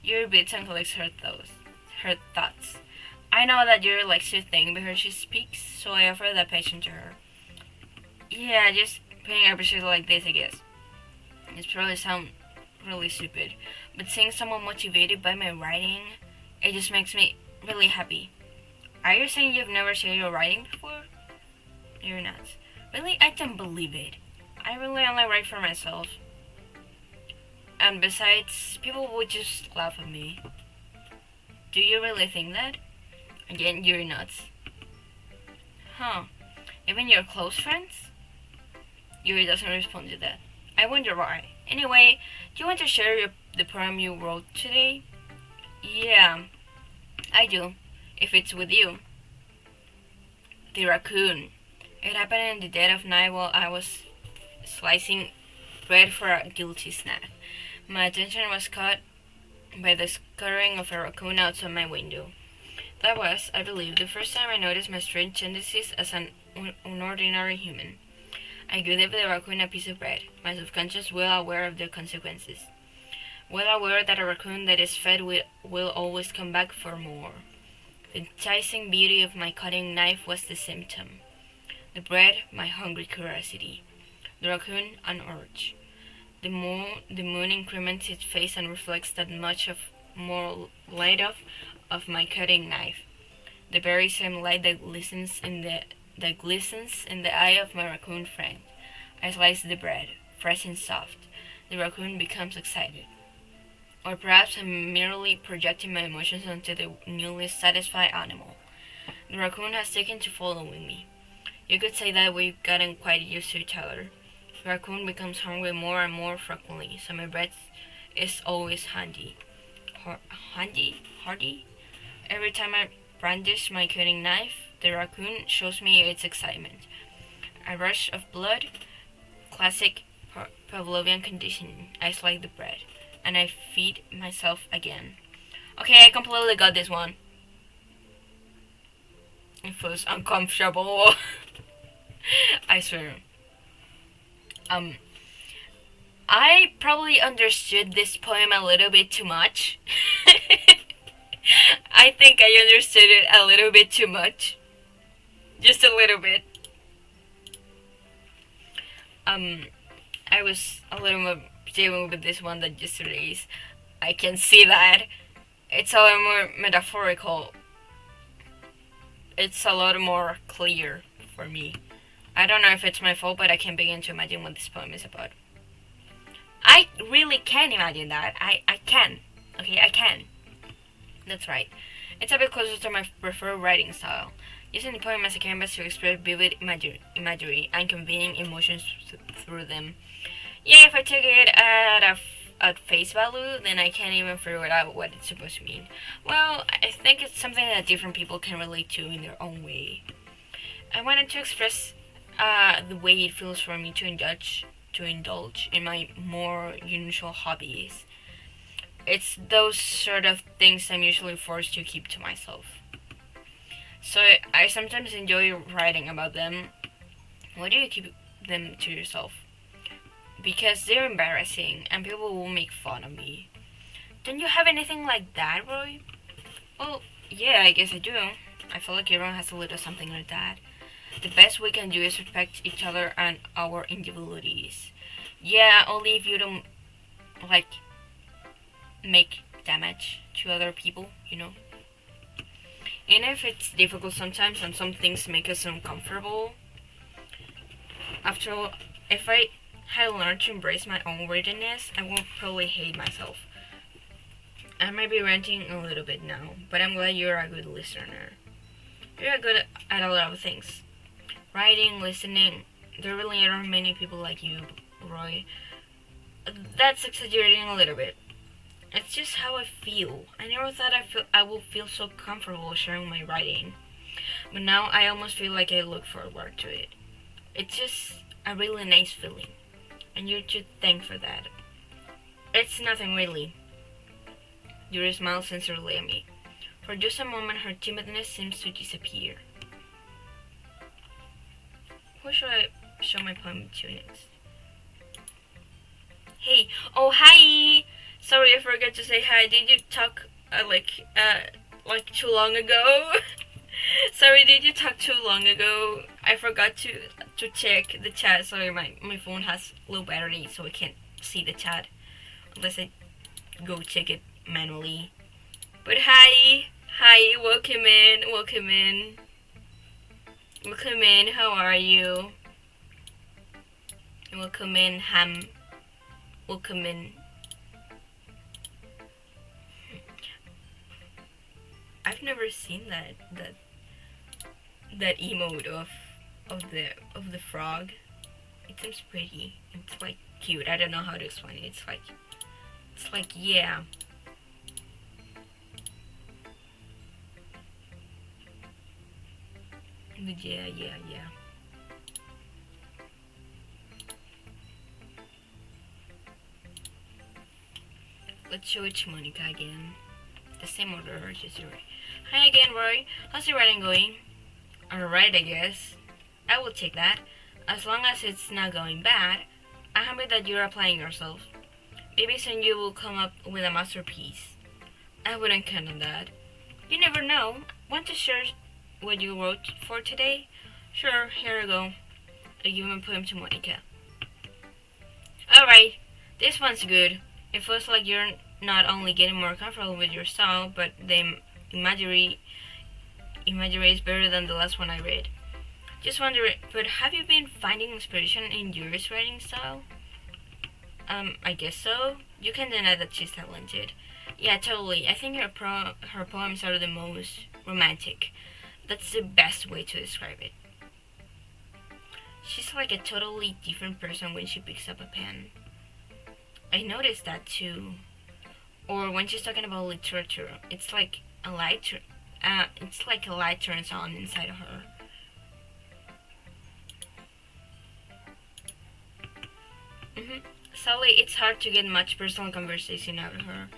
Yuri beats and collects her thoughts. I know that Yuri likes to think before she speaks, so I offer that patience to her. Yeah, just being appreciated like this, I guess. It's probably sound really stupid, but seeing someone motivated by my writing, it just makes me really happy. Are you saying you've never seen your writing before? You're not. Really? I don't believe it. I really only write for myself. And besides, people would just laugh at me. Do you really think that? Again, you're nuts. Huh. Even your close friends? Yuri doesn't respond to that. I wonder why. Anyway, do you want to share the poem you wrote today? Yeah, I do. If it's with you. The raccoon. It happened in the dead of night while I was slicing bread for a guilty snack. My attention was caught by the scuttering of a raccoon outside my window. That was, I believe, the first time I noticed my strange tendencies as an unordinary human. I gave the raccoon a piece of bread, my subconscious well aware of the consequences. Well aware that a raccoon that is fed will always come back for more. The enticing beauty of my cutting knife was the symptom. The bread, my hungry curiosity. The raccoon, an urge. The moon increments its face and reflects that much of more light of my cutting knife. The very same light that glistens in the eye of my raccoon friend. I slice the bread, fresh and soft. The raccoon becomes excited. Or perhaps I'm merely projecting my emotions onto the newly satisfied animal. The raccoon has taken to following me. You could say that we've gotten quite used to each other. The raccoon becomes hungry more and more frequently, so my breath is always handy. Hardy? Every time I brandish my cutting knife, the raccoon shows me its excitement. A rush of blood, classic Pavlovian conditioning. I slice the bread, and I feed myself again. Okay, I completely got this one. It feels uncomfortable. I swear. I probably understood this poem a little bit too much. I think I understood it a little bit too much. Just a little bit. I was a little more genuine with this one than yesterday's. I can see that. It's a lot more metaphorical. It's a lot more clear for me. I don't know if it's my fault, but I can begin to imagine what this poem is about. I really can imagine that. I can. Okay, I can. That's right. It's a bit closer to my preferred writing style, using the poem as a canvas to express vivid imagery and conveying emotions through them. Yeah, if I take it at face value, then I can't even figure out what it's supposed to mean. Well, I think it's something that different people can relate to in their own way. I wanted to express the way it feels for me to indulge to indulge in my more usual hobbies. It's those sort of things I'm usually forced to keep to myself. So I sometimes enjoy writing about them. Why do you keep them to yourself? Because they're embarrassing and people will make fun of me. Don't you have anything like that, Roy? Well, yeah, I guess I do. I feel like everyone has a little something like that. The best we can do is respect each other and our individualities. Yeah, only if you don't, like, make damage to other people, you know? And if it's difficult sometimes and some things make us uncomfortable, after all, if I had learned to embrace my own weirdness, I won't probably hate myself. I might be ranting a little bit now, but I'm glad you're a good listener. You're good at a lot of things. Writing, listening. There really aren't many people like you, Roy. That's exaggerating a little bit. It's just how I feel. I never thought I would feel so comfortable sharing my writing. But now I almost feel like I look forward to it. It's just a really nice feeling. And you're to thank for that. It's nothing really. Yuri smiled sincerely at me. For just a moment her timidness seems to disappear. Who should I show my poem to next? Hey, oh hi! Sorry I forgot to say hi. Did you talk like too long ago? Sorry, did you talk too long ago? I forgot to check the chat. Sorry, my phone has low battery, so I can't see the chat unless I go check it manually. But hi, welcome in. How are you? Welcome in, Ham. Welcome in. I've never seen that emote of the frog. It seems pretty. It's like cute. I don't know how to explain it. It's like yeah. But yeah. Let's show it to Monica again. The same order, just Roy. Hi again, Roy. How's your writing going? Alright, I guess. I will take that. As long as it's not going bad, I'm happy that you're applying yourself. Maybe soon you will come up with a masterpiece. I wouldn't count on that. You never know. Want to share what you wrote for today? Sure, here you go. I give my poem to Monica. Alright, this one's good. It feels like you're not only getting more comfortable with your style, but the imagery is better than the last one I read. Just wondering, but have you been finding inspiration in your writing style? I guess so. You can deny that she's talented. Yeah, totally. I think her poems are the most romantic. That's the best way to describe it. She's like a totally different person when she picks up a pen. I noticed that too. Or when she's talking about literature, it's like a light. It's like a light turns on inside of her. Sadly, it's hard to get much personal conversation out of her.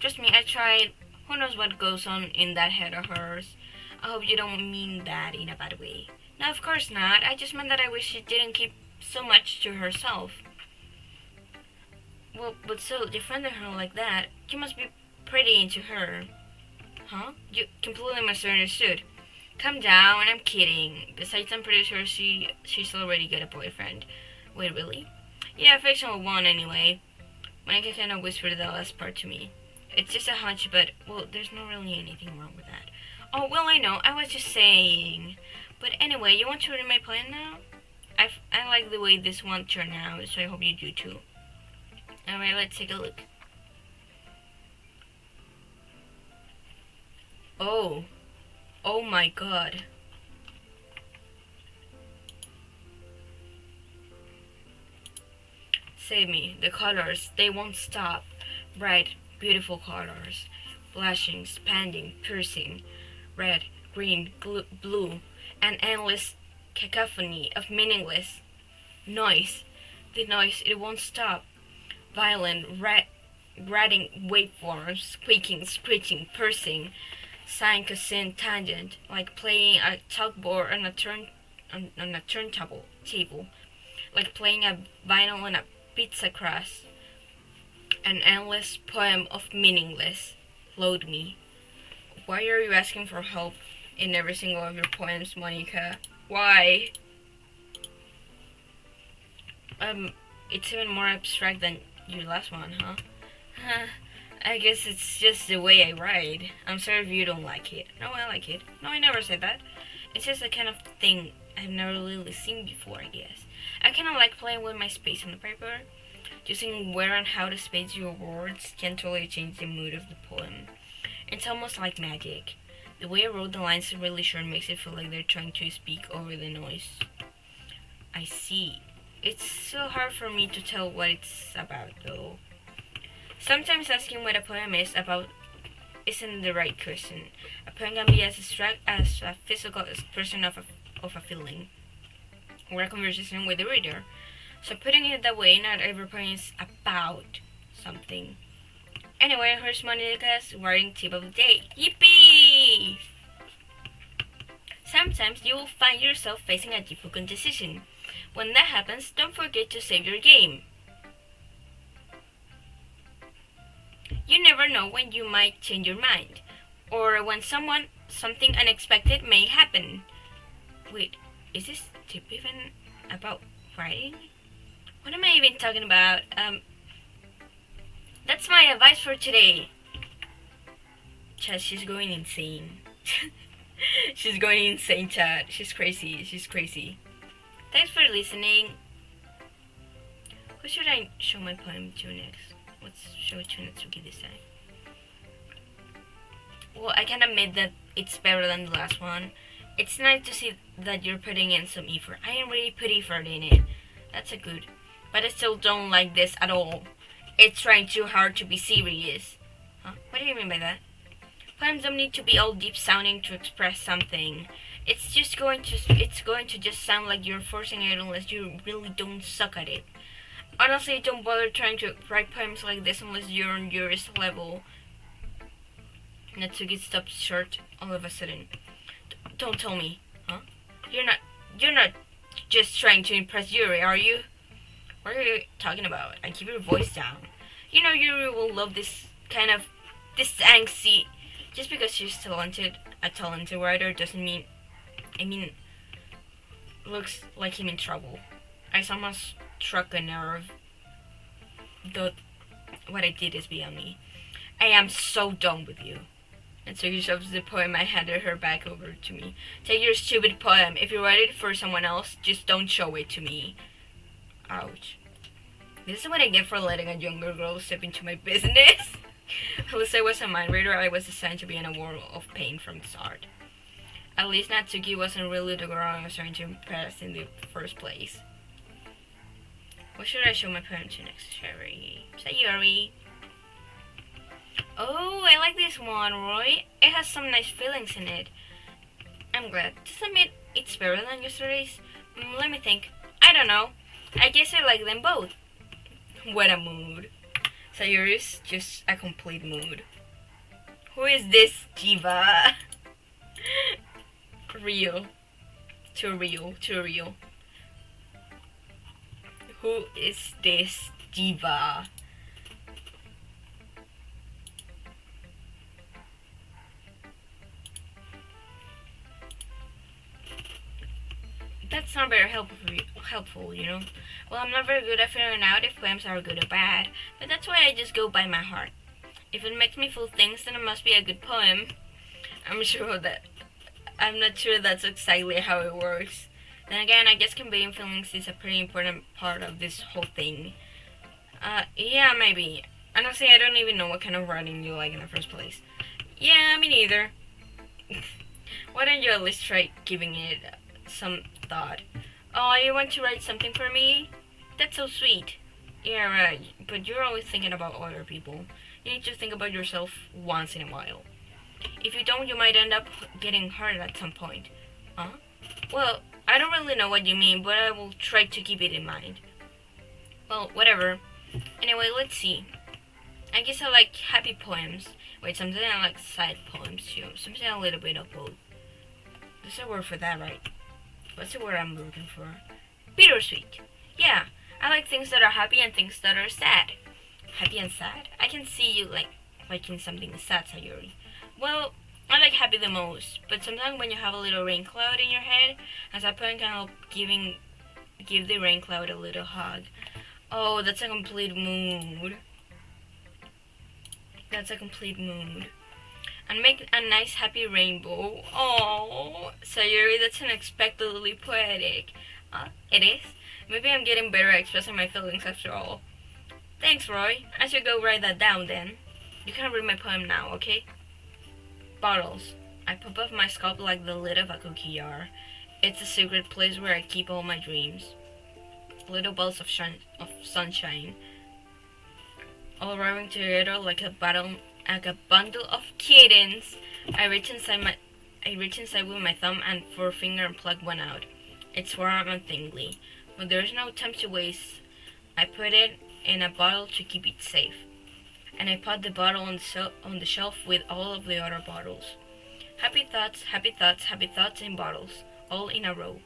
Trust me, I tried. Who knows what goes on in that head of hers? I hope you don't mean that in a bad way. No, of course not. I just meant that I wish she didn't keep so much to herself. Well, but still, defending her like that, you must be pretty into her. Huh? You completely misunderstood. Calm down, I'm kidding. Besides, I'm pretty sure she's already got a boyfriend. Wait, really? Yeah, a fictional one anyway. Monica kind of whispered the last part to me. It's just a hunch, but, well, there's not really anything wrong with that. Oh, well, I know. I was just saying. But anyway, you want to read my plan now? I like the way this one turned out, so I hope you do too. Alright, let's take a look. Oh. Oh my god. Save me. The colors, they won't stop. Bright, beautiful colors. Flashing, expanding, piercing. Red, green, blue. An endless cacophony of meaningless noise. The noise, it won't stop. Violent, grating waveforms, squeaking, screeching, pursing, sine, cosine, tangent, like playing a chalkboard on a turntable table, like playing a vinyl on a pizza crust. An endless poem of meaningless. Load me. Why are you asking for help in every single of your poems, Monica? Why? It's even more abstract than your last one, huh? I guess it's just the way I write. I'm sorry if you don't like it. No, I like it. No, I never said that. It's just the kind of thing I've never really seen before, I guess. I kind of like playing with my space on the paper. Choosing where and how to space your words can totally change the mood of the poem. It's almost like magic. The way I wrote the lines really sure makes it feel like they're trying to speak over the noise. I see. It's so hard for me to tell what it's about, though. Sometimes asking what a poem is about isn't the right question. A poem can be as abstract as a physical expression of a feeling, or a conversation with the reader. So putting it that way, not every poem is about something. Anyway, here's Monica's writing tip of the day. Yippee! Sometimes you will find yourself facing a difficult decision. When that happens, don't forget to save your game. You never know when you might change your mind, or when something unexpected may happen. Wait, is this tip even about writing? What am I even talking about? That's my advice for today. Chat, she's going insane. She's going insane, chat. She's crazy. She's crazy. Thanks for listening. Who should I show my poem to next? Let's show it to Natsuki this time. Well, I can admit that it's better than the last one. It's nice to see that you're putting in some effort. I am really put effort in it. That's a good. But I still don't like this at all. It's trying too hard to be serious. Huh? What do you mean by that? Poems don't need to be all deep sounding to express something. It's going to just sound like you're forcing it unless you really don't suck at it. Honestly, don't bother trying to write poems like this unless you're on Yuri's level. Natsuki stopped short all of a sudden. Don't tell me, huh? You're not just trying to impress Yuri, are you? What are you talking about? And keep your voice down. You know Yuri will love this angsty. Just because she's a talented writer doesn't mean, looks like him in trouble. I somehow struck a nerve. Though what I did is beyond me. I am so done with you. And so he shoves the poem I handed her back over to me. Take your stupid poem. If you write it for someone else, just don't show it to me. Ouch. This is what I get for letting a younger girl step into my business. At least I was a mind reader. I was designed to be in a world of pain from the start. At least Natsuki wasn't really the girl I was trying to impress in the first place. What should I show my poem to next, Sherry? Sayori. Oh, I like this one, Roy. It has some nice feelings in it. I'm glad. To admit, it's better than yesterday's. Let me think. I don't know. I guess I like them both. What a mood. Sayori's just a complete mood. Who is this diva? Real. Too real. Too real. Who is this diva? That's not very helpful, you know? Well, I'm not very good at figuring out if poems are good or bad, but that's why I just go by my heart. If it makes me feel things, then it must be a good poem. I'm not sure that's exactly how it works. Then again, I guess conveying feelings is a pretty important part of this whole thing. Yeah, maybe. Honestly, I don't even know what kind of writing you like in the first place. Yeah, me neither. Why don't you at least try giving it some thought? Oh, you want to write something for me? That's so sweet. Yeah, right. But you're always thinking about other people. You need to think about yourself once in a while. If you don't, you might end up getting hurt at some point. Huh? Well, I don't really know what you mean, but I will try to keep it in mind. Well, whatever. Anyway, let's see. I guess I like happy poems. Wait, something I like sad poems too. Something a little bit of both. There's a word for that, right? What's the word I'm looking for? Bittersweet. Yeah, I like things that are happy and things that are sad. Happy and sad? I can see you liking something sad, Sayuri. Well, I like happy the most, but sometimes when you have a little rain cloud in your head, at that point kind of give the rain cloud a little hug. Oh, that's a complete mood. That's a complete mood. And make a nice happy rainbow. Oh, Sayuri, that's unexpectedly poetic. It is? Maybe I'm getting better at expressing my feelings after all. Thanks, Roy. I should go write that down then. You can read my poem now, okay? Bottles. I pop off my scalp like the lid of a cookie jar. It's a secret place where I keep all my dreams. Little balls of sunshine, all arriving together like a bundle of kittens. I reach inside with my thumb and forefinger and plug one out. It's warm and tingly, but there's no time to waste. I put it in a bottle to keep it safe, and I put the bottle on the shelf with all of the other bottles. Happy thoughts, happy thoughts, happy thoughts in bottles, all in a row.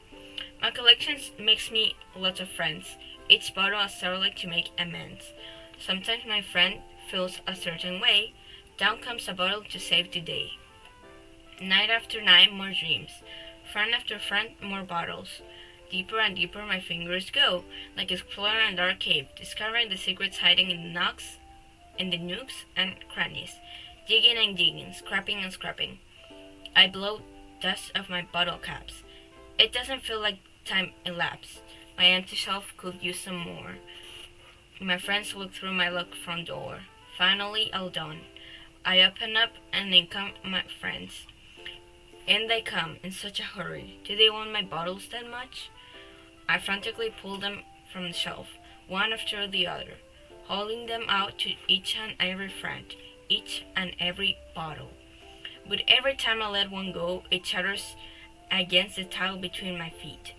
My collection makes me lots of friends. Each bottle I started to make amends. Sometimes my friend feels a certain way. Down comes a bottle to save the day. Night after night, more dreams. Friend after friend, more bottles. Deeper and deeper my fingers go, like exploring a dark cave, discovering the secrets hiding in the nooks and crannies. Digging and digging, scrapping and scrapping. I blow dust off my bottle caps. It doesn't feel like time elapsed. My empty shelf could use some more. My friends look through my locked front door. Finally, all done. I open up and in come my friends. In they come, in such a hurry. Do they want my bottles that much? I frantically pull them from the shelf, one after the other, holding them out to each and every friend, each and every bottle. But every time I let one go, it shatters against the tile between my feet.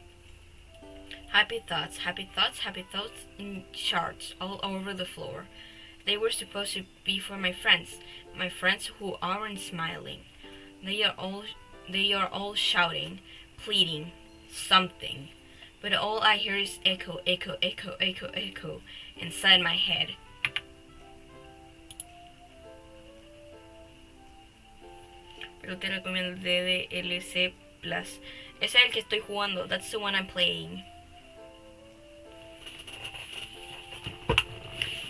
Happy thoughts, happy thoughts, happy thoughts in shards all over the floor. They were supposed to be for my friends who aren't smiling. They are all shouting, pleading, something. But all I hear is echo, echo, echo, echo, echo inside my head. Pero te recomiendo el DDLC Plus. Ese es el que estoy jugando. That's the one I'm playing.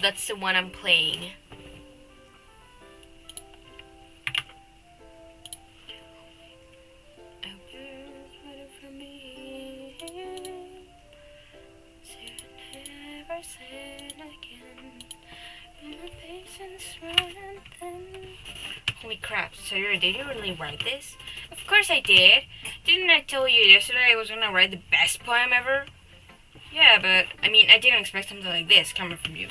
That's the one I'm playing. Holy crap, so did you really write this? Of course I did. Didn't I tell you yesterday I was gonna write the best poem ever? Yeah, but I didn't expect something like this coming from you.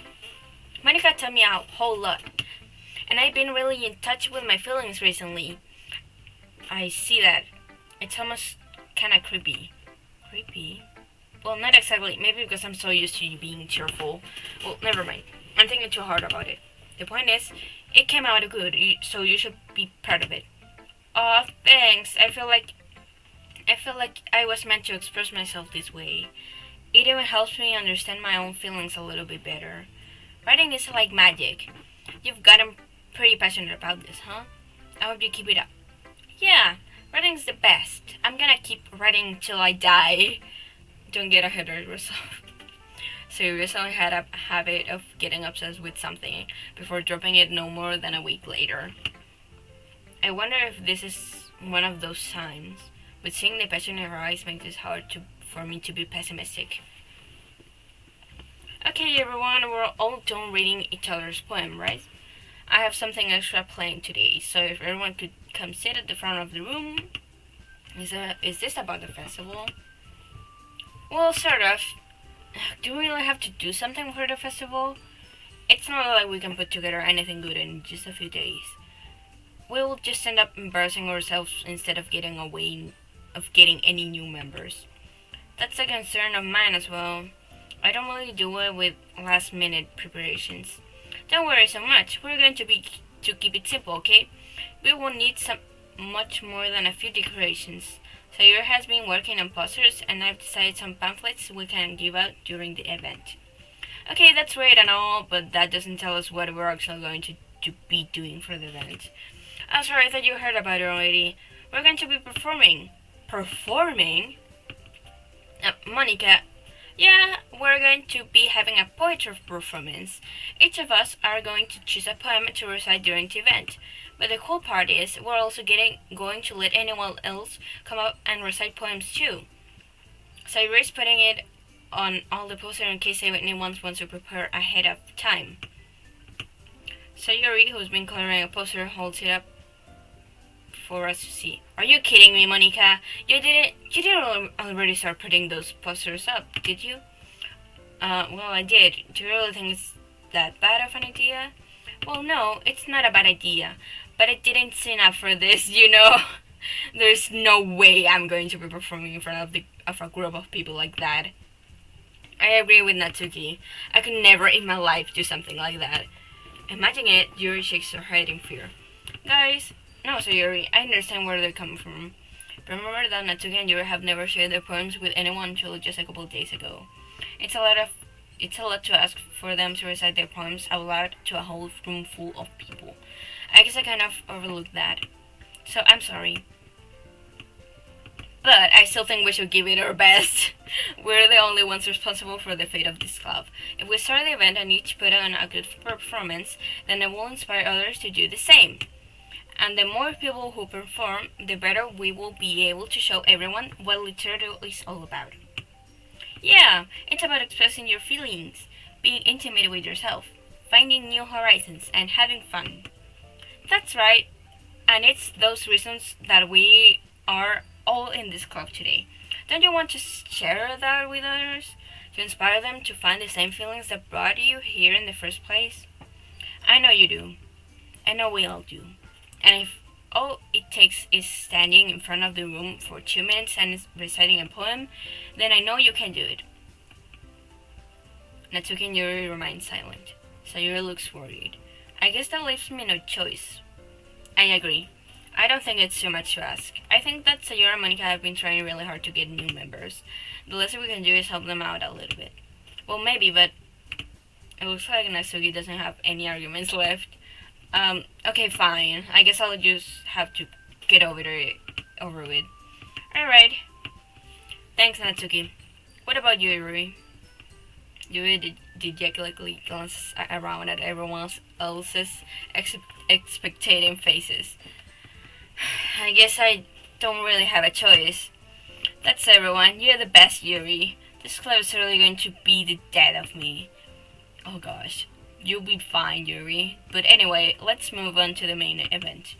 Monica taught me a whole lot, and I've been really in touch with my feelings recently. I see that. It's almost kinda creepy. Creepy? Well, not exactly. Maybe because I'm so used to you being cheerful. Well, never mind. I'm thinking too hard about it. The point is, it came out good, so you should be proud of it. Aw, thanks. I feel like I was meant to express myself this way. It even helps me understand my own feelings a little bit better. Writing is like magic. You've gotten pretty passionate about this, huh? I hope you keep it up. Yeah, writing's the best. I'm gonna keep writing till I die. Don't get ahead of yourself. So you recently had a habit of getting obsessed with something before dropping it no more than a week later. I wonder if this is one of those times. But seeing the passion in her eyes makes it hard for me to be pessimistic. Okay, everyone, we're all done reading each other's poem, right? I have something extra planned today, so if everyone could come sit at the front of the room. Is this about the festival? Well, sort of. Do we really have to do something for the festival? It's not like we can put together anything good in just a few days. We'll just end up embarrassing ourselves instead of getting any new members. That's a concern of mine as well. I don't really do it with last minute preparations. Don't worry so much. We're going to keep it simple, okay? We won't need some much more than a few decorations. Sayuri has been working on posters, and I've decided some pamphlets we can give out during the event. Okay, that's great and all, but that doesn't tell us what we're actually going to be doing for the event. Oh, sorry, I thought you heard about it already. We're going to be performing. Performing? Monica, yeah, we're going to be having a poetry performance. Each of us are going to choose a poem to recite during the event. But the cool part is, we're also going to let anyone else come up and recite poems too. Cyrus putting it on all the posters in case anyone wants to prepare ahead of time. Sayuri, who's been coloring a poster, holds it up for us to see. Are you kidding me, Monica? You didn't already start putting those posters up, did you? Well, I did. Do you really think it's that bad of an idea? Well, no, it's not a bad idea. But I didn't sign up for this, you know? There's no way I'm going to be performing in front of a group of people like that. I agree with Natsuki. I could never in my life do something like that. Imagine it, Yuri shakes her head in fear. Guys, no, Sayuri, I understand where they're coming from. But remember that Natsuki and Yuri have never shared their poems with anyone until just a couple of days ago. It's a lot to ask for them to recite their poems out loud to a whole room full of people. I guess I kind of overlooked that. So I'm sorry. But I still think we should give it our best. We're the only ones responsible for the fate of this club. If we start the event and each put on a good performance, then it will inspire others to do the same. And the more people who perform, the better we will be able to show everyone what literature is all about. Yeah, it's about expressing your feelings, being intimate with yourself, finding new horizons, and having fun. That's right, and it's those reasons that we are all in this club today. Don't you want to share that with others? To inspire them to find the same feelings that brought you here in the first place? I know you do. I know we all do. And if all it takes is standing in front of the room for 2 minutes and reciting a poem, then I know you can do it. Natsuki and Yuri remain silent. Sayuri looks worried. I guess that leaves me no choice. I agree. I don't think it's too much to ask. I think that Sayuri and Monica have been trying really hard to get new members. The least we can do is help them out a little bit. Well, maybe, but it looks like Natsuki doesn't have any arguments left. Okay, fine. I guess I'll just have to get over with. Alright. Thanks, Natsuki. What about you, Yuri? Yuri dejectedly glances around at everyone else's expectating faces. I guess I don't really have a choice. That's everyone. You're the best, Yuri. This club is really going to be the death of me. Oh gosh. You'll be fine, Yuri. But anyway, let's move on to the main event.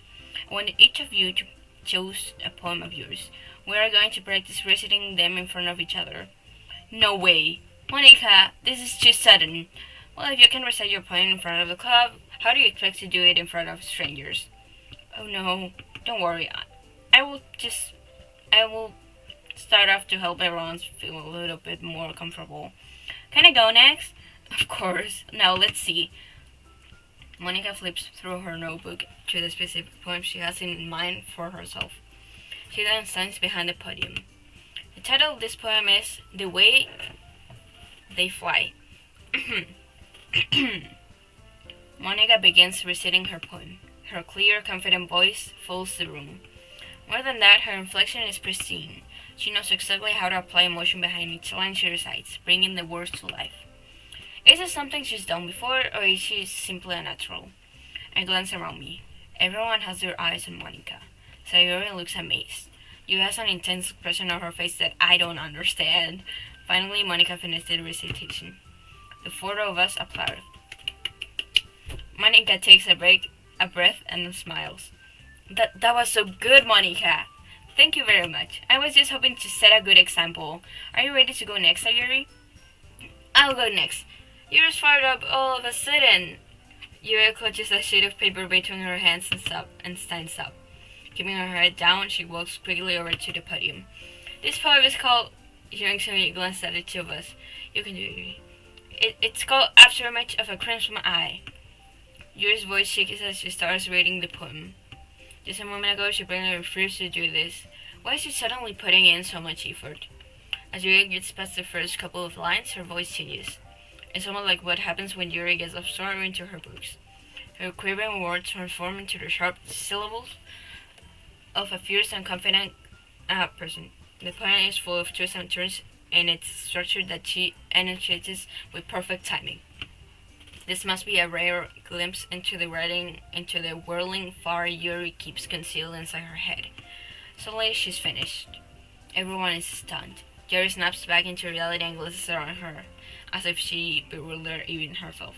I want each of you to choose a poem of yours. We are going to practice reciting them in front of each other. No way. Monica, this is too sudden. Well, if you can recite your poem in front of the club, how do you expect to do it in front of strangers? Oh no, don't worry. I will start off to help everyone feel a little bit more comfortable. Can I go next? Of course. Now let's see. Monica flips through her notebook to the specific poem she has in mind for herself. She then stands behind the podium. The title of this poem is The Way They Fly. Monica begins reciting her poem. Her clear, confident voice fills the room. More than that, her inflection is pristine. She knows exactly how to apply emotion behind each line she recites, bringing the words to life. Is this something she's done before, or is she simply a natural? I glance around me. Everyone has their eyes on Monica. Sayori looks amazed. You has an intense expression on her face that I don't understand. Finally, Monica finished the recitation. The four of us applaud. Monica takes a breath, and smiles. That was so good, Monica. Thank you very much. I was just hoping to set a good example. Are you ready to go next, Sayuri? I'll go next. You're fired up all of a sudden. Yuri clutches a sheet of paper between her hands and stands up. Keeping her head down, she walks quickly over to the podium. This poem is called... Hearing Sayuri glance at the two of us. You can do it. It's called Aftermath of a Crimson Eye. Yuri's voice shakes as she starts reading the poem. Just a moment ago, she plainly refused to do this. Why is she suddenly putting in so much effort? As Yuri gets past the first couple of lines, her voice changes. It's almost like what happens when Yuri gets absorbed into her books. Her quivering words transform into the sharp syllables of a fierce and confident person. The poem is full of twists and turns, and it's structured that she enunciates with perfect timing. This must be a rare glimpse into the whirling fire Yuri keeps concealed inside her head. Suddenly, she's finished. Everyone is stunned. Yuri snaps back into reality and glances around her, as if she bewildered even herself.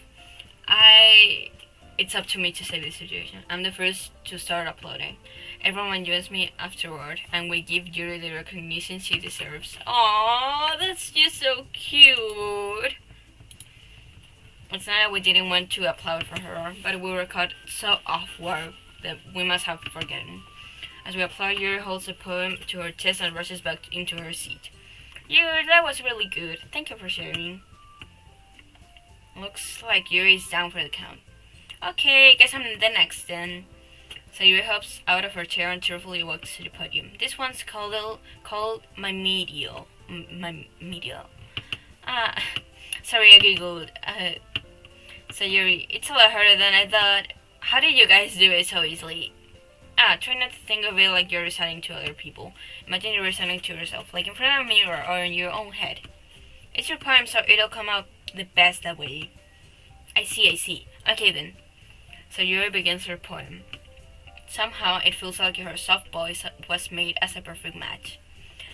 It's up to me to save the situation. I'm the first to start uploading. Everyone joins me afterward, and we give Yuri the recognition she deserves. Aww, that's just so cute. It's not that we didn't want to applaud for her, but we were caught so off guard that we must have forgotten. As we applaud, Yuri holds the poem to her chest and rushes back into her seat. Yuri, that was really good. Thank you for sharing. Looks like Yuri is down for the count. Okay, guess I'm the next then. So Yuri hops out of her chair and cheerfully walks to the podium. This one's called My Medial. My Medial. Sorry, I giggled. So Yuri, it's a lot harder than I thought. How did you guys do it so easily? Try not to think of it like you're reciting to other people. Imagine you're reciting to yourself, like in front of a mirror or in your own head. It's your poem, so it'll come out the best that way. I see. Okay then. So Yuri begins her poem. Somehow it feels like her soft voice was made as a perfect match.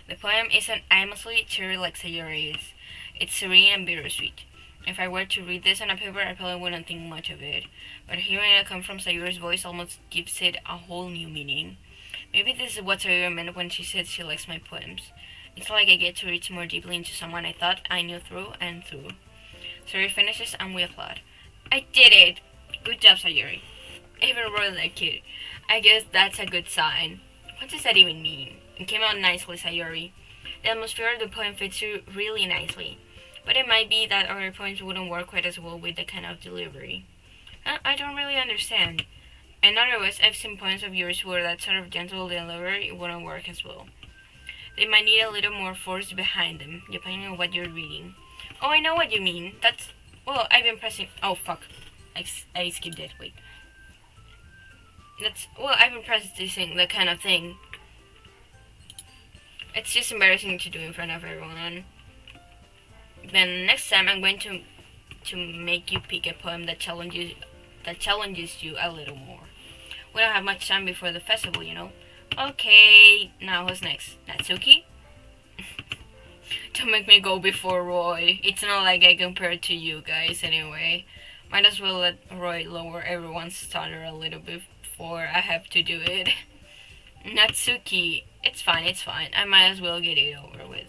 The poem isn't aimlessly cheery like Sayuri is. It's serene and bittersweet. If I were to read this on a paper, I probably wouldn't think much of it. But hearing it come from Sayuri's voice almost gives it a whole new meaning. Maybe this is what Sayuri meant when she said she likes my poems. It's like I get to reach more deeply into someone I thought I knew through and through. Sayuri finishes and we applaud. I did it! Good job, Sayuri. Even roared like kid. I guess that's a good sign. What does that even mean? It came out nicely, Sayuri. The atmosphere of the poem fits you really nicely. But it might be that other poems wouldn't work quite as well with that kind of delivery. I don't really understand. In other words, I've seen poems of yours where that sort of gentle delivery wouldn't work as well. They might need a little more force behind them, depending on what you're reading. Oh, I know what you mean. Well, I've been pressing... Oh, fuck. I skipped it. Wait. I've been practicing that kind of thing. It's just embarrassing to do in front of everyone. Then next time I'm going to make you pick a poem that challenges you a little more. We don't have much time before the festival, you know. Okay, now who's next? Natsuki? Don't make me go before Roy. It's not like I compare to you guys anyway. Might as well let Roy lower everyone's standard a little bit before I have to do it. Natsuki, it's fine. I might as well get it over with.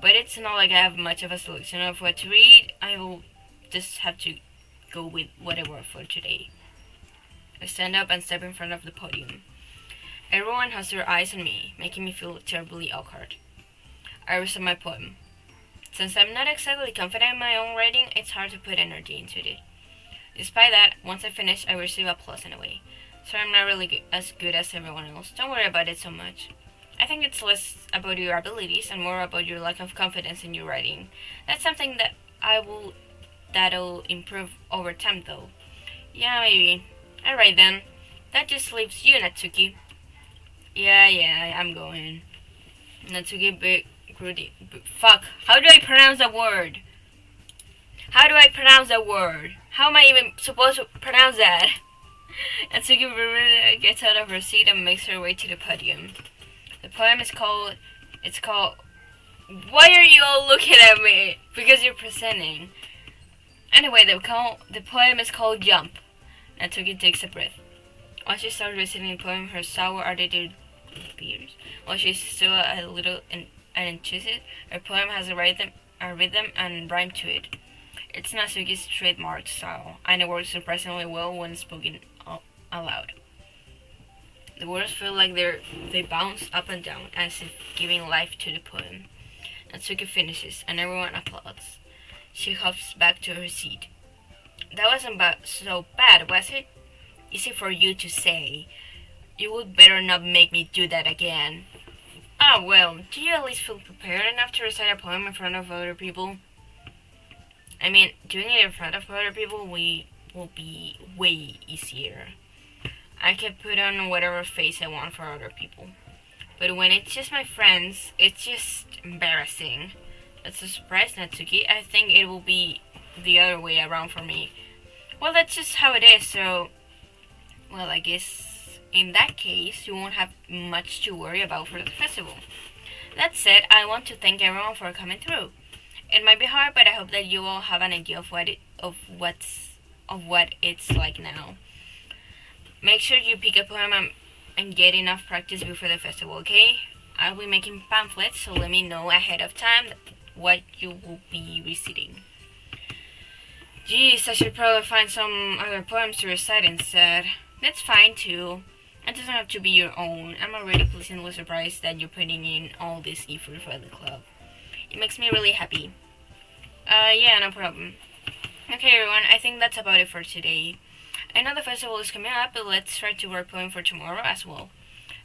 But it's not like I have much of a selection of what to read. I will just have to go with whatever for today. I stand up and step in front of the podium. Everyone has their eyes on me, making me feel terribly awkward. I recite my poem. Since I'm not exactly confident in my own writing, it's hard to put energy into it. Despite that, once I finish, I receive applause in a way. So I'm not really as good as everyone else. Don't worry about it so much. I think it's less about your abilities and more about your lack of confidence in your writing. That's something that'll improve over time though. Yeah, maybe. Alright then. That just leaves you, Natsuki. Yeah, I'm going. Natsuki fuck. How do I pronounce the word? How am I even supposed to pronounce that? Natsuki gets out of her seat and makes her way to the podium. The poem is called... Why are you all looking at me? Because you're presenting. Anyway, the poem is called Jump. Natsuki takes a breath. Once she starts reciting the poem, her sour attitude appears. While she's still a little uninterested, her poem has a rhythm and rhyme to it. It's Natsuki's trademark style, and it works surprisingly well when spoken aloud. The words feel like they bounce up and down, as if giving life to the poem. Natsuki finishes, and everyone applauds. She hops back to her seat. That wasn't so bad, was it? Easy for you to say. You would better not make me do that again. Ah, well, do you at least feel prepared enough to recite a poem in front of other people? I mean, doing it in front of other people will be way easier. I can put on whatever face I want for other people. But when it's just my friends, it's just embarrassing. That's a surprise, Natsuki. I think it will be the other way around for me. Well, that's just how it is, so... Well, I guess in that case, you won't have much to worry about for the festival. That said, I want to thank everyone for coming through. It might be hard, but I hope that you all have an idea of what it's like now. Make sure you pick a poem and get enough practice before the festival, okay? I'll be making pamphlets, so let me know ahead of time what you will be reciting. Geez, I should probably find some other poems to recite instead. That's fine too. It doesn't have to be your own. I'm already pleasantly surprised that you're putting in all this effort for the club. It makes me really happy. Yeah, no problem. Okay, everyone, I think that's about it for today. I know the festival is coming up, but let's try to work poem for tomorrow as well.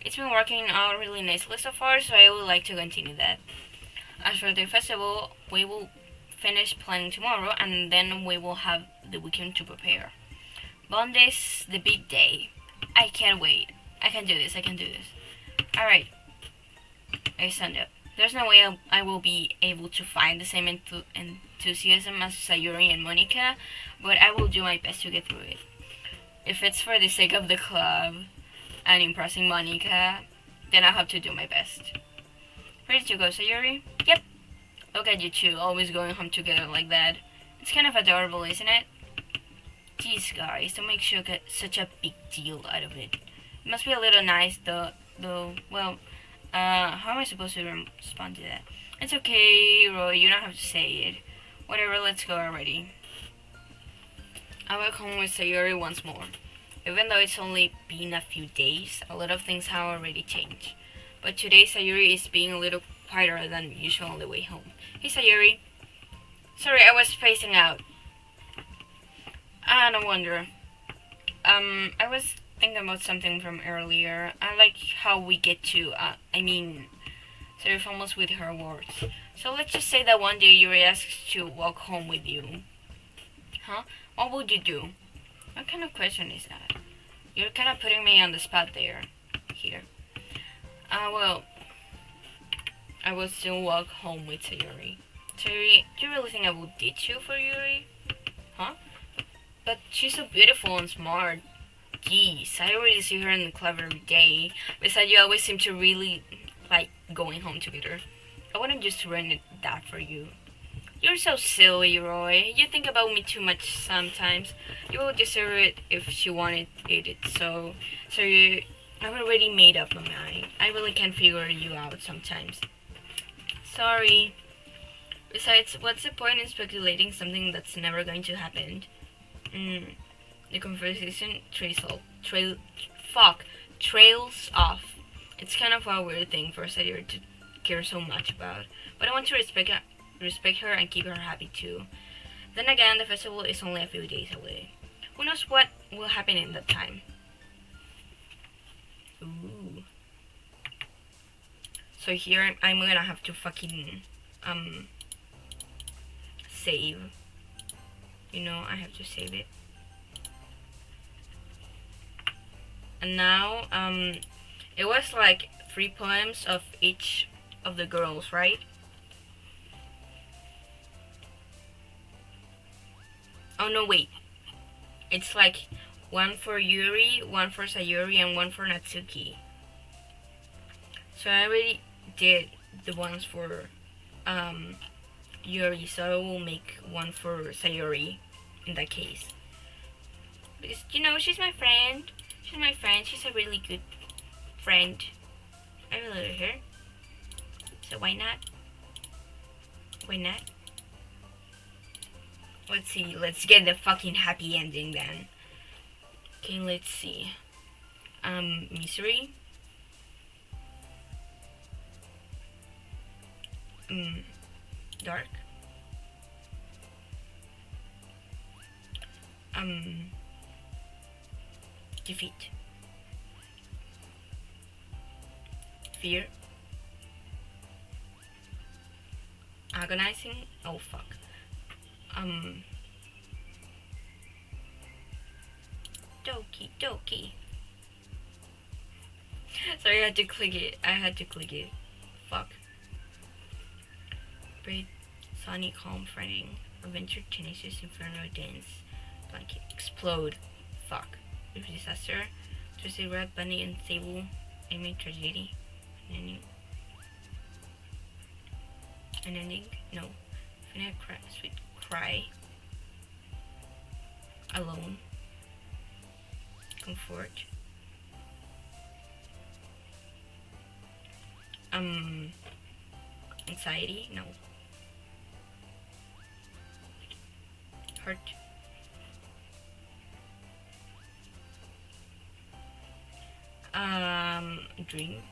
It's been working out really nicely so far, so I would like to continue that. As for the festival, we will finish planning tomorrow, and then we will have the weekend to prepare. Monday's the big day. I can't wait. I can do this. Alright, I stand up. There's no way I will be able to find the same enthusiasm as Sayuri and Monica, but I will do my best to get through it. If it's for the sake of the club and impressing Monica, then I'll have to do my best. Ready to go, Sayuri? Yep. Look at you two, always going home together like that. It's kind of adorable, isn't it? Geez, guys, don't make such a big deal out of it. It must be a little nice, though, well, how am I supposed to respond to that? It's okay, Roy, you don't have to say it. Whatever, let's go already. I went home with Sayuri once more. Even though it's only been a few days, a lot of things have already changed. But today Sayuri is being a little quieter than usual on the way home. Hey Sayuri. Sorry, I was spacing out. Ah, no wonder. I was thinking about something from earlier. I like how we get to, Sayuri's almost with her words. So let's just say that one day you were asked to walk home with you. Huh? What would you do? What kind of question is that? You're kind of putting me on the spot there. Here. Well, I will still walk home with Sayuri. Sayuri, do you really think I would ditch you for Yuri? Huh? But she's so beautiful and smart. Geez, I already see her in the club every day. Besides, you always seem to really like going home together. I wouldn't just ruin that for you. You're so silly, Roy. You think about me too much sometimes. You would deserve it if she wanted it. So I've already made up my mind. I really can't figure you out sometimes. Sorry. Besides, what's the point in speculating something that's never going to happen? The conversation trails off. It's kind of a weird thing for Sayuri to care so much about, but I want to respect her and keep her happy too. Then again, the festival is only a few days away. Who knows what will happen in that time? Ooh. So here I'm gonna have to fucking save. You know, I have to save it. And now it was like 3 poems of each of the girls, right? Oh no, wait. It's like 1 for Yuri, 1 for Sayuri, and 1 for Natsuki. So I already did the ones for Yuri, so I will make 1 for Sayuri in that case. Because, you know, she's my friend. She's a really good friend. I really love her. So why not? Let's see. Let's get the fucking happy ending then. Okay, let's see. Misery. Dark. Um, defeat. Fear. Agonizing. Oh fuck. Doki doki. Sorry, I had to click it. Fuck. Braid, sunny, calm, frightening, adventure, tenacious, inferno, dance, blanket, explode. Fuck. Disaster. Twisted red, bunny, and sable, aiming, tragedy, an ending. An ending? No. Finite cry, sweet cry. Alone. Comfort. Anxiety? No. Hurt. Dream.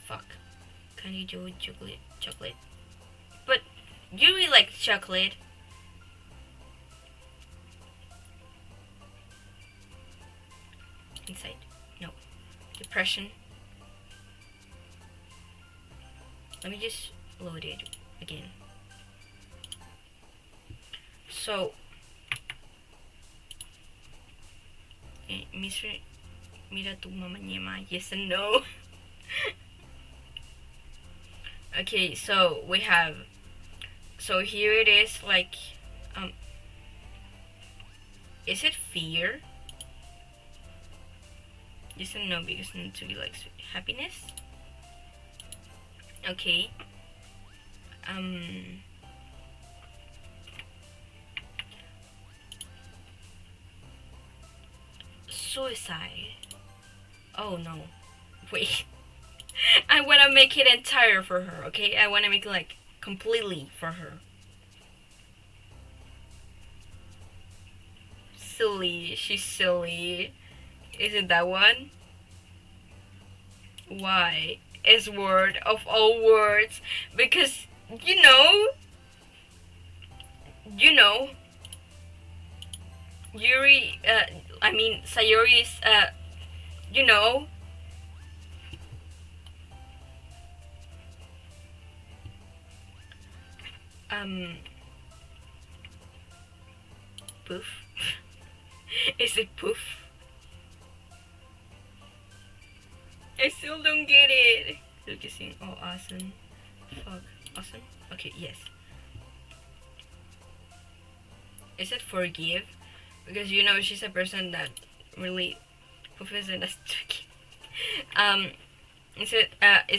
Fuck. Can you do chocolate? Chocolate. But you really like chocolate. Insight. No. Depression. Let me just load it again. So, Mr. Mira tu mamá ñema, yes and no. Okay, so we have, so here it is, like, is it fear? Yes and no, because it needs to be like happiness. Okay. Suicide. Oh no. Wait. I want to make it entire for her, okay? I want to make it like completely for her. Silly. She's silly. Is it that one? Why? S word of all words. Because, you know, Yuri, Sayori's, you know, poof. Is it poof? I still don't get it. Focusing. Oh, awesome. Fuck. Awesome? Okay, yes. Is it forgive? Because you know she's a person that really poofs and that's tricky. Is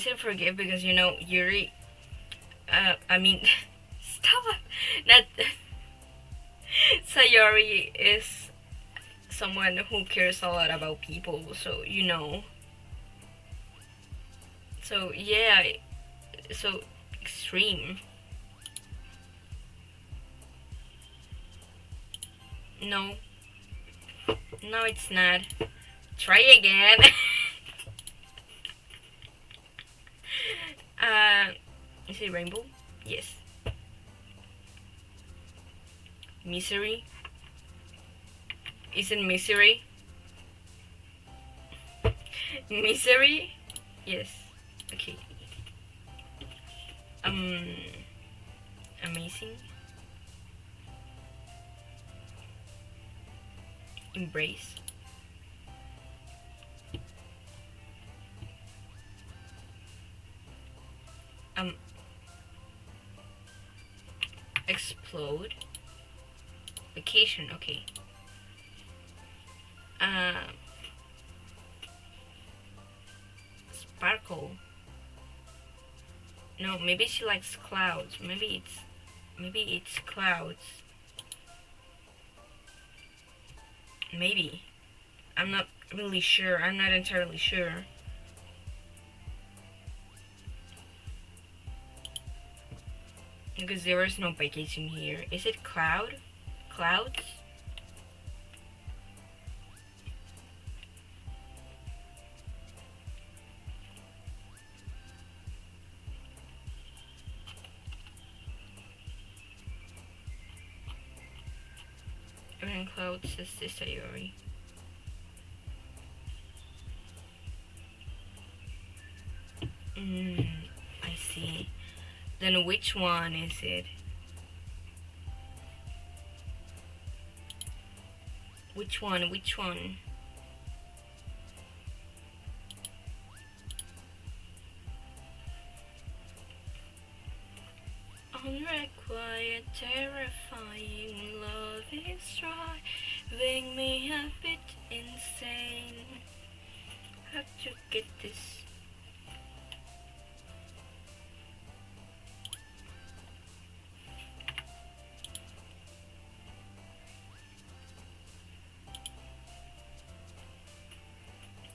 it forgive because you know Yuri stop. That Sayori is someone who cares a lot about people, so you know. So yeah, so extreme. No. No, it's not. Try again. Is it rainbow? Yes. Misery? Is it misery? Misery? Yes. Okay. Amazing. Embrace. Explode. Vacation, okay. Sparkle. No, maybe she likes clouds. Maybe it's clouds. Maybe. I'm not really sure. I'm not entirely sure. Because there is no vacation here. Is it cloud? Clouds? Rain says this Sayori. I see. Then which one is it? Which one? Which one? Unrequited, terrifying love is driving me a bit insane. Have to get this.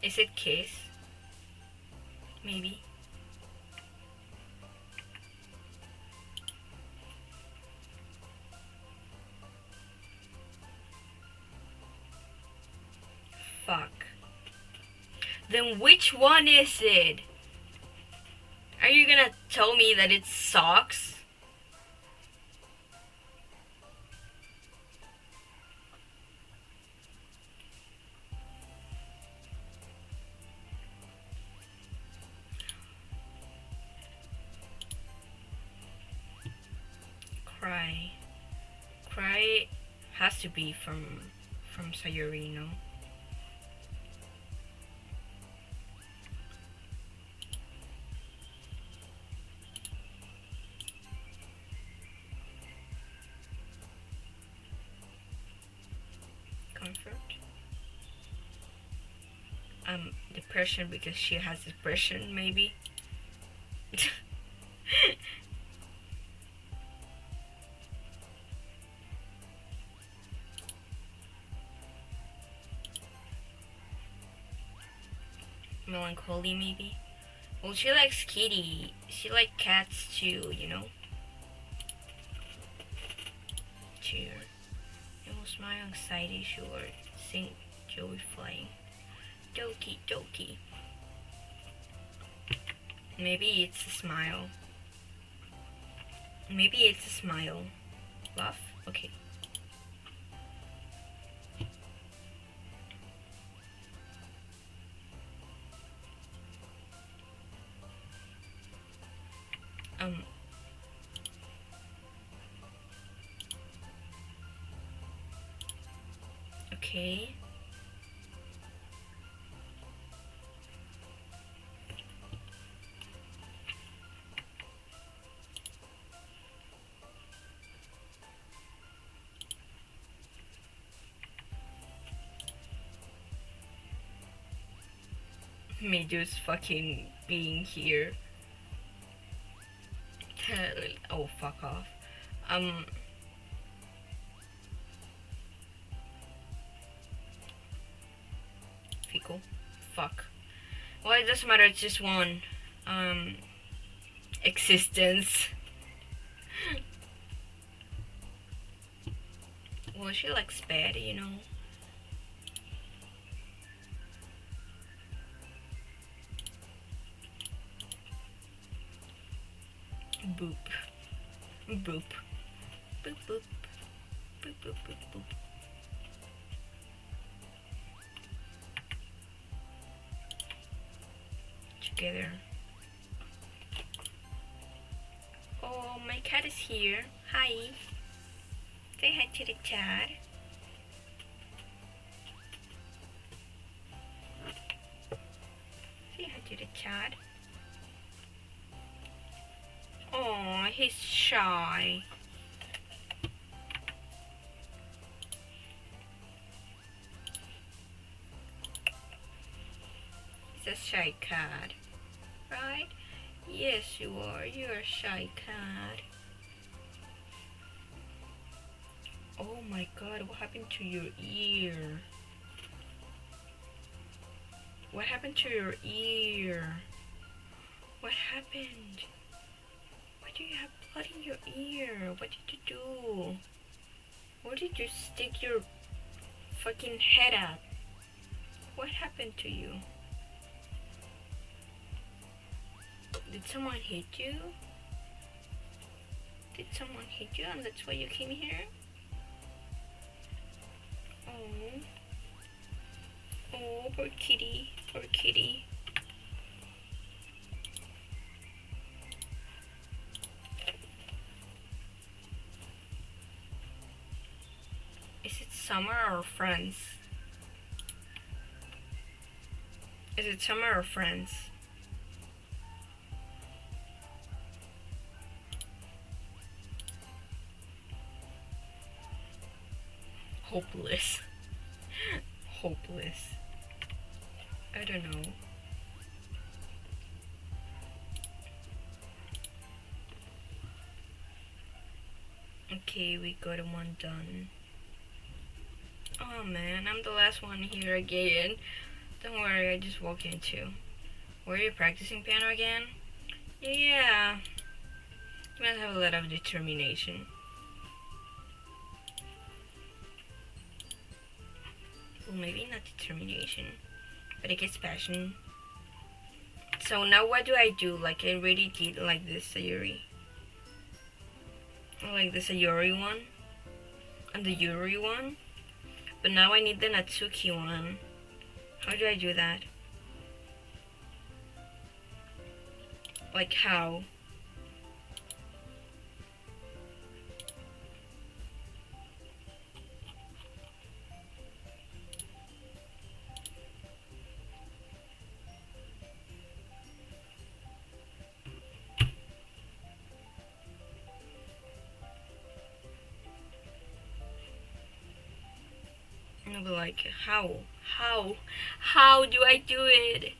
Is it Kiss? Maybe. Fuck. Then which one is it? Are you gonna tell me that it sucks? Cry. Cry has to be from Sayori, no? Comfort. Depression because she has depression, maybe. Melancholy, maybe. Well, she likes kitty. She likes cats too, you know. Cheer. It was my anxiety short. Sing Joey flying. Doki doki. Maybe it's a smile. Maybe it's a smile. Laugh? Okay. Okay. Me just fucking being here. Oh, fuck off. Fickle. Fuck. Well, it doesn't matter, it's just one. Existence. Well, she likes bad, you know. Boop. Boop. Boop, boop. Boop, boop, boop, boop. Together. Oh, my cat is here. Hi. Say hi to the cat. Say hi to the cat. Oh, he's shy. He's a shy cat, right? Yes, you are. You're a shy cat. Oh my god, what happened to your ear? What happened to your ear? What happened? Why do you have blood in your ear? What did you do? Where did you stick your fucking head at? What happened to you? Did someone hit you? Did someone hit you and that's why you came here? Oh. Oh, poor kitty. Poor kitty. Is it summer or friends? Is it summer or friends? Hopeless. Hopeless. I don't know. Okay, we got one done. Oh man, I'm the last one here again. Don't worry, I just walked into. Were you practicing piano again? Yeah. You must have a lot of determination. Well, maybe not determination, but I guess passion. So now what do I do? Like I already did like this Sayuri. Like the Sayuri one. And the Yuri one. But now I need the Natsuki one. How do I do that? Like how? No, but like how? How do I do it?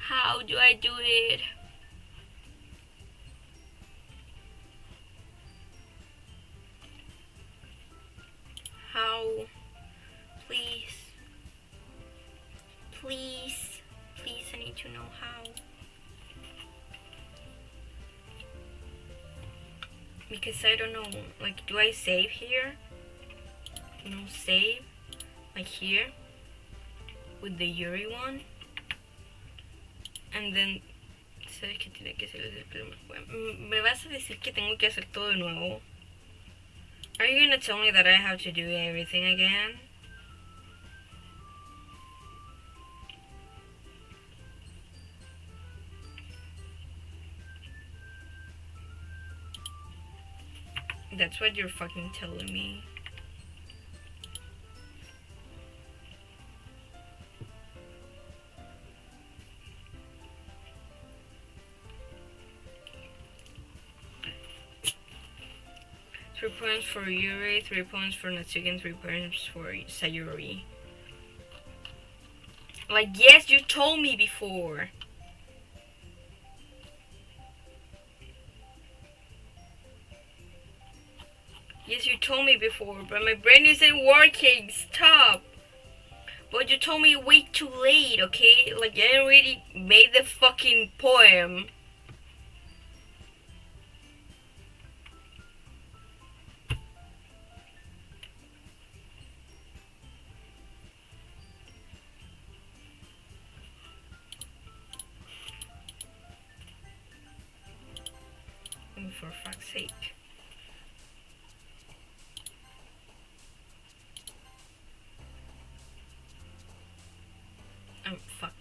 How do I do it? How? Please. Please. Please, I need to know how. Because I don't know, like, do I save here? No, save. Like here. With the Yuri one. And then... ¿Sabes qué tiene que ser el primer juego? ¿Me vas a decir que tengo que hacer todo de nuevo? Are you gonna tell me that I have to do everything again? That's what you're fucking telling me. Three points for Yuri, 3 points for Natsuki, and 3 points for Sayuri. Like, yes, you told me before. Yes, you told me before, but my brain isn't working. Stop. But you told me way too late, okay? Like, I already made the fucking poem. Oh, for fuck's sake. Oh, fuck.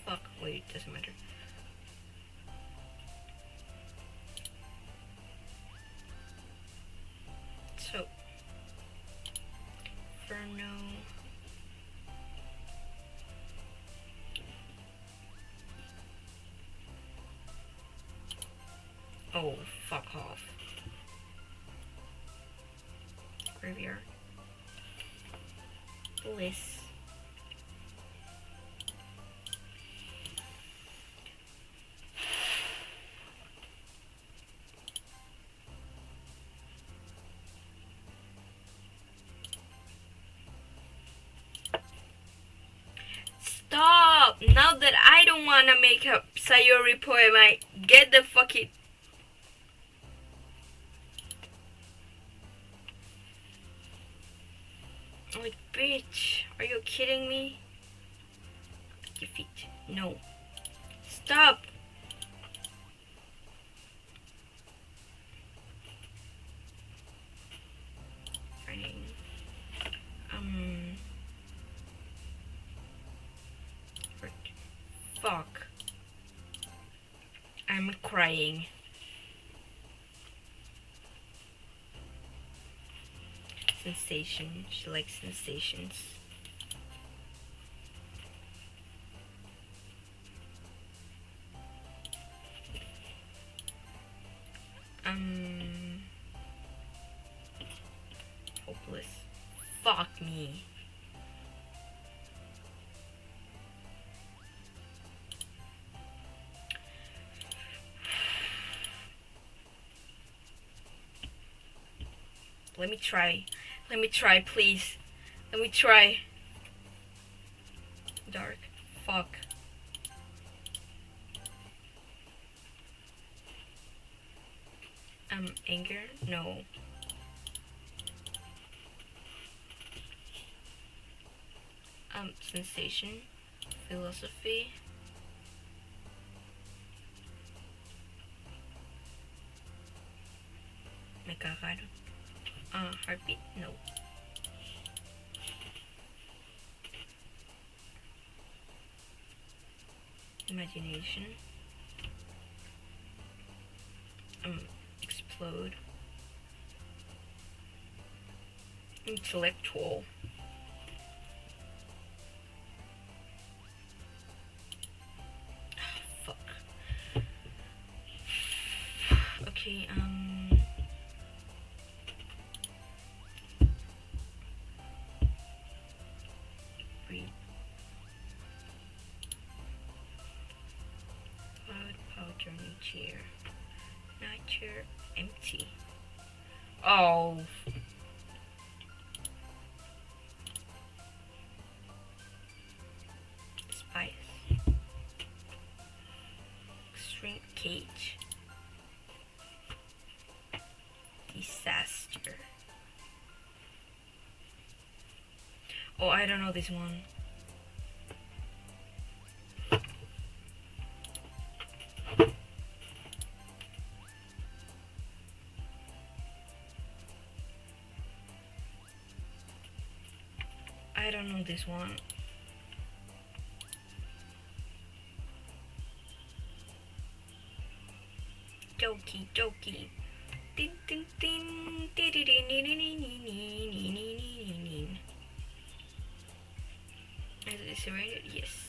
Fuck, wait, doesn't matter. So, for no... Oh, fuck off. Graveyard. Bliss. Stop! Now that I don't wanna make a Sayori poem, I get the fucking... Like, bitch, are you kidding me? Defeat. No. Stop! Fuck. I'm crying. Sensation. She likes sensations. Hopeless. Fuck me. Let me try. Let me try, please. Let me try. Dark. Fuck. Anger? No. Sensation. Philosophy. Me cagaron. Heartbeat? No. Imagination. Explode. Intellectual. Fuck. Okay, breathe. Cloud, powder, chair. Not chair, empty. Oh. Spice. Shrink cage. Disaster. Oh, I don't know this one. I don't know this one. Doki doki. Din din din. Is it serrated? Yes.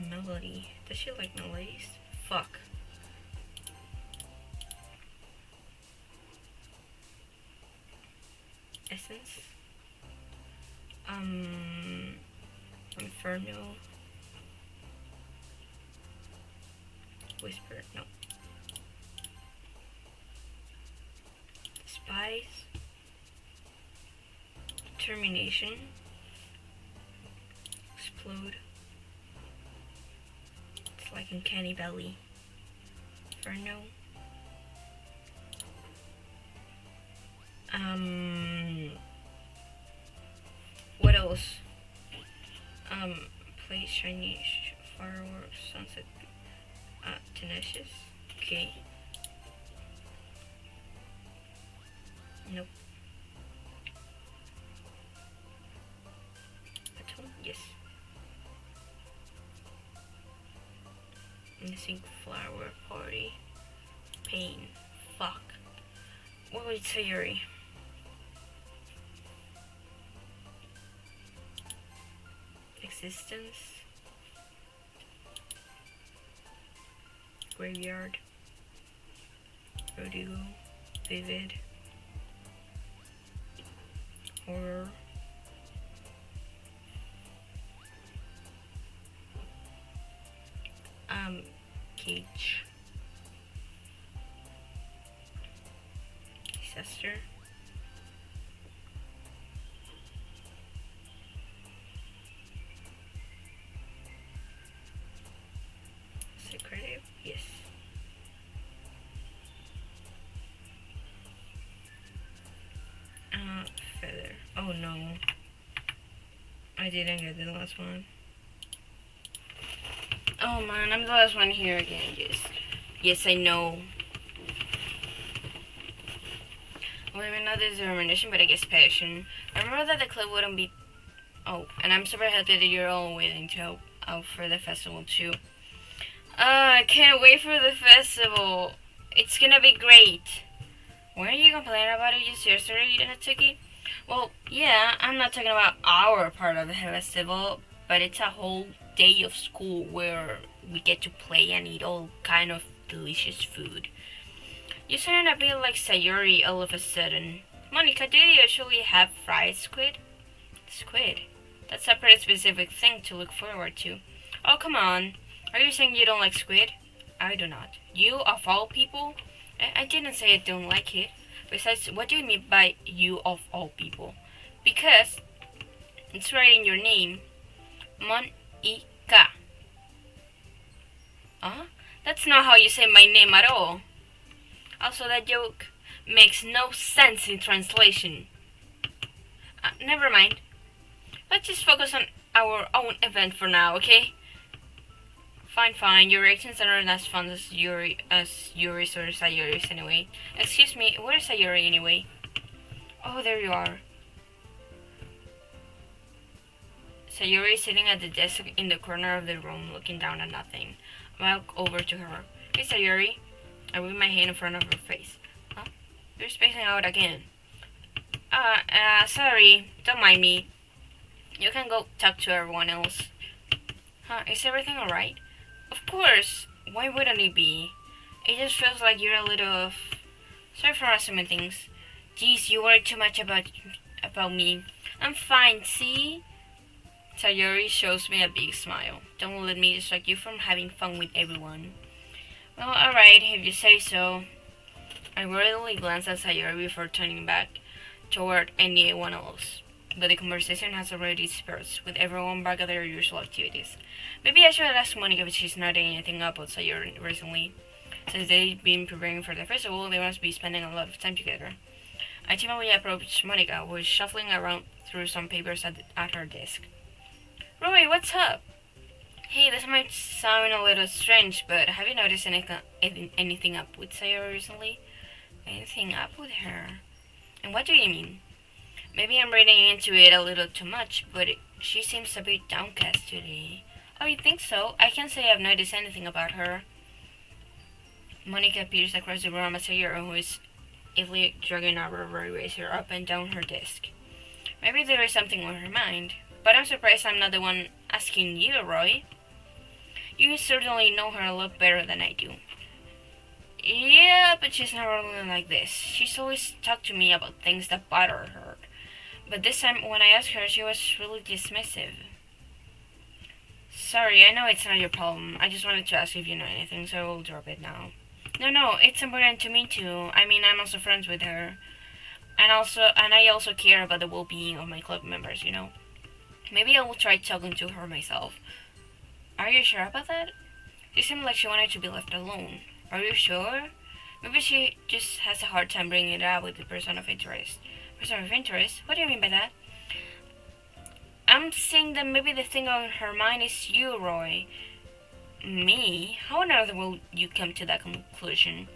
Melody. Does she like melodies? Fuck. Essence. Inferno. Whisper. No. Spice. Termination. Explode. It's like uncanny valley. Inferno. What else? Play Chinese fireworks, sunset, tenacious. Okay. Nope. Baton? Yes. Missing flower party. Pain. Fuck. What was theory? Existence. Graveyard. Rodeo. Vivid. Horror. Cage. Disaster. Secretive? Yes. Feather. Oh no. I didn't get the last one. Oh man, I'm the last one here again. Yes. Yes, I know. Maybe not determination, but I guess passion. I remember that the club wouldn't be. Oh, and I'm super happy that you're all willing to help out for the festival too. I can't wait for the festival. It's gonna be great. Weren't you complaining about it just yesterday, Natsuki? Well, yeah, I'm not talking about our part of the festival, but it's a whole day of school where we get to play and eat all kind of delicious food. You sound a bit like Sayori all of a sudden. Monica, do you usually have fried squid? Squid? That's a pretty specific thing to look forward to. Oh, come on. Are you saying you don't like squid? I do not. You, of all people? I didn't say I don't like it. Besides, what do you mean by you of all people? Because it's right in your name. Monica. Huh? That's not how you say my name at all. Also, that joke makes no sense in translation. Never mind. Let's just focus on our own event for now, okay? Fine. Your reactions are not as fun as Yuri's or Sayori's anyway. Excuse me, where is Sayori anyway? Oh, there you are. Sayori is sitting at the desk in the corner of the room, looking down at nothing. I walk over to her. Hey, Sayori. I wave my hand in front of her face. Huh? You're spacing out again. Sorry. Don't mind me. You can go talk to everyone else. Huh, is everything alright? Of course. Why wouldn't it be? It just feels like you're a little... Sorry for assuming things. Geez, you worry too much about me. I'm fine, see? Sayori shows me a big smile. Don't let me distract you from having fun with everyone. Well, alright, if you say so. I worriedly glance at Sayori before turning back toward anyone else. But the conversation has already dispersed, with everyone back at their usual activities. Maybe I should ask Monica if she's noted anything about Sayori recently. Since they've been preparing for the festival, they must be spending a lot of time together. I timidly approached Monica, who was shuffling around through some papers at her desk. Roy, what's up? Hey, this might sound a little strange, but have you noticed anything up with Sayori recently? Anything up with her? And what do you mean? Maybe I'm reading into it a little too much, but she seems a bit downcast today. Oh, you think so? I can't say I've noticed anything about her. Monica peers across the room at Sayori, who is easily dragging a rubber eraser up and down her desk. Maybe there is something on her mind, but I'm surprised I'm not the one asking you, Roy. You certainly know her a lot better than I do. Yeah, but she's not really like this. She's always talked to me about things that bother her. But this time, when I asked her, she was really dismissive. Sorry, I know it's not your problem. I just wanted to ask if you know anything, so I will drop it now. No, it's important to me too. I mean, I'm also friends with her. And I also care about the well-being of my club members, you know. Maybe I will try talking to her myself. Are you sure about that? She seemed like she wanted to be left alone. Are you sure? Maybe she just has a hard time bringing it up with the person of interest. Person of interest? What do you mean by that? I'm saying that maybe the thing on her mind is you, Roy. Me? How on earth will you come to that conclusion?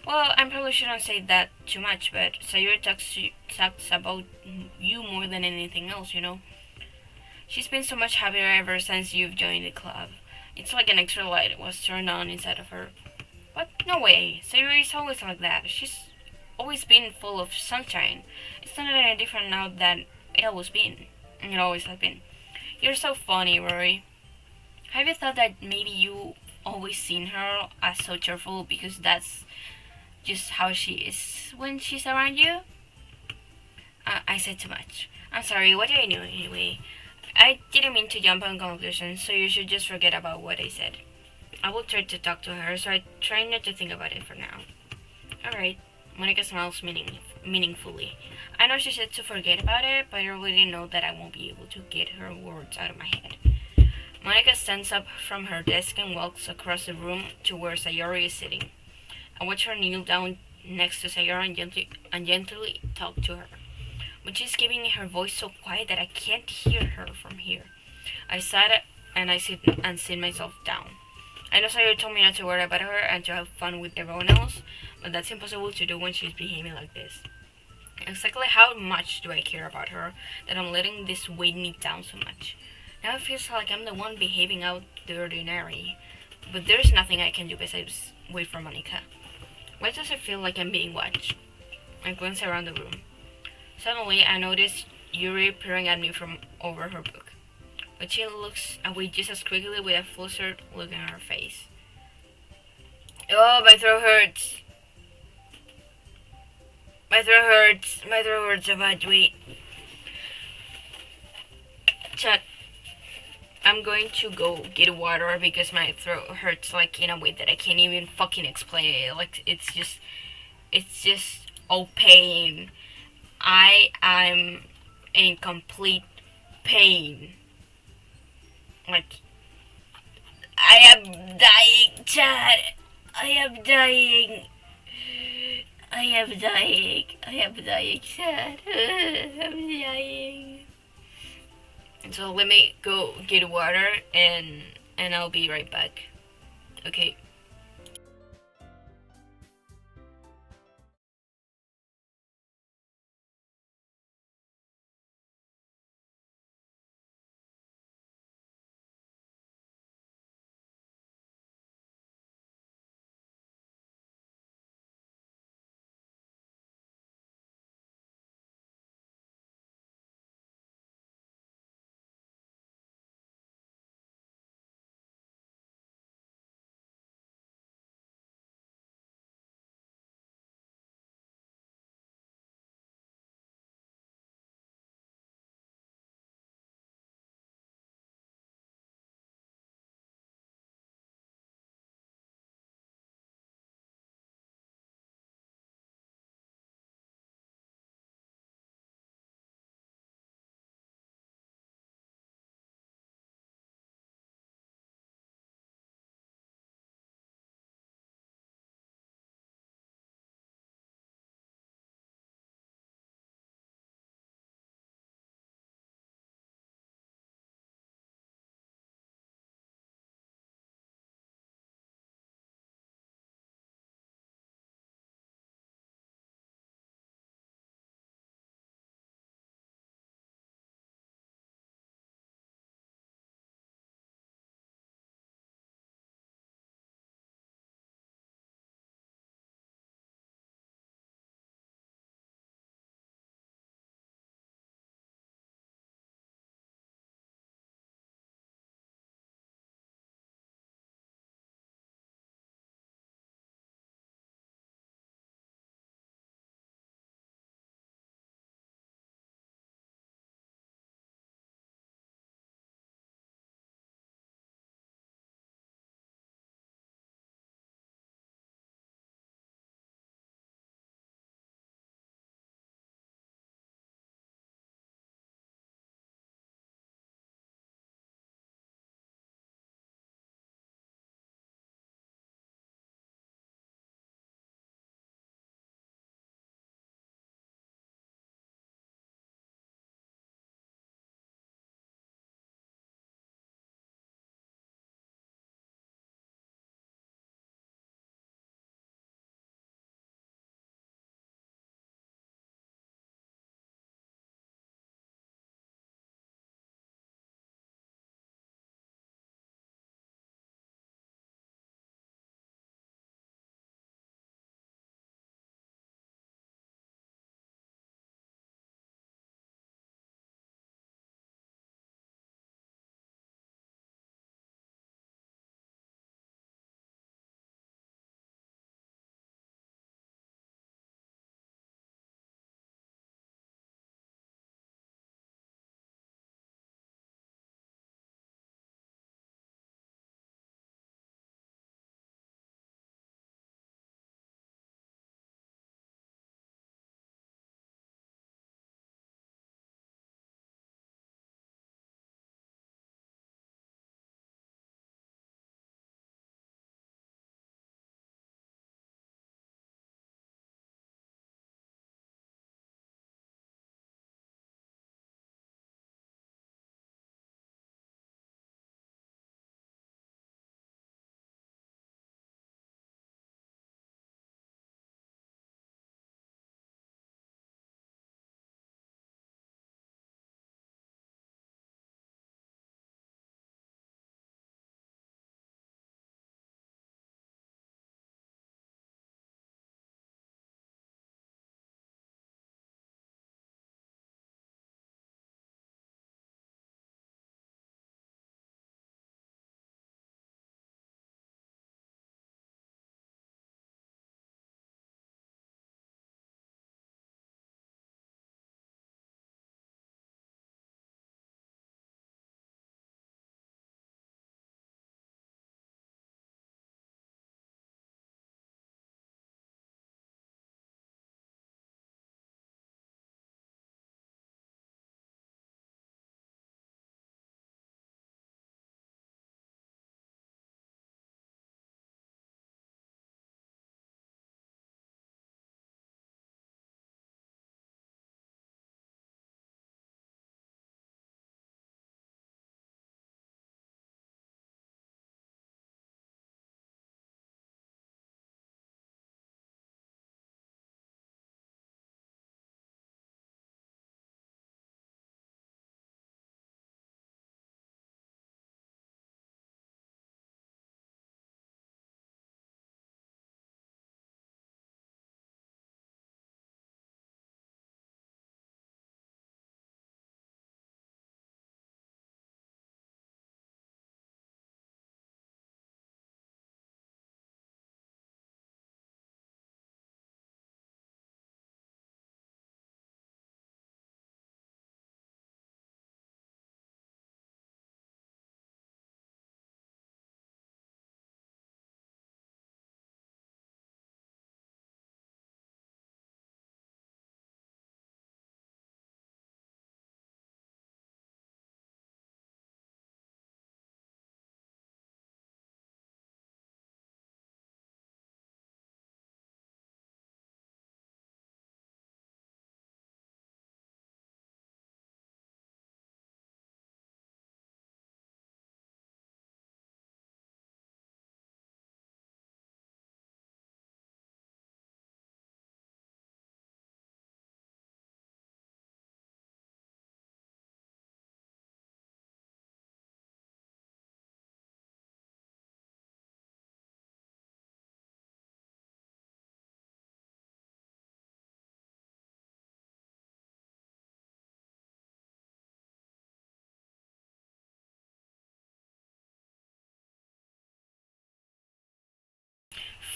Well, I probably shouldn't say that too much, but Sayuri talks about you more than anything else, you know? She's been so much happier ever since you've joined the club. It's like an extra light was turned on inside of her. What? No way. Sayuri is always like that. She's always been full of sunshine. It's not any different now than it always been. It always has been. You're so funny, Rory. Have you thought that maybe you always seen her as so cheerful because that's just how she is when she's around you? I said too much. I'm sorry, what do I know anyway? I didn't mean to jump on conclusions, so you should just forget about what I said. I will try to talk to her, so I try not to think about it for now. Alright. Monica smiles meaningfully. I know she said to forget about it, but I really know that I won't be able to get her words out of my head. Monica stands up from her desk and walks across the room to where Sayori is sitting. I watch her kneel down next to Sayori and gently talk to her. But she's keeping her voice so quiet that I can't hear her from here. I sat and I sit myself down. I know Sayori told me not to worry about her and to have fun with everyone else, but that's impossible to do when she's behaving like this. Exactly how much do I care about her that I'm letting this weight me down so much? Now it feels like I'm the one behaving out the ordinary. But there's nothing I can do besides wait for Monica. Why does it feel like I'm being watched? I glance around the room. Suddenly, I notice Yuri peering at me from over her book. But she looks away just as quickly with a flustered look on her face. Oh, my throat hurts. My throat hurts. My throat hurts so much. Wait. Chat. I'm going to go get water because my throat hurts like in a way that I can't even fucking explain it. Like it's just all pain. I am in complete pain. Like I am dying, Chad. I am dying. I am dying. I am dying, Chad. I'm dying. So let me go get water and I'll be right back. Okay.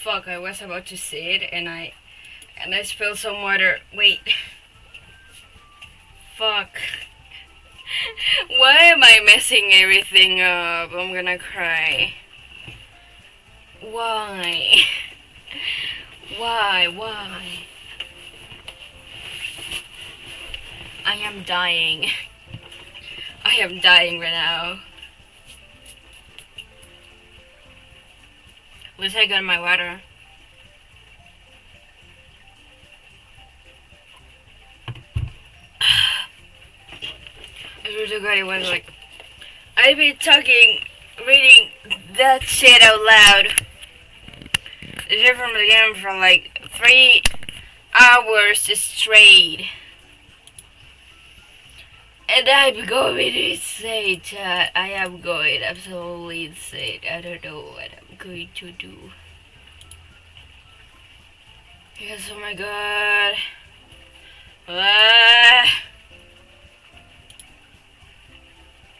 fuck, I was about to say it and I spilled some water. Wait. Fuck. Why am I messing everything up? I'm gonna cry. Why? Why? I am dying. I am dying right now. At least I got my water. I swear to God, it was like I've been talking, reading that shit out loud. This is from the game for like 3 hours straight. And I'm going insane, chat. I am going absolutely insane. I don't know what I'm going to do. Yes, oh my god. Ah.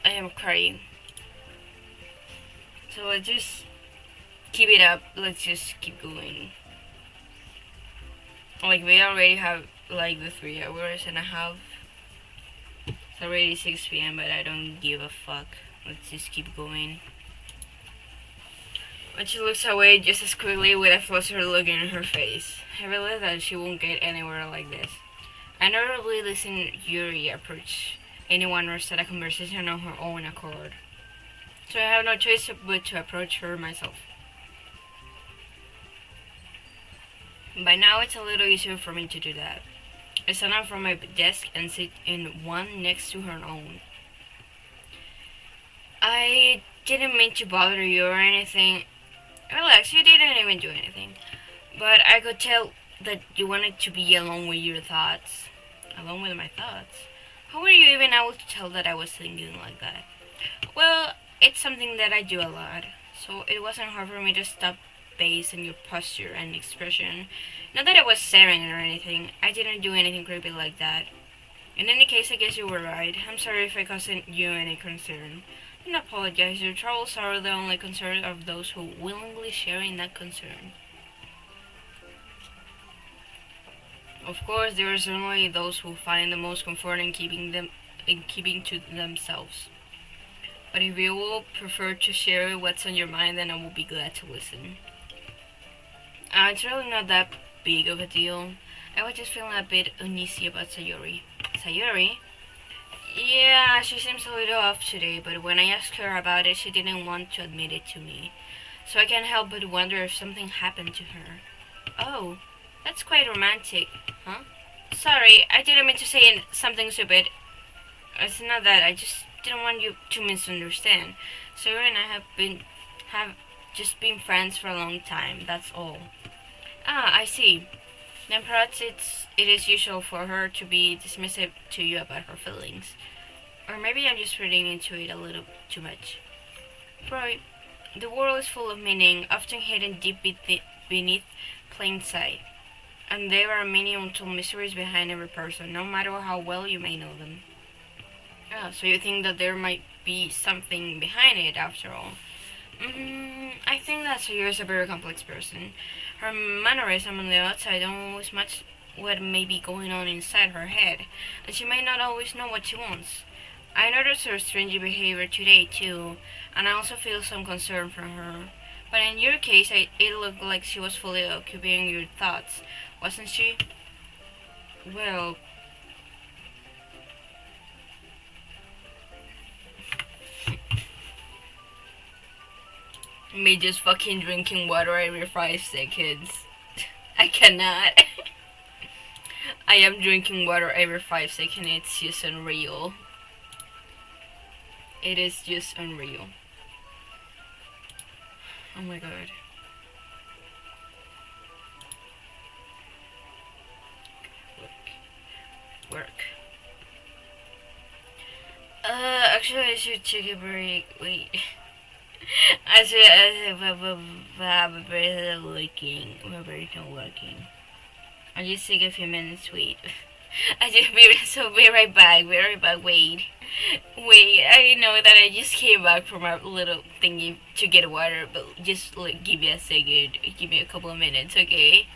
I am crying. So let's just keep it up. Let's just keep going. Like, we already have like the 3 hours and a half. It's already 6 p.m. but I don't give a fuck. Let's just keep going. When she looks away just as quickly with a flustered look in her face, I realize that she won't get anywhere like this. I never really listen Yuri approach anyone or start a conversation on her own accord. So I have no choice but to approach her myself. By now it's a little easier for me to do that. I stand up from my desk and sit in one next to her own. I didn't mean to bother you or anything. Relax, you didn't even do anything. But I could tell that you wanted to be alone with your thoughts. Alone with my thoughts? How were you even able to tell that I was thinking like that? Well, it's something that I do a lot, so it wasn't hard for me to stop based on your posture and expression. Not that I was staring or anything. I didn't do anything creepy like that. In any case, I guess you were right. I'm sorry if I caused you any concern. Don't apologize. Your troubles are the only concern of those who willingly share in that concern. Of course, there are certainly those who find the most comfort in keeping to themselves. But if you will prefer to share what's on your mind, then I will be glad to listen. It's really not that big of a deal. I was just feeling a bit uneasy about Sayori. Sayori? Yeah, she seems a little off today, but when I asked her about it, she didn't want to admit it to me. So I can't help but wonder if something happened to her. Oh, that's quite romantic, huh? Sorry, I didn't mean to say something stupid. It's not that, I just didn't want you to misunderstand. Sayori and I have just been friends for a long time, that's all. Ah, I see. Then perhaps it is usual for her to be dismissive to you about her feelings. Or maybe I'm just reading into it a little too much. Roy, the world is full of meaning, often hidden deep beneath plain sight. And there are many untold mysteries behind every person, no matter how well you may know them. Ah, so you think that there might be something behind it after all? I think that Sayuri is a very complex person. Her mannerism on the outside don't always match what may be going on inside her head, and she may not always know what she wants. I noticed her strange behavior today too, and I also feel some concern for her. But in your case, it looked like she was fully occupying your thoughts, wasn't she? Well, me just fucking drinking water every 5 seconds. I cannot. I am drinking water every 5 seconds. It's just unreal. It is just unreal. Oh my god. Work. Actually I should take a break. Wait. I should my brain is not working. My brain is not working. I'll just take a few minutes, wait. I just be right back. Be right back. Wait. Wait, I know that I just came back from a little thingy to get water, but just like give me a second. Give me a couple of minutes, okay?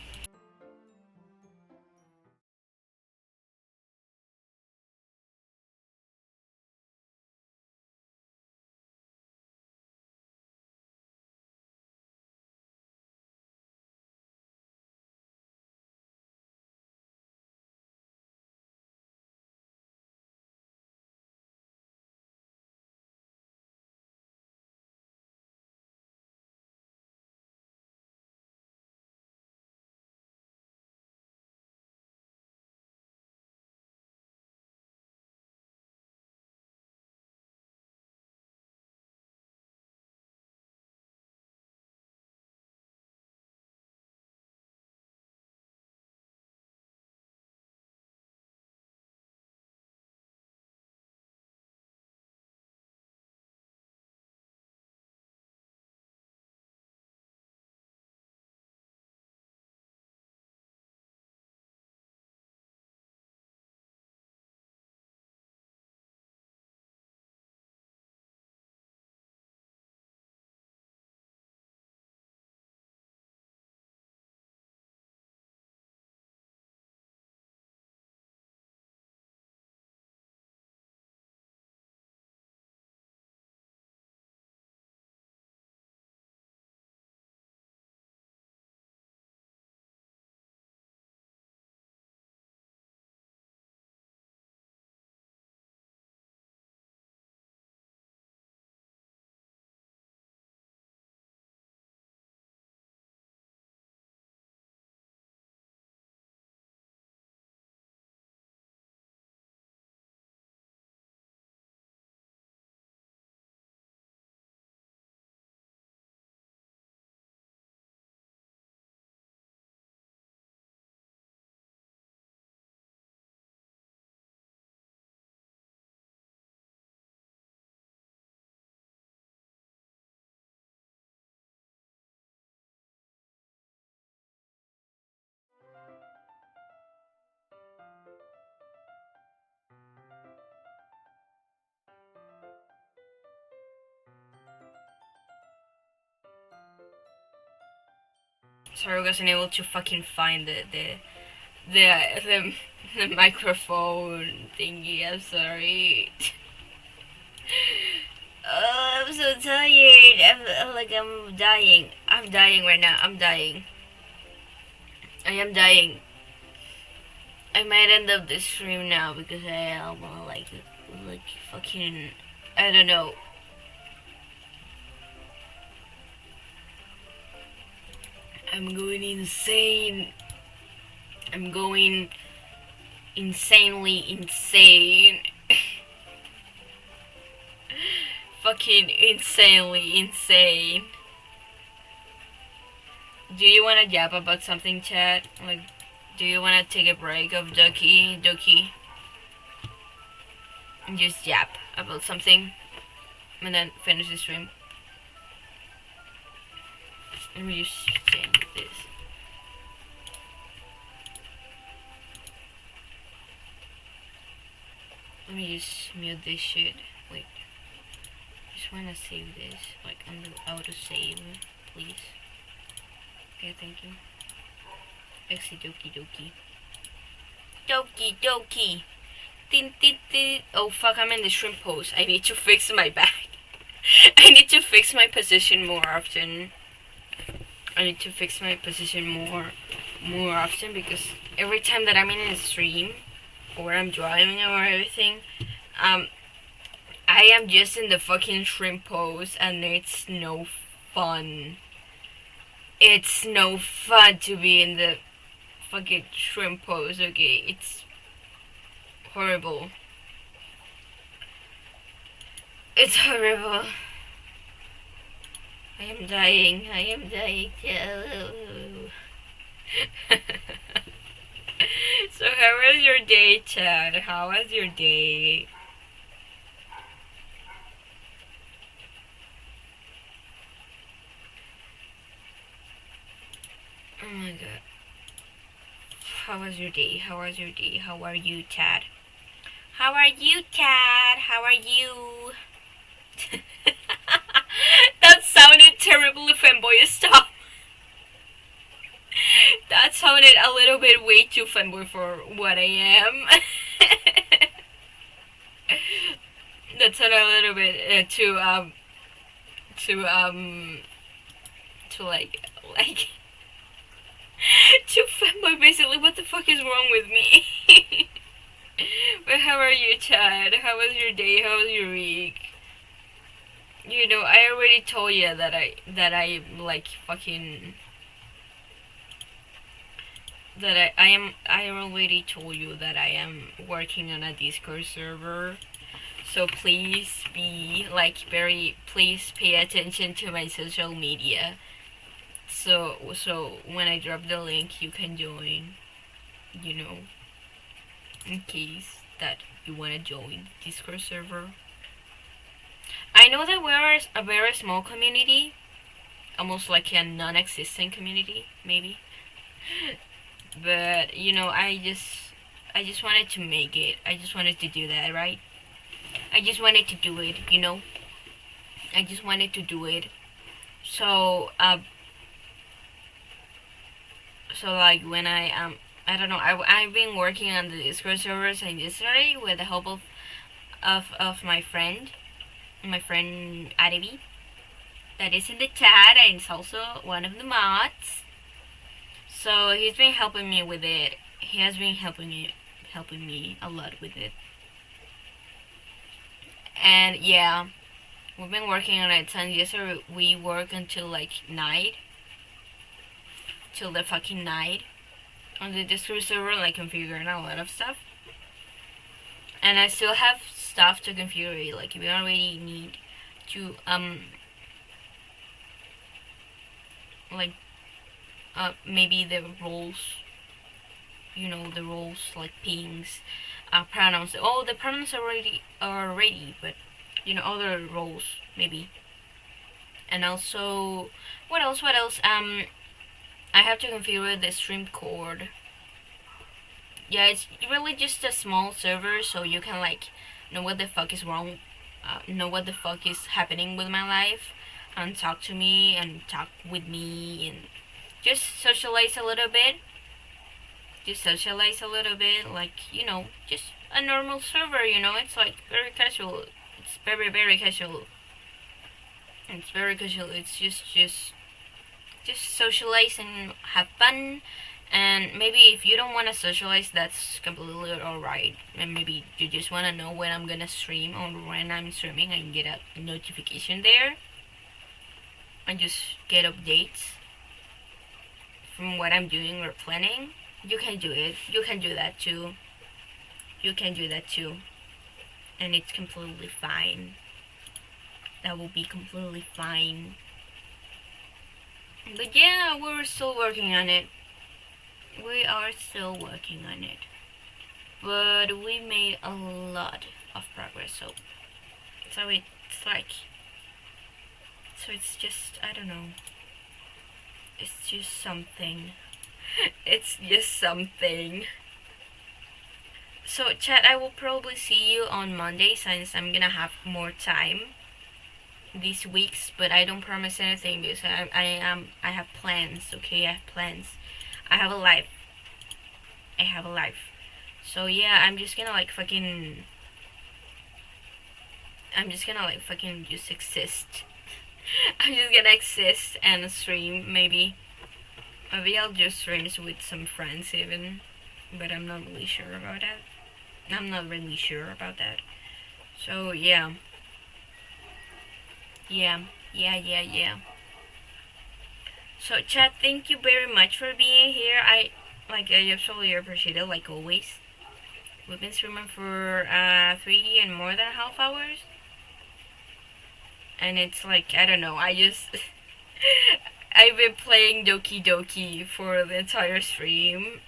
Sorry, I wasn't able to fucking find the, the microphone thingy. I'm sorry. Oh, I'm so tired. I'm dying. I'm dying right now. I'm dying. I am dying. I might end up this stream now because I wanna like fucking I don't know. I'm going insane. I'm going insanely insane. Fucking insanely insane. Do you wanna yap about something, chat? Like, do you wanna take a break of Doki? And just yap about something? And then finish the stream? Let me just change this. Let me just mute this shit. Wait. Just wanna save this. Like on the auto save, please. Okay, thank you. Exit doki doki. Doki doki. Tin tin tin. Oh fuck, I'm in the shrimp pose. I need to fix my back. I need to fix my position more often. I need to fix my position more often because every time that I'm in a stream or I'm driving or everything, I am just in the fucking shrimp pose and it's no fun. It's no fun to be in the fucking shrimp pose, okay? It's horrible. It's horrible. I am dying. I am dying. So how was your day, Chad? How was your day? Oh my god. How was your day? How was your day? How are you, Tad? How are you, Tad? How are you? That sounded terribly fanboy. Stop. That sounded a little bit way too fanboy for what I am. That sounded a little bit to to like to fanboy basically. What the fuck is wrong with me? But how are you, Chad? How was your day? How was your week? You know, I already told you that I like fucking I already told you that I am working on a Discord server. So please be like please pay attention to my social media. So when I drop the link you can join, you know, in case that you wanna join Discord server. I know that we're a very small community, almost like a non-existent community, maybe. But you know, I just wanted to make it. I just wanted to do that, right? I just wanted to do it, you know. I just wanted to do it. So so like when I don't know, I've been working on the Discord server since yesterday with the help of my friend Adevi, that is in the chat and is also one of the mods. So he's been helping me with it. He has been helping me a lot with it. And yeah, we've been working on it since yesterday. We work until like night, till the fucking night, on the Discord server, like configuring a lot of stuff. And I still have stuff to configure. Like we already need to like maybe the roles, you know, the roles like pings, pronouns. Oh, the pronouns are ready, but you know, other roles maybe. And also, what else? What else? I have to configure the stream cord. Yeah, it's really just a small server, so you can like know what the fuck is wrong, know what the fuck is happening with my life, and talk to me and talk with me and just socialize a little bit. Just socialize a little bit, like, you know, just a normal server. You know, it's like very casual. It's very casual. It's very casual. It's just socialize and have fun. And maybe if you don't want to socialize, that's completely alright. And maybe you just want to know when I'm gonna stream or when I'm streaming and get a notification there. And just get updates from what I'm doing or planning. You can do it. You can do that too. You can do that too. And it's completely fine. That will be completely fine. But yeah, we're still working on it. We are still working on it. But we made a lot of progress, so it's like, so it's just, I don't know. It's just something. It's just something. So chat, I will probably see you on Monday since I'm gonna have more time these weeks, but I don't promise anything because I have plans, okay? I have plans. I have a life. I have a life. So yeah, I'm just gonna like fucking just exist. I'm just gonna exist and stream maybe. Maybe I'll do streams with some friends even, but I'm not really sure about that. I'm not really sure about that. So yeah. Yeah. So chat, thank you very much for being here. I absolutely appreciate it, like always. We've been streaming for 3 and more than a half hours. And it's like, I don't know, I just I've been playing Doki Doki for the entire stream.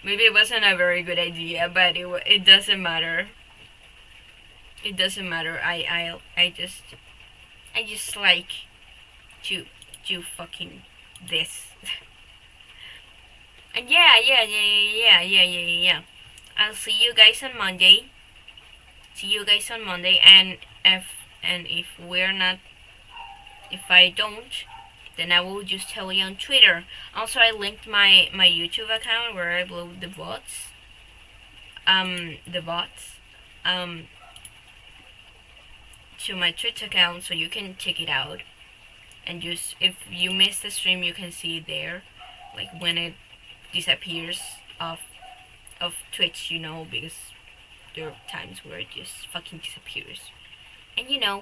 Maybe it wasn't a very good idea, but it doesn't matter. It doesn't matter. I just like to do fucking this. And yeah. I'll see you guys on Monday. See you guys on Monday. And if we're not, if I don't, then I will just tell you on Twitter. Also, I linked my YouTube account where I upload the bots, um, to my Twitter account, so you can check it out. And just if you miss the stream, you can see it there, like when it disappears off of Twitch, because there are times where it just fucking disappears. And yeah.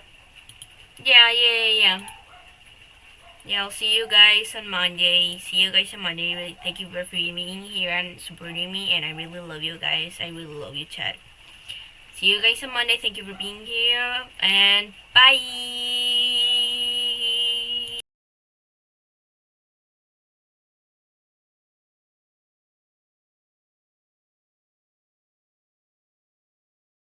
Yeah, I'll see you guys on Monday. See you guys on Monday. Thank you for being here and supporting me, and I really love you guys. I really love you, chat. See you guys on Monday. Thank you for being here, and bye.